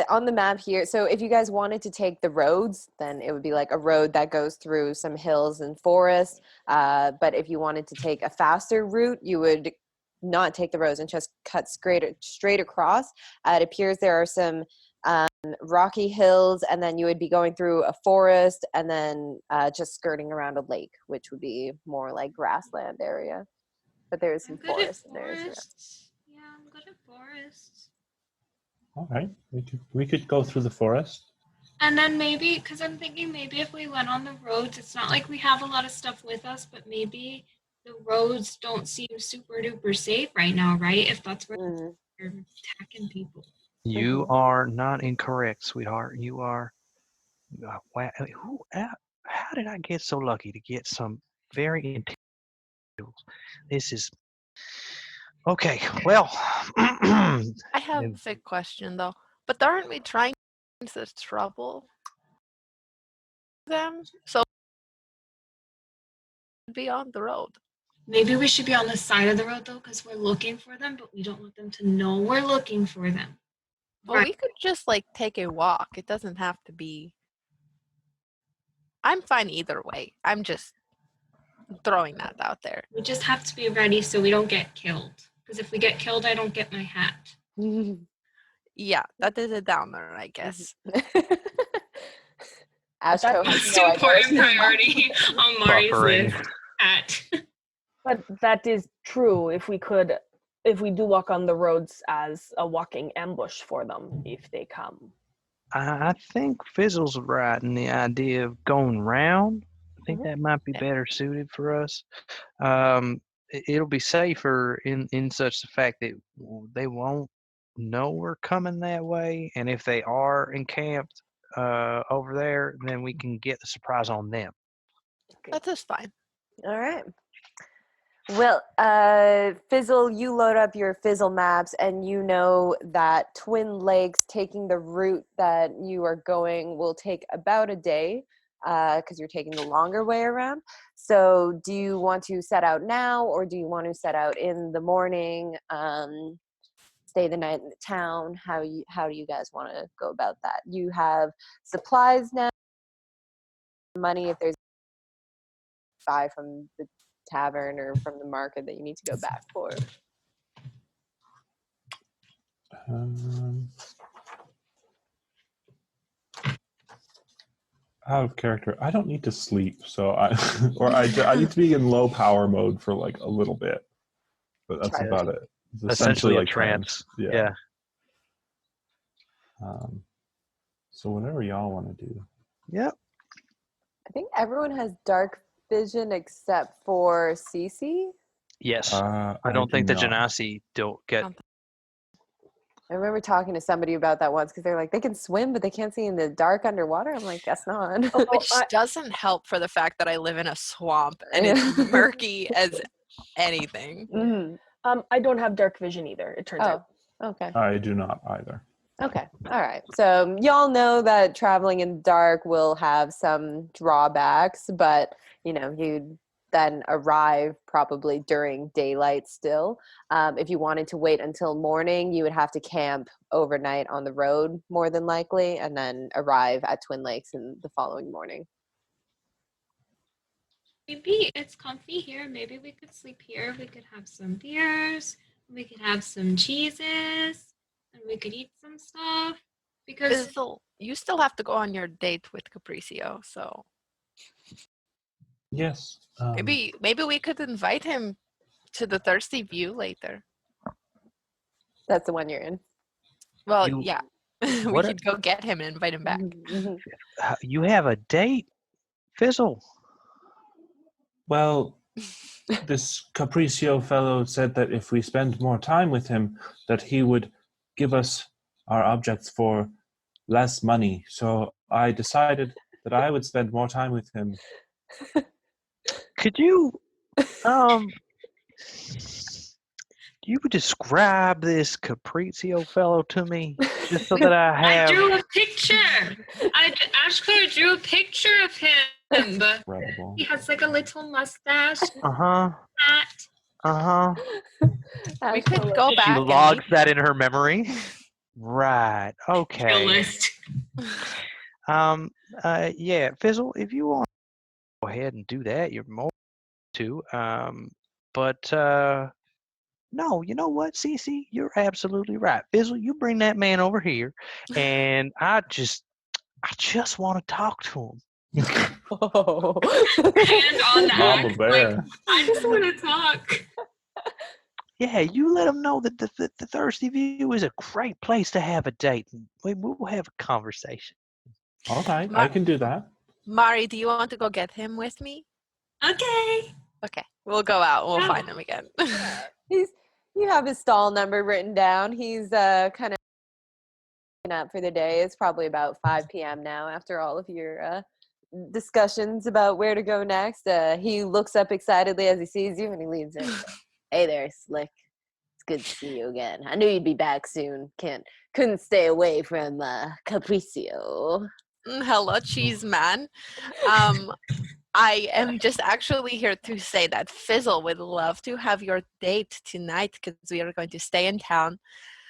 On the map here, so if you guys wanted to take the roads, then it would be like a road that goes through some hills and forests. But if you wanted to take a faster route, you would not take the roads and just cut straight across. It appears there are some rocky hills, and then you would be going through a forest, and then just skirting around a lake, which would be more like grassland area. But there is some
I'm good at
forest in there as well.
forests. Yeah, I'm good at forests.
All right, we could go through the forest.
And then maybe, because I'm thinking maybe if we went on the roads, it's not like we have a lot of stuff with us, but maybe the roads don't seem super duper safe right now, right? If that's where
Mhm.
they're attacking people.
You are not incorrect, sweetheart. You are. Wow, how did I get so lucky to get some very intelligent tools? This is okay. Well,
I have
and-
a question though. But aren't we trying to trouble them? So be on the road.
Maybe we should be on the side of the road though, because we're looking for them, but we don't want them to know we're looking for them.
Well,
Right.
we could just like take a walk. It doesn't have to be. I'm fine either way. I'm just throwing that out there.
We just have to be ready so we don't get killed. Because if we get killed, I don't get my hat.
Yeah, that is a downer, I guess.
Ashko
That's
has
Most
no idea what
important
she's talking
priority on Mari's
Buffering.
list. Hat.
But that is true. If we do walk on the roads as a walking ambush for them if they come.
I think Fizzle's right in the idea of going round. I think that might be
Yeah.
better suited for us. It'll be safer in such the fact that they won't know we're coming that way, and if they are encamped over there, then we can get the surprise on them.
That is fine.
All right. Well, Fizzle, you load up your Fizzle maps and you know that Twin Lakes, taking the route that you are going, will take about a day because you're taking the longer way around. So do you want to set out now, or do you want to set out in the morning, stay the night in the town? How do you guys want to go about that? You have supplies now, money if there's buy from the tavern or from the market that you need to go back for.
Out of character. I don't need to sleep, so I need to be in low power mode for like a little bit, but that's
Try
about it. It's
Essentially a
like
trance.
Yeah. So whatever y'all want to do.
Yep.
I think everyone has dark vision except for Cece.
Yes.
I
don't think the
do not.
Genasi don't get.
I remember talking to somebody about that once because they're like, they can swim, but they can't see in the dark underwater. I'm like, guess not.
Which doesn't help for the fact that I live in a swamp and it's murky as anything.
Mhm.
I don't have dark vision either, it turns out.
Oh, okay.
I do not either.
Okay. All right. So y'all know that traveling in the dark will have some drawbacks, but you'd then arrive probably during daylight still. If you wanted to wait until morning, you would have to camp overnight on the road more than likely, and then arrive at Twin Lakes in the following morning.
Maybe it's comfy here. Maybe we could sleep here. We could have some beers. We could have some cheeses. And we could eat some stuff. Because
Fizzle, you still have to go on your date with Capricio, so
Yes.
maybe we could invite him to the Thirsty View later.
That's the one you're in.
Well,
You-
yeah. We
what
could go get him and invite him back.
Mhm.
You have a date, Fizzle.
Well, this Capricio fellow said that if we spend more time with him, that he would give us our objects for less money. So I decided that I would spend more time with him.
Could you you would describe this Capricio fellow to me, just so that I
I
have.
drew a picture. Ashko drew a picture of him.
Incredible.
He has like a little mustache,
Uh-huh.
hat.
We could go
She
back and
logs
meet
that
him.
in her memory. Right. Okay.
Kill list.
Yeah, Fizzle, if you want to go ahead and do that, you're more to. But no, you know what, Cece? You're absolutely right. Fizzle, you bring that man over here, and I just want to talk to him.
Oh.
Hand on the
Mama
axe.
bear.
Like, I just want to talk.
Yeah, you let them know that the Thirsty View is a great place to have a date, and we'll have a conversation.
All right, I can do that.
Mari, do you want to go get him with me?
Okay.
Okay, we'll go out. We'll
Yeah.
find him again.
You have his stall number written down. He's kind of up for the day. It's probably about 5 p.m. now after all of your discussions about where to go next. He looks up excitedly as he sees you and he leans in. Hey there, Slick. It's good to see you again. I knew you'd be back soon. Couldn't stay away from Capricio.
Hello, cheese man. I am just actually here to say that Fizzle would love to have your date tonight because we are going to stay in town.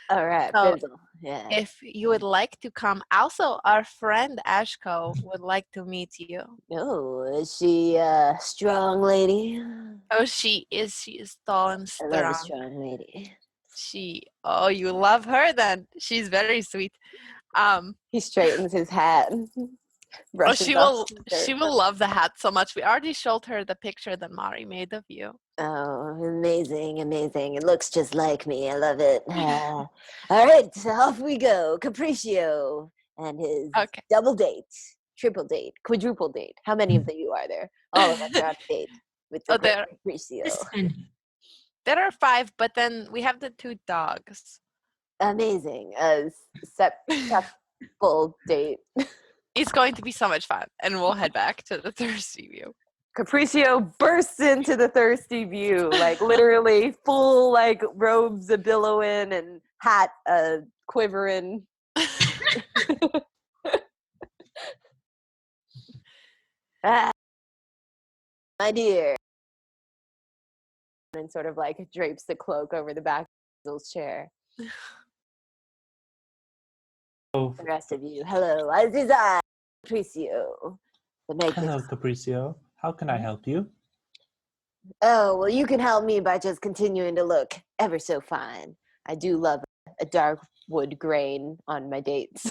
All right,
So,
Fizzle. Yeah.
if you would like to come, also our friend Ashko would like to meet you.
Oh, is she a strong lady?
Oh, she is tall and
I love a
strong.
strong lady.
Oh, you love her then. She's very sweet.
He straightens his hat.
Oh,
Brushes
she
off
will
some
she
dirt.
will love the hat so much. We already showed her the picture that Mari made of you.
Oh, amazing, amazing. It looks just like me. I love it. All right, so off we go. Capriccio and his
Okay.
double date, triple date, quadruple date. How many of you are there? All of us are on a date with the
Oh,
great
there
Capriccio.
This many.
there are 5, but then we have the 2 dogs.
Amazing.
Full date.
It's going to be so much fun, and we'll head back to the thirsty view.
Capriccio bursts into the thirsty view, like literally full like robes a billowing and hat quivering.
Ah, my dear.
And sort of like drapes the cloak over the back of Hazel's chair.
Oh,
The rest of you. Hello, Aziza. Capriccio. The matrix.
hello, Capriccio. How can I help you?
Oh, well, you can help me by just continuing to look ever so fine.
I do love a dark wood grain on my dates.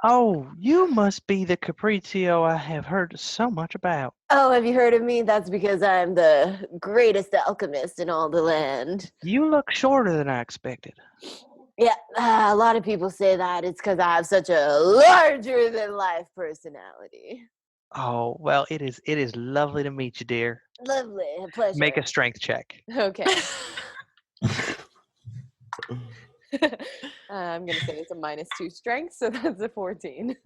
Oh, you must be the Capriccio I have heard so much about.
Oh, have you heard of me? That's because I'm the greatest alchemist in all the land.
You look shorter than I expected.
Yeah, a lot of people say that it's because I have such a larger than life personality.
Oh, well, it is lovely to meet you, dear.
Lovely, a pleasure.
Make a strength check.
Okay. I'm gonna say it's a -2 strength, so that's a 14.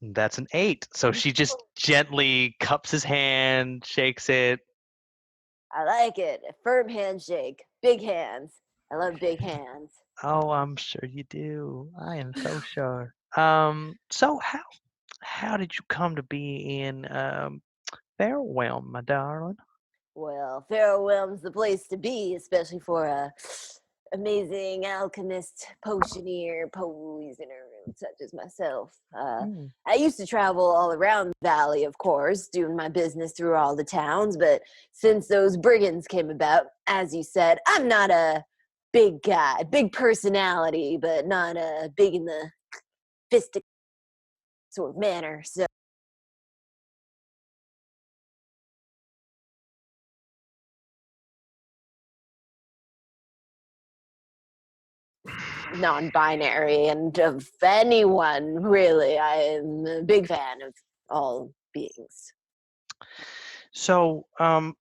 That's an 8. So she just gently cups his hand, shakes it.
I like it. A firm handshake. Big hands. I love big hands.
Oh, I'm sure you do. I am so sure. So how did you come to be in Farewell, my darling?
Well, Farewell's the place to be, especially for a amazing alchemist, potioneer, poisoner, such as myself.
Mm.
I used to travel all around the valley, of course, doing my business through all the towns, but since those brigands came about, as you said, I'm not a big guy, big personality, but not big in the fistic sort of manner. So non-binary and of anyone really. I am a big fan of all beings.
So, Mr.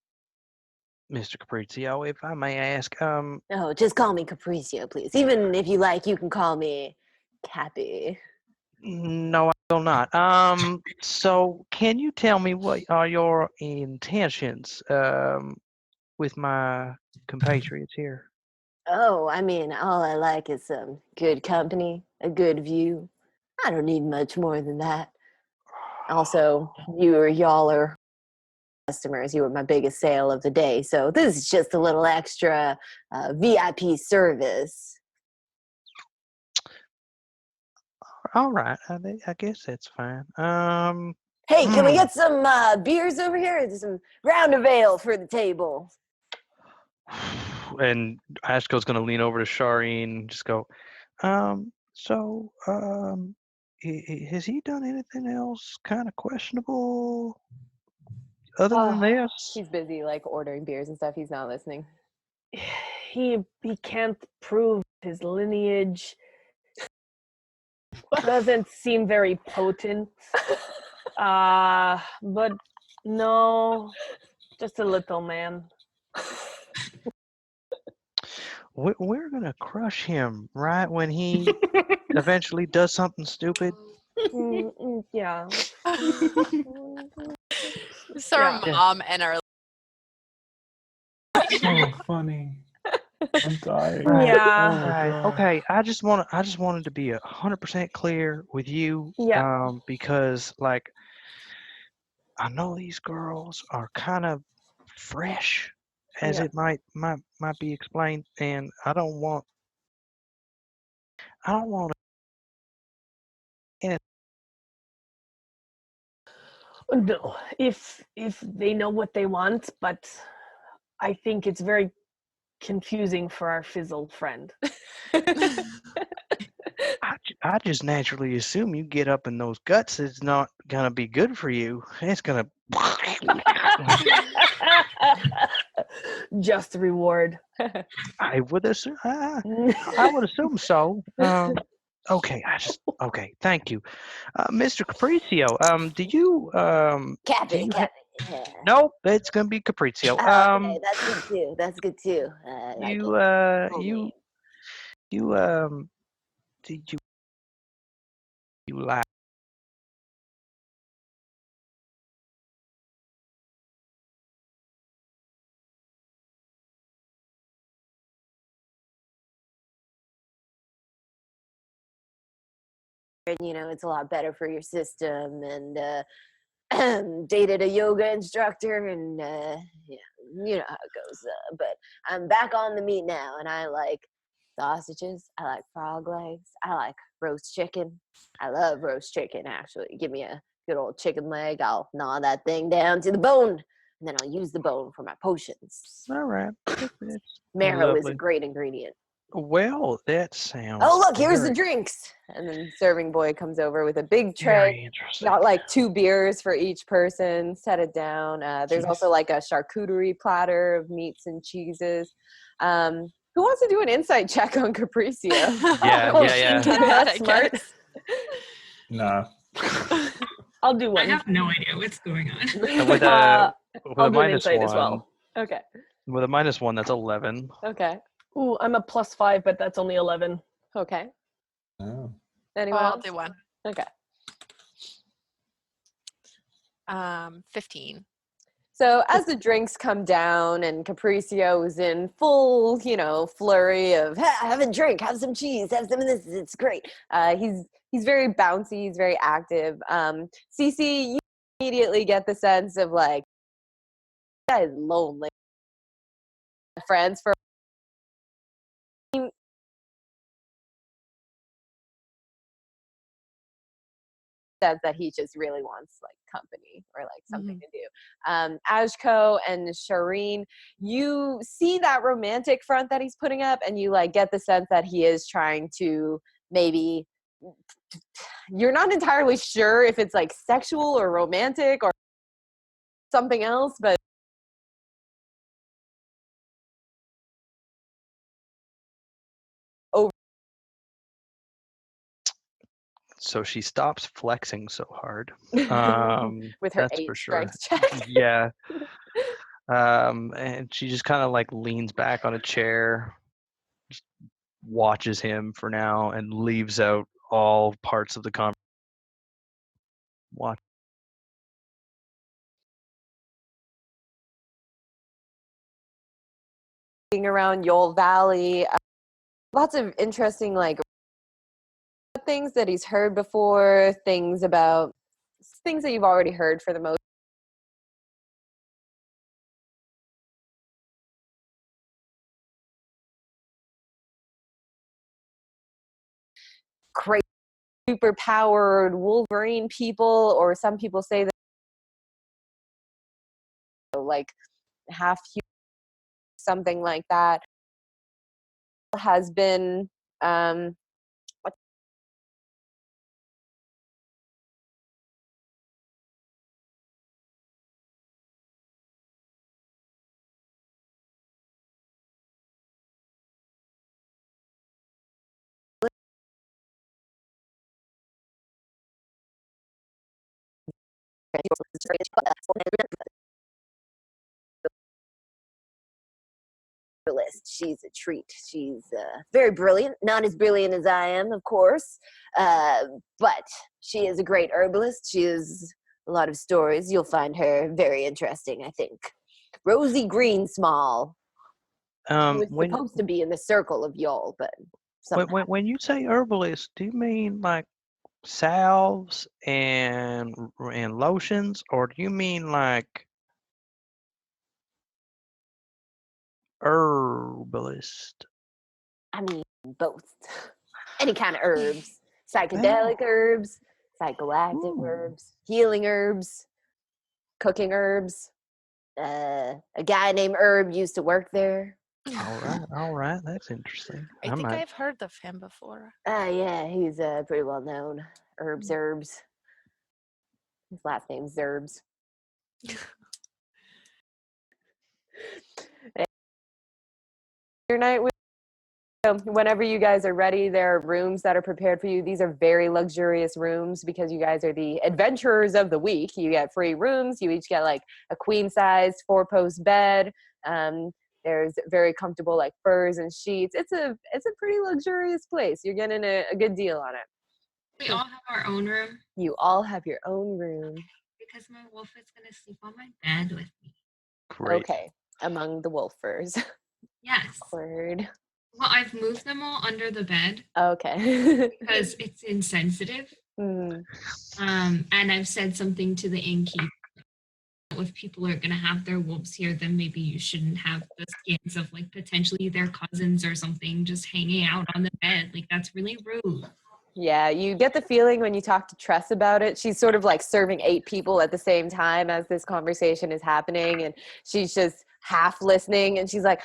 Capriccio, if I may ask,
Oh, just call me Capriccio, please. Even if you like, you can call me Cappy.
no, I will not. So can you tell me what are your intentions, with my compatriots here?
Oh, I mean, all I like is some good company, a good view. I don't need much more than that. Also, y'all are customers. You were my biggest sale of the day, so this is just a little extra VIP service.
All right, I guess that's fine.
Hey, can we get some beers over here? Some round of ale for the table.
And Ashko's gonna lean over to Shireen and just go, so, has he done anything else kind of questionable other than this?
He's busy like ordering beers and stuff. He's not listening.
He can't prove his lineage. Doesn't seem very potent. But no, just a little man.
We're gonna crush him right when he eventually does something stupid.
Yeah.
So our
Yeah.
mom and our
So funny. I'm dying.
Yeah.
Oh my
Right.
God.
Okay. I just wanted to be 100% clear with you.
Yeah.
Because like I know these girls are kind of fresh, as
Yeah.
it might be explained, and I don't want to.
No, if they know what they want, but I think it's very confusing for our fizzled friend.
I just naturally assume you get up in those guts. It's not gonna be good for you. It's gonna.
Just the reward.
I would assume. I would assume so. Okay. Okay. Thank you, Mr. Capriccio. Do you
Captain, Captain. Yeah.
No, it's gonna be Capriccio.
Oh, okay, that's good too. That's good too. I like
You
it. Full name.
you did you like?
And it's a lot better for your system. And dated a yoga instructor, and yeah, you know how it goes. But I'm back on the meat now, and I like sausages. I like frog legs. I like roast chicken. I love roast chicken. Actually, give me a good old chicken leg. I'll gnaw that thing down to the bone, and then I'll use the bone for my potions.
All right. It's
Marrow is a
lovely.
great ingredient.
Well, that sounds.
Oh, look, here's the
very,
drinks.
And then serving boy comes over with a big tray.
very interesting.
Got like 2 beers for each person. Set it down. There's also
Jeez.
like a charcuterie platter of meats and cheeses. Who wants to do an insight check on Capriccio?
Yeah,
Oh,
yeah.
shit.
That's
I
smart.
guess.
Nah.
I'll do
I
one.
have no idea what's going on.
With
Uh,
with
I'll
a
do an
minus
insight
one.
as well.
Okay.
With a -1, that's 11.
Okay.
Ooh, I'm a +5, but that's only 11.
Okay.
Oh.
Anyone
I'll
else?
do one.
Okay.
15.
So as the drinks come down and Capriccio is in full, flurry of have a drink, have some cheese, have some of this, it's great. He's very bouncy, he's very active. Cece, you immediately get the sense of like, that is lonely. Friends for says that he just really wants like company or like something to do. Ashko and Shireen, you see that romantic front that he's putting up, and you like get the sense that he is trying to maybe. You're not entirely sure if it's like sexual or romantic or something else, but.
So she stops flexing so hard.
With her
That's
8
for sure.
strength check.
Yeah. And she just kind of like leans back on a chair, just watches him for now, and leaves out all parts of the conversation. Watch.
Around Yol Valley, lots of interesting like things that he's heard before, things that you've already heard for the most. Crazy, super powered Wolverine people, or some people say that like half human, something like that, has been
List. She's a treat. She's very brilliant. Not as brilliant as I am, of course, but she is a great herbalist. She has a lot of stories. You'll find her very interesting, I think. Rosie Greensmall, who is
When
supposed to be in the circle of Yol, but somehow.
when you say herbalist, do you mean like salves and lotions, or do you mean like herbalist?
I mean, both. Any kind of herbs.
Oh.
Psychedelic herbs, psychoactive
Ooh.
herbs, healing herbs, cooking herbs. A guy named Herb used to work there.
All right. That's interesting.
I think I've heard of him before.
Yeah, he's pretty well known. Herb Zerbs. His last name's Zerbs.
Your night with whenever you guys are ready, there are rooms that are prepared for you. These are very luxurious rooms because you guys are the adventurers of the week. You get free rooms. You each get like a queen size 4-post bed. There's very comfortable like furs and sheets. It's a pretty luxurious place. You're getting a good deal on it.
We all have our own room
You all have your own room.
because my wolf is gonna sleep on my bed with me.
Great.
Okay, among the wolfers.
Yes.
Word.
Well, I've moved them all under the bed
Okay.
because it's insensitive.
Mm.
And I've said something to the innkeeper. If people are going to have their wolves here, then maybe you shouldn't have the skins of like potentially their cousins or something just hanging out on the bed. Like that's really rude.
Yeah, you get the feeling when you talk to Tress about it. She's sort of like serving 8 people at the same time as this conversation is happening, and she's just half listening, and she's like,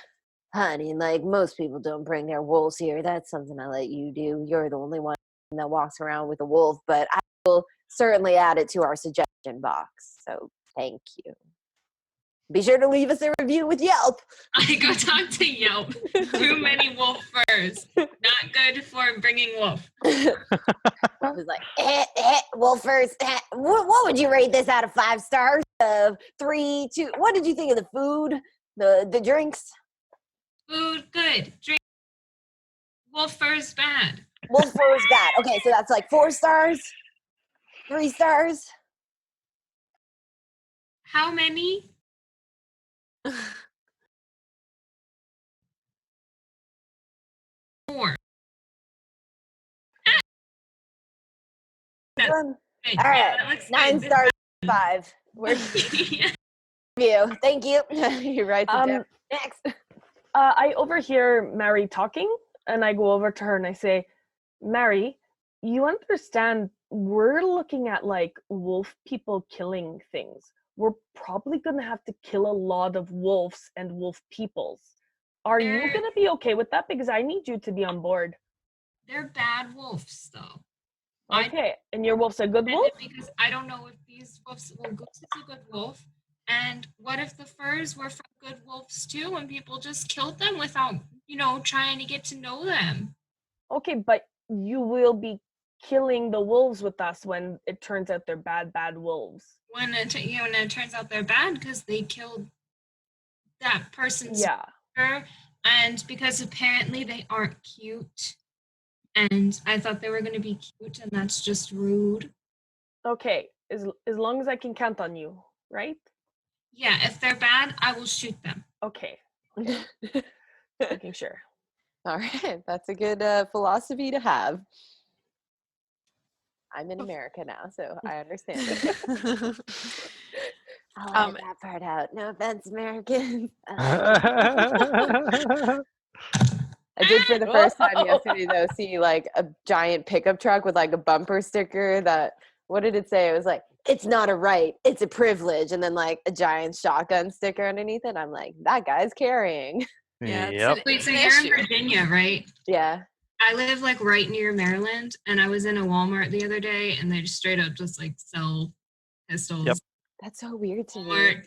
Honey, like most people don't bring their wolves here. That's something I let you do. You're the only one that walks around with a wolf, but I will certainly add it to our suggestion box. So thank you. Be sure to leave us a review with Yelp.
I go talk to Yelp. Too many wolf furs. Not good for bringing wolf.
I was like, wolfers. What would you rate this out of 5 stars? 3, 2. What did you think of the food? The drinks?
Food, good. Drink. Wolf furs, bad.
Wolf fur is bad. Okay, so that's like 4 stars, 3 stars.
How many? Four. That's
All
good.
right,
Yeah, that looks
9
good.
stars, 5. We're
Yeah.
you. Thank you.
you write it down.
Next.
I overhear Mary talking, and I go over to her and I say, Mary, you understand we're looking at like wolf people killing things. We're probably gonna have to kill a lot of wolves and wolf peoples. Are you
They're-
gonna be okay with that? Because I need you to be on board.
They're bad wolves, though. I
Okay, and your wolf's a good
And
wolf?
because I don't know if these wolves. Well, Goose is a good wolf, and what if the furs were from good wolves too, and people just killed them without, trying to get to know them?
Okay, but you will be killing the wolves with us when it turns out they're bad wolves.
When it turns out they're bad because they killed that person's
Yeah.
fur, and because apparently they aren't cute, and I thought they were going to be cute, and that's just rude.
Okay, as long as I can count on you, right?
Yeah, if they're bad, I will shoot them.
Okay, making sure.
All right, that's a good philosophy to have. I'm in America now, so I understand it.
I'll edit that part out. No offense, Americans.
I did for the first time yesterday, though, see like a giant pickup truck with like a bumper sticker that, what did it say? It was like, it's not a right, it's a privilege. And then like a giant shotgun sticker underneath it. I'm like, that guy's carrying.
Yeah,
Yep.
Wait, so
an
you're in
issue.
Virginia, right?
Yeah.
I live like right near Maryland, and I was in a Walmart the other day, and they just straight up just like sell pistols.
Yep.
That's so weird to me.
Walmart.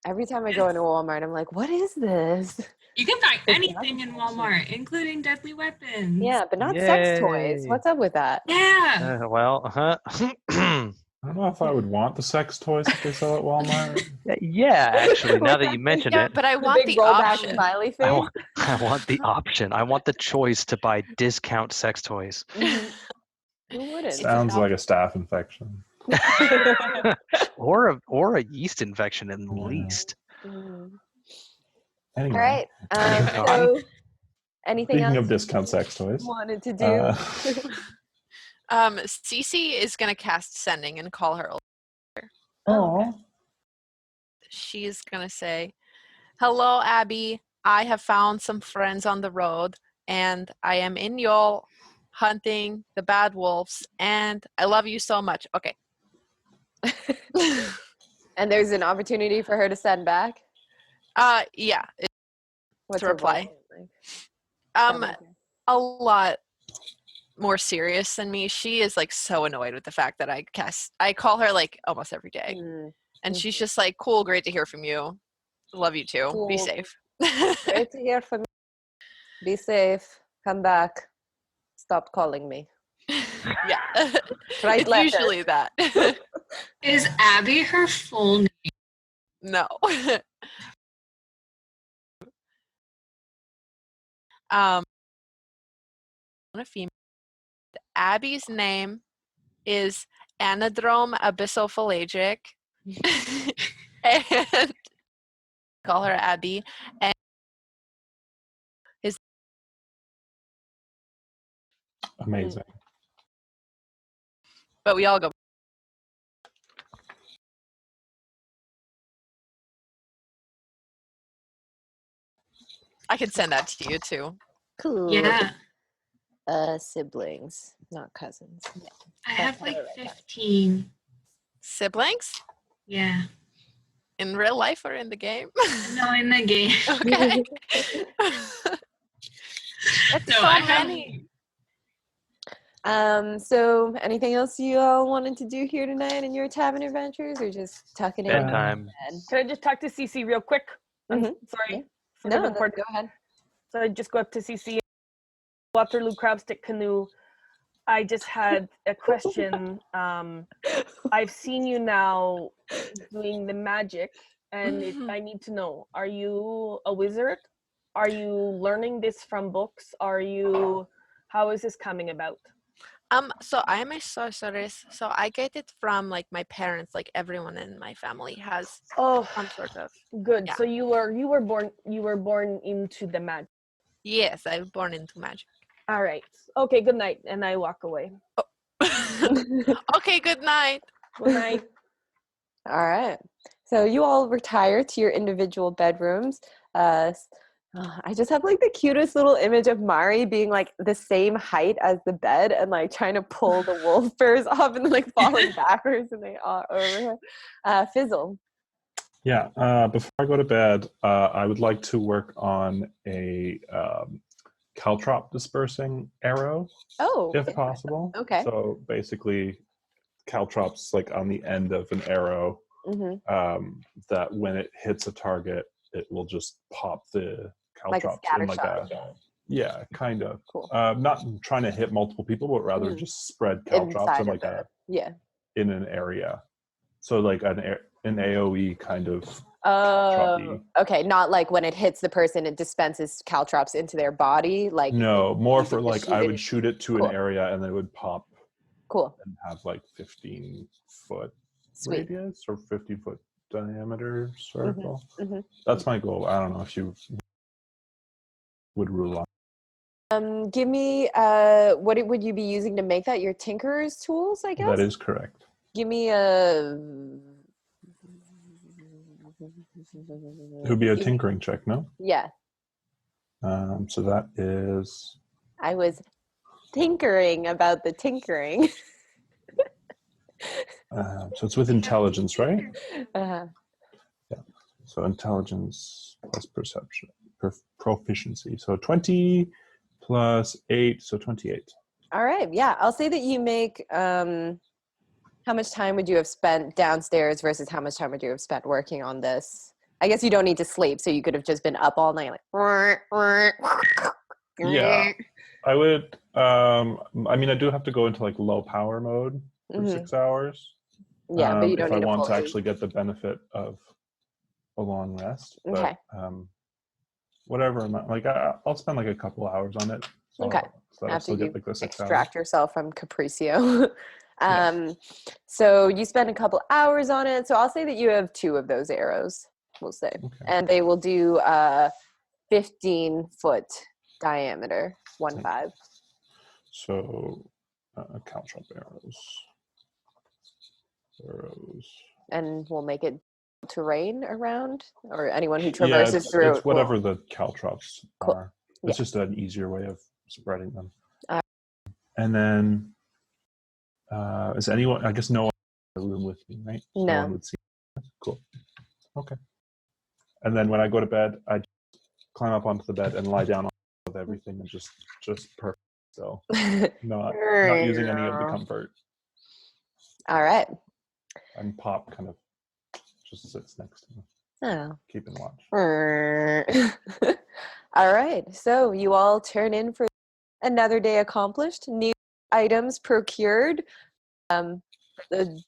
Every time I go into Walmart, I'm like, what is this?
You can buy
The
anything in Walmart, including deadly weapons.
Yeah, but not sex toys.
Yay.
What's up with that?
Yeah.
I don't know if I would want the sex toys that they sell at Walmart.
Yeah, actually, now that you mention
Yeah,
it,
but I
The
want
big
the
rollback
option.
smiley
I
face.
want the option. I want the choice to buy discount sex toys.
Mhm. Who wouldn't?
Sounds like a staph infection.
or a yeast infection at
Yeah.
least.
Mhm.
Anyway,
All right.
Moving
So, anything
speaking
else
of discount sex toys,
you wanted to do?
Cece is gonna cast sending and call her.
oh,
She's gonna say, "Hello, Abby. I have found some friends on the road, and I am in Yol hunting the bad wolves, and I love you so much." Okay.
And there's an opportunity for her to send back.
Yeah.
What's
To
her
reply.
voice like?
A lot more serious than me. She is like so annoyed with the fact that I call her like almost every day.
Mm,
And she's just like, cool, great to hear from you. Love you too. Be
Cool.
safe.
Great to hear from you. Be safe. Come back. Stop calling me.
Yeah.
Write
It's
letters.
usually that.
Is Abby her full name?
No. A female. Abby's name is Anadrome abyssophalangic. And call her Abby. And
Amazing.
but we all go. I could send that to you too.
Cool.
Yeah.
Siblings, not cousins.
I have like 15.
Siblings?
Yeah.
In real life or in the game?
No, in the game.
Okay. That's
No,
so
I have.
many.
So anything else you all wanted to do here tonight in your tavern adventures, or just tucking in?
Bedtime.
Can I just talk to Cece real quick? I'm
Mhm.
sorry.
Yeah.
Sort of
No,
important.
go ahead.
So I just go up to CC. Waterloo Crabstick Canoe. I just had a question. I've seen you now doing the magic, and I need to know: are you a wizard? Are you learning this from books? How is this coming about?
So I am a sorceress. So I get it from like my parents. Like everyone in my family has
Oh,
some sort of.
good.
Yeah.
So you were born into the magic.
Yes, I was born into magic.
All right. Okay. Good night, and I walk away.
Okay, good night.
Good night.
All right. So you all retire to your individual bedrooms. I just have like the cutest little image of Mari being like the same height as the bed and like trying to pull the wolf furs off and like falling backwards and they are over her. Fizzle.
Yeah. Before I go to bed, I would like to work on a caltrop dispersing arrow,
Oh,
if possible.
okay.
So basically, caltrops like on the end of an arrow. That when it hits a target, it will just pop the
Like a
caltrops
scatter
in like
shot.
yeah, kind of.
Cool.
Not trying to hit multiple people, but rather just spread caltrops
Inside
in
of
like in an area. So like an AOE kind of caltropy.
Okay, not like when it hits the person, it dispenses caltrops into their body. Like
No, more
use it
for
to
like
shoot
I
it
would
in-
shoot it to
Cool.
an area and then it would pop
Cool.
and have like 15-foot
Sweet.
radius or 50-foot diameter circle.
Mhm.
That's my goal. I don't know if you would rule on.
Give me what would you be using to make that? Your tinkerer's tools, I guess.
That is correct.
Give me a.
It would be a tinkering check, no?
Yeah,
So that is.
I was tinkering about the tinkering.
So it's with intelligence, right?
Uh-huh.
Yeah. So intelligence plus perception, proficiency. So 20 plus 8, so 28.
All right. Yeah, I'll say that you make. How much time would you have spent downstairs versus how much time would you have spent working on this? I guess you don't need to sleep, so you could have just been up all night, like.
Yeah, I would. I mean, I do have to go into like low power mode for 6 hours.
Yeah, but you don't
if
need
I
a
want
full
to
eight.
actually get the benefit of a long rest.
Okay.
But whatever amount, like I'll spend like a couple hours on it. So,
Okay.
So that I
After
still
you
get like the 6 hours.
extract yourself from Capriccio. So you spend a couple hours on it. So I'll say that you have 2 of those arrows, we'll say.
Okay.
And they will do 15-foot diameter, 1-5.
So caltrop arrows.
And we'll make it terrain around, or anyone who traverses through
it's
it.
whatever the caltrops
Cool.
are. It's
Yeah.
just an easier way of spreading them. And then is anyone? I guess no one in the room with me, right?
No.
one would see. Cool. Okay. And then when I go to bed, I climb up onto the bed and lie down with everything and just perfect. So not using any of the comfort.
All right.
And Pop kind of just sits next to me,
Oh.
keeping watch.
All right. So you all turn in for another day accomplished. New items procured. The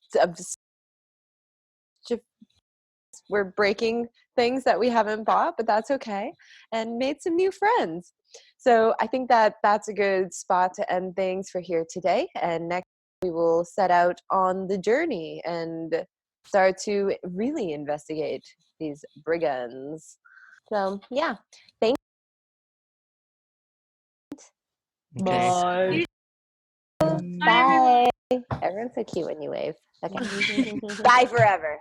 we're breaking things that we haven't bought, but that's okay, and made some new friends. So I think that that's a good spot to end things for here today. And next we will set out on the journey and start to really investigate these brigands. So yeah, thank
Okay.
Bye.
Bye, everyone.
Bye. Everyone's so cute when you wave. Okay. Bye forever.